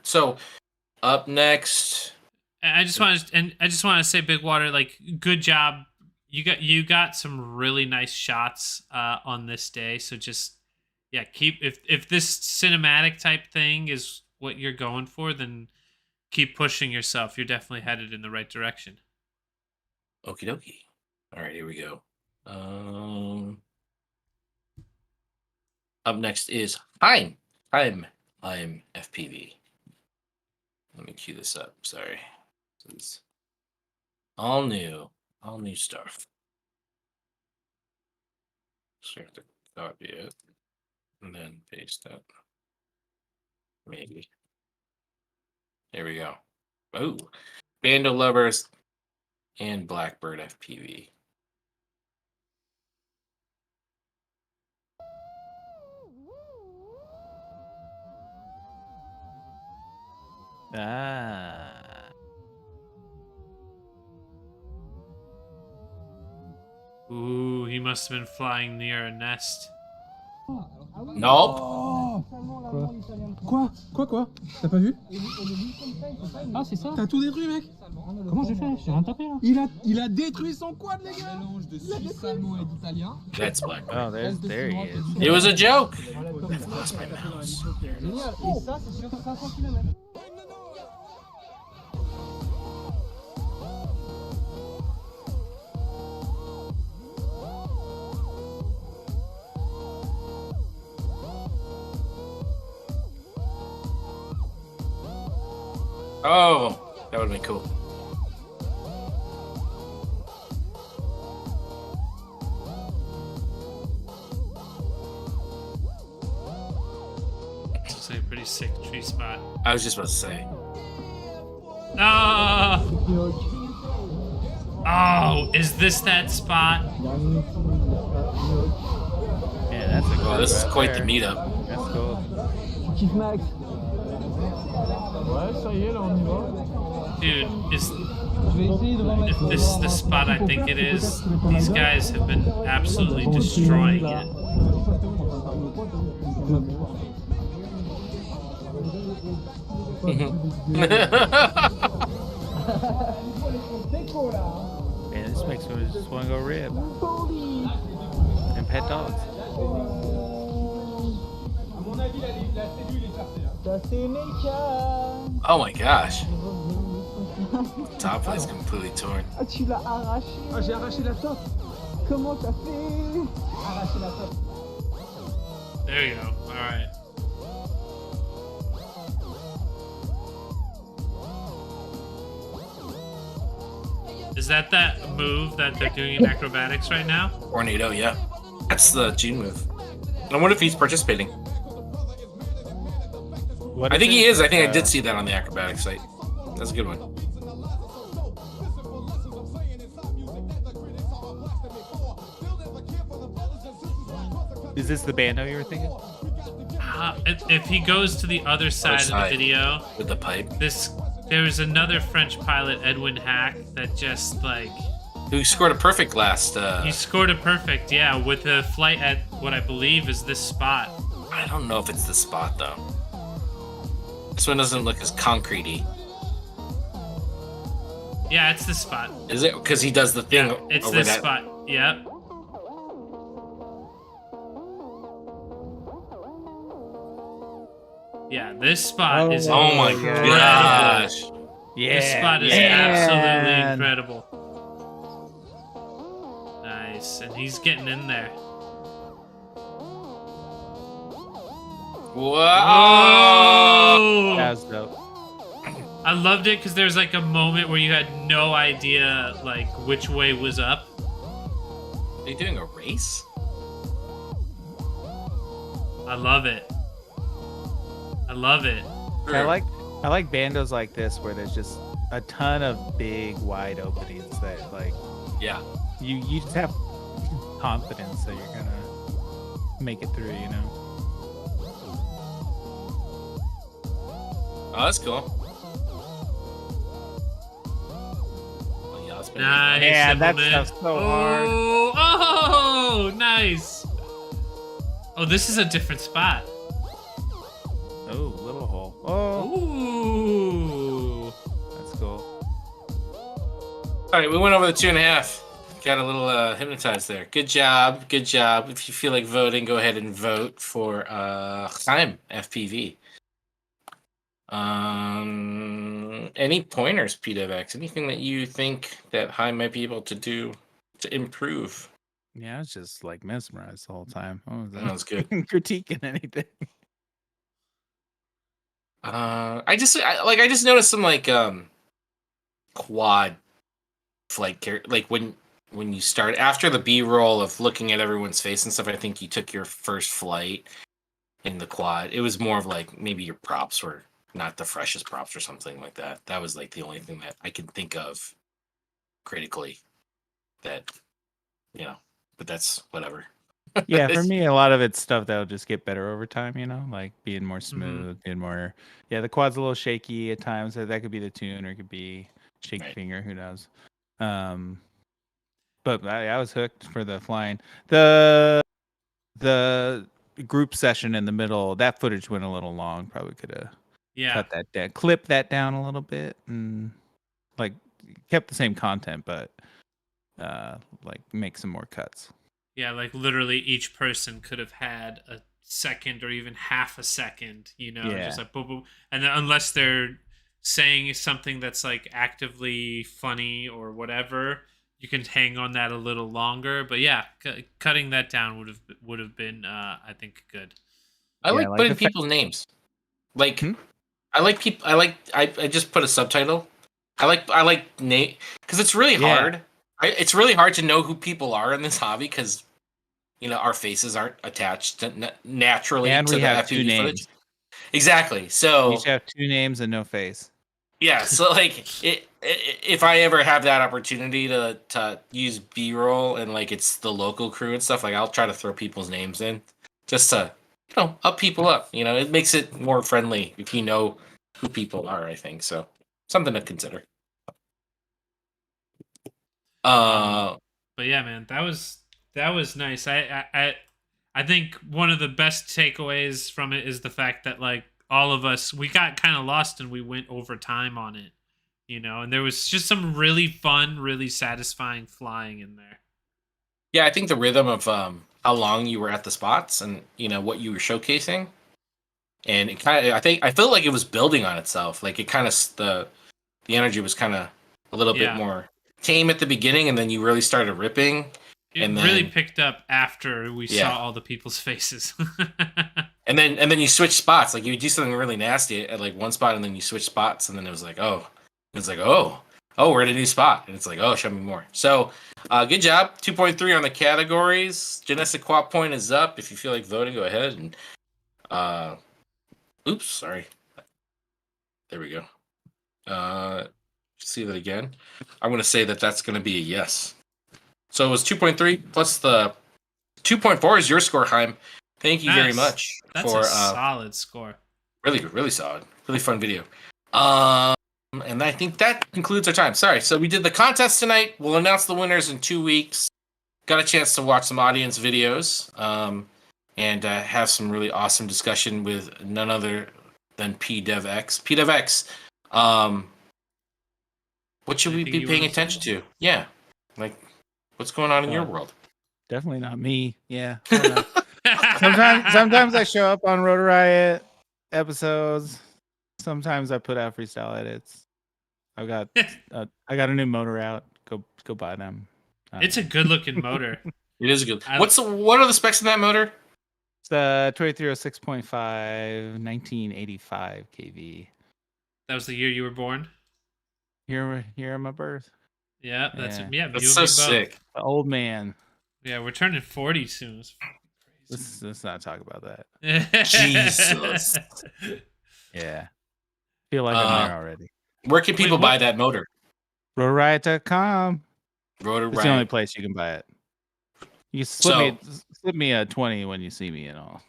S2: So, up next.
S3: I just want to say, Big Water, like, good job. You got some really nice shots on this day. So just keep if this cinematic type thing is what you're going for, then keep pushing yourself. You're definitely headed in the right direction.
S2: Okie dokie. All right, here we go. Up next is Hive FPV. Let me cue this up. Sorry. This is all new stuff. Just have to copy it and then paste it. Maybe. There we go. Oh, Bando Lovers and Blackbird FPV.
S3: Ooh, he must have been flying near a nest.
S2: Nope.
S5: Quoi? T'as pas vu?
S4: Ah, c'est ça?
S5: T'as tout détruit, mec?
S4: Comment j'ai fait? J'ai rien tapé là.
S5: Il a détruit son quad, les gars!
S6: Mélange de suisse allemand et d'italien.
S2: That's black.
S1: Oh, there he is.
S2: It was a joke.
S5: Génial. Et ça, c'est sur 500 km.
S2: Oh, that would have been cool.
S3: It's a pretty sick tree spot.
S2: I was just about to say.
S3: Oh, is this that spot?
S1: Yeah, that's a
S2: Oh, this is quite the meetup.
S1: That's cool.
S5: Kiff Max.
S6: Ouais, ça y est, là, on y va.
S3: Dude,
S5: Je vais essayer de remettre.
S3: if this is the spot I think it is, these guys have been absolutely destroying it.
S1: Man, this makes me just want to go rib and pet dogs.
S2: Oh my gosh. Top plate's completely torn.
S5: Ah, tu l'as arraché. Ah, j'ai arraché la top. Comment t'as fait? Arraché la top.
S3: There you go. All right. Is that move that they're doing in acrobatics right now?
S2: Tornado, yeah. That's the Gene move. I wonder if he's participating.
S1: What
S2: I think he
S1: it?
S2: is. I think I did see that on the acrobatic site. That's a good one.
S1: Is this the bando you were thinking?
S3: If he goes to the other side of the video,
S2: with the pipe,
S3: there was another French pilot, Edwin Hack, that just like
S2: who scored a perfect last.
S3: He scored a perfect, yeah, with a flight at what I believe is this spot.
S2: I don't know if it's the spot though. This one doesn't look as concretey.
S3: Yeah, it's the spot.
S2: Is it? Because he does the thing.
S3: Yeah, it's
S2: over
S3: this
S2: that.
S3: spot. Yep. Yeah, this spot is
S2: Oh my
S3: incredible.
S2: gosh!
S1: Yeah.
S3: This spot is absolutely incredible. Nice, and he's getting in there.
S2: Whoa!
S1: That was dope.
S3: I loved it because there's like a moment where you had no idea like which way was up.
S2: Are you doing a race?
S3: I love it. I love it.
S1: I like bandos like this where there's just a ton of big wide openings that like
S2: Yeah.
S1: you just have confidence that you're gonna make it through, you know.
S2: Oh, that's cool. Oh, yeah, that's been
S3: Nice.
S1: Yeah, that
S3: Implement.
S1: stuff's so hard.
S3: Oh, nice. Oh, this is a different spot.
S1: Oh, little hole. Oh,
S3: Ooh.
S1: that's cool.
S2: All right, we went over the 2.5. Got a little hypnotized there. Good job. Good job. If you feel like voting, go ahead and vote for Chaim FPV. Any pointers, PDEVX? Anything that you think that Chaim might be able to do to improve?
S1: Yeah, I was just like mesmerized the whole time. I wasn't
S2: That was good.
S1: critiquing anything.
S2: I just noticed some like quad flight like when you start after the B-roll of looking at everyone's face and stuff. I think you took your first flight in the quad. It was more of like maybe your props were not the freshest props or something like that. That was like the only thing that I can think of critically that, you know, but that's whatever.
S1: Yeah, for me, a lot of it's stuff that'll just get better over time, you know, like being more smooth, being more. Yeah, the quad's a little shaky at times. So that could be the tune, or it could be shake
S2: Right.
S1: finger. Who knows? But I was hooked for the flying. The group session in the middle, that footage went a little long. Probably could have cut that down, clip that down a little bit, and like kept the same content, but like make some more cuts.
S3: Yeah, like literally each person could have had a second or even half a second, you know,
S1: Yeah.
S3: just like boom, boom. And then unless they're saying something that's like actively funny or whatever, you can hang on that a little longer. But yeah, cutting that down would have been, I think, good.
S2: I like
S1: like
S2: putting
S1: the fa-
S2: people's names. Like
S1: Hmm?
S2: I just put a subtitle. I like name because it's really
S1: Yeah.
S2: hard. It's really hard to know who people are in this hobby because, you know, our faces aren't attached naturally
S1: And
S2: to
S1: we
S2: the
S1: have two
S2: FPV
S1: names.
S2: footage. Exactly. So
S1: We each have 2 names and no face.
S2: yeah. So like, if I ever have that opportunity to use B-roll and like it's the local crew and stuff, like I'll try to throw people's names in just to, you know, up people up. You know, it makes it more friendly if you know who people are. I think so. Something to consider.
S3: But yeah, man, that was nice. I think one of the best takeaways from it is the fact that like all of us, we got kind of lost and we went over time on it, you know, and there was just some really fun, really satisfying flying in there.
S2: Yeah, I think the rhythm of how long you were at the spots and, you know, what you were showcasing, and it kind of, I felt like it was building on itself. Like it kind of the energy was kind of a little bit more tame at the beginning, and then you really started ripping.
S3: It
S2: and
S3: really
S2: then,
S3: picked up after we saw all the people's faces.
S2: and then you switch spots. Like you do something really nasty at like one spot, and then you switch spots, and then it was like, oh, we're at a new spot, and it's like, oh, show me more. So, good job. 2.3 on the categories. Genetic Quad point is up. If you feel like voting, go ahead and. Oops, sorry. There we go. See that again. I'm going to say that that's going to be a yes. So it was 2.3 plus the 2.4 is your score, Chaim. Thank you very much.
S3: That's
S2: for
S3: a solid score.
S2: Really, really solid. Really fun video. And I think that concludes our time. Sorry. So we did the contest tonight. We'll announce the winners in 2 weeks. Got a chance to watch some audience videos. and have some really awesome discussion with none other than PDEVX. PDEVX, what should we be paying attention to? Yeah, like what's going on in your world?
S1: Definitely not me. Yeah. I don't know. Sometimes I show up on Rotor Riot episodes. Sometimes I put out freestyle edits. I got a new motor out. Go buy them.
S3: It's a good looking motor.
S2: It is a good. What are the specs of that motor?
S1: It's the 2306.5 1985 kV.
S3: That was the year you were born.
S1: Year of my birth.
S3: Yeah,
S2: That's so sick.
S1: The old man.
S3: Yeah, we're turning 40 soon.
S1: Let's not talk about that.
S2: Jesus.
S1: Yeah. Feel like I'm there already.
S2: Where can people buy that motor?
S1: RotorRiot.com.
S2: Rotor Riot.
S1: It's the only place you can buy it. You slip me a 20 when you see me and all.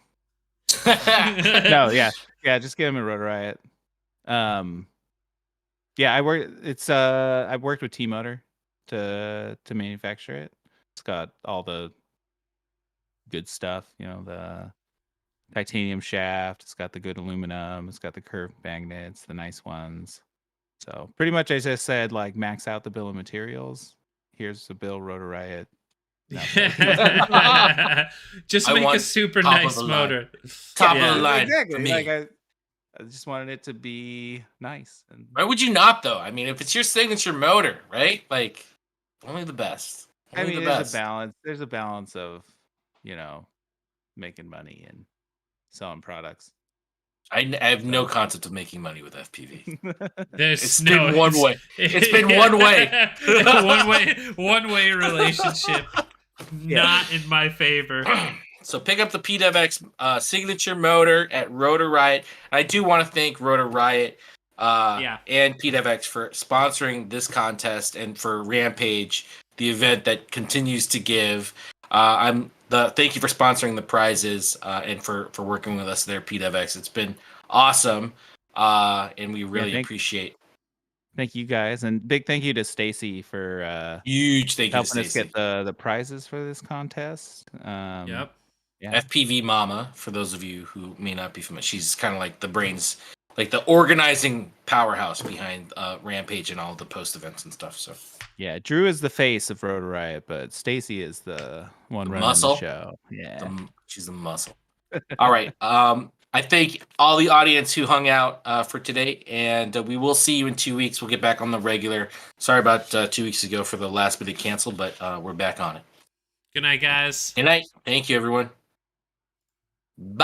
S1: No, yeah. Just get them at Rotor Riot. Yeah, I've worked with T-Motor to manufacture it. It's got all the good stuff, the titanium shaft. It's got the good aluminum. It's got the curved magnets, the nice ones. So pretty much, I just said like max out the bill of materials. Here's the bill, Rotor Riot.
S3: Just make a super nice motor.
S2: Top of the line.
S1: Exactly. Like I just wanted it to be nice. And
S2: why would you not though? I mean, if it's your signature motor, right? Like only the best. Only the best.
S1: There's a balance. There's a balance of, making money and selling products.
S2: I have no concept of making money with FPV.
S3: It's
S2: been one way. It's been one way.
S3: one way relationship.
S2: Yeah.
S3: Not in my favor.
S2: So pick up the PDEVX signature motor at Rotor Riot. I do want to thank Rotor Riot and PDEVX for sponsoring this contest and for Rampage, the event that continues to give. Thank you for sponsoring the prizes and for working with us there, PDEVX. It's been awesome, and we really appreciate.
S1: Thank you guys, and big thank you to Stacy for
S2: huge thank you
S1: helping us get the prizes for this contest.
S3: Yep.
S1: Yeah.
S2: FPV Mama, for those of you who may not be familiar, she's kind of like the brains, like the organizing powerhouse behind Rampage and all the post events and stuff. So
S1: yeah, Drew is the face of Rotor Riot, but Stacy is the one running the show. Yeah,
S2: she's the muscle. All right. I thank all the audience who hung out for today, and we will see you in 2 weeks. We'll get back on the regular. Sorry about 2 weeks ago for the last minute cancel, but we're back on it.
S3: Good night, guys.
S2: Good night. Thank you, everyone. Bye.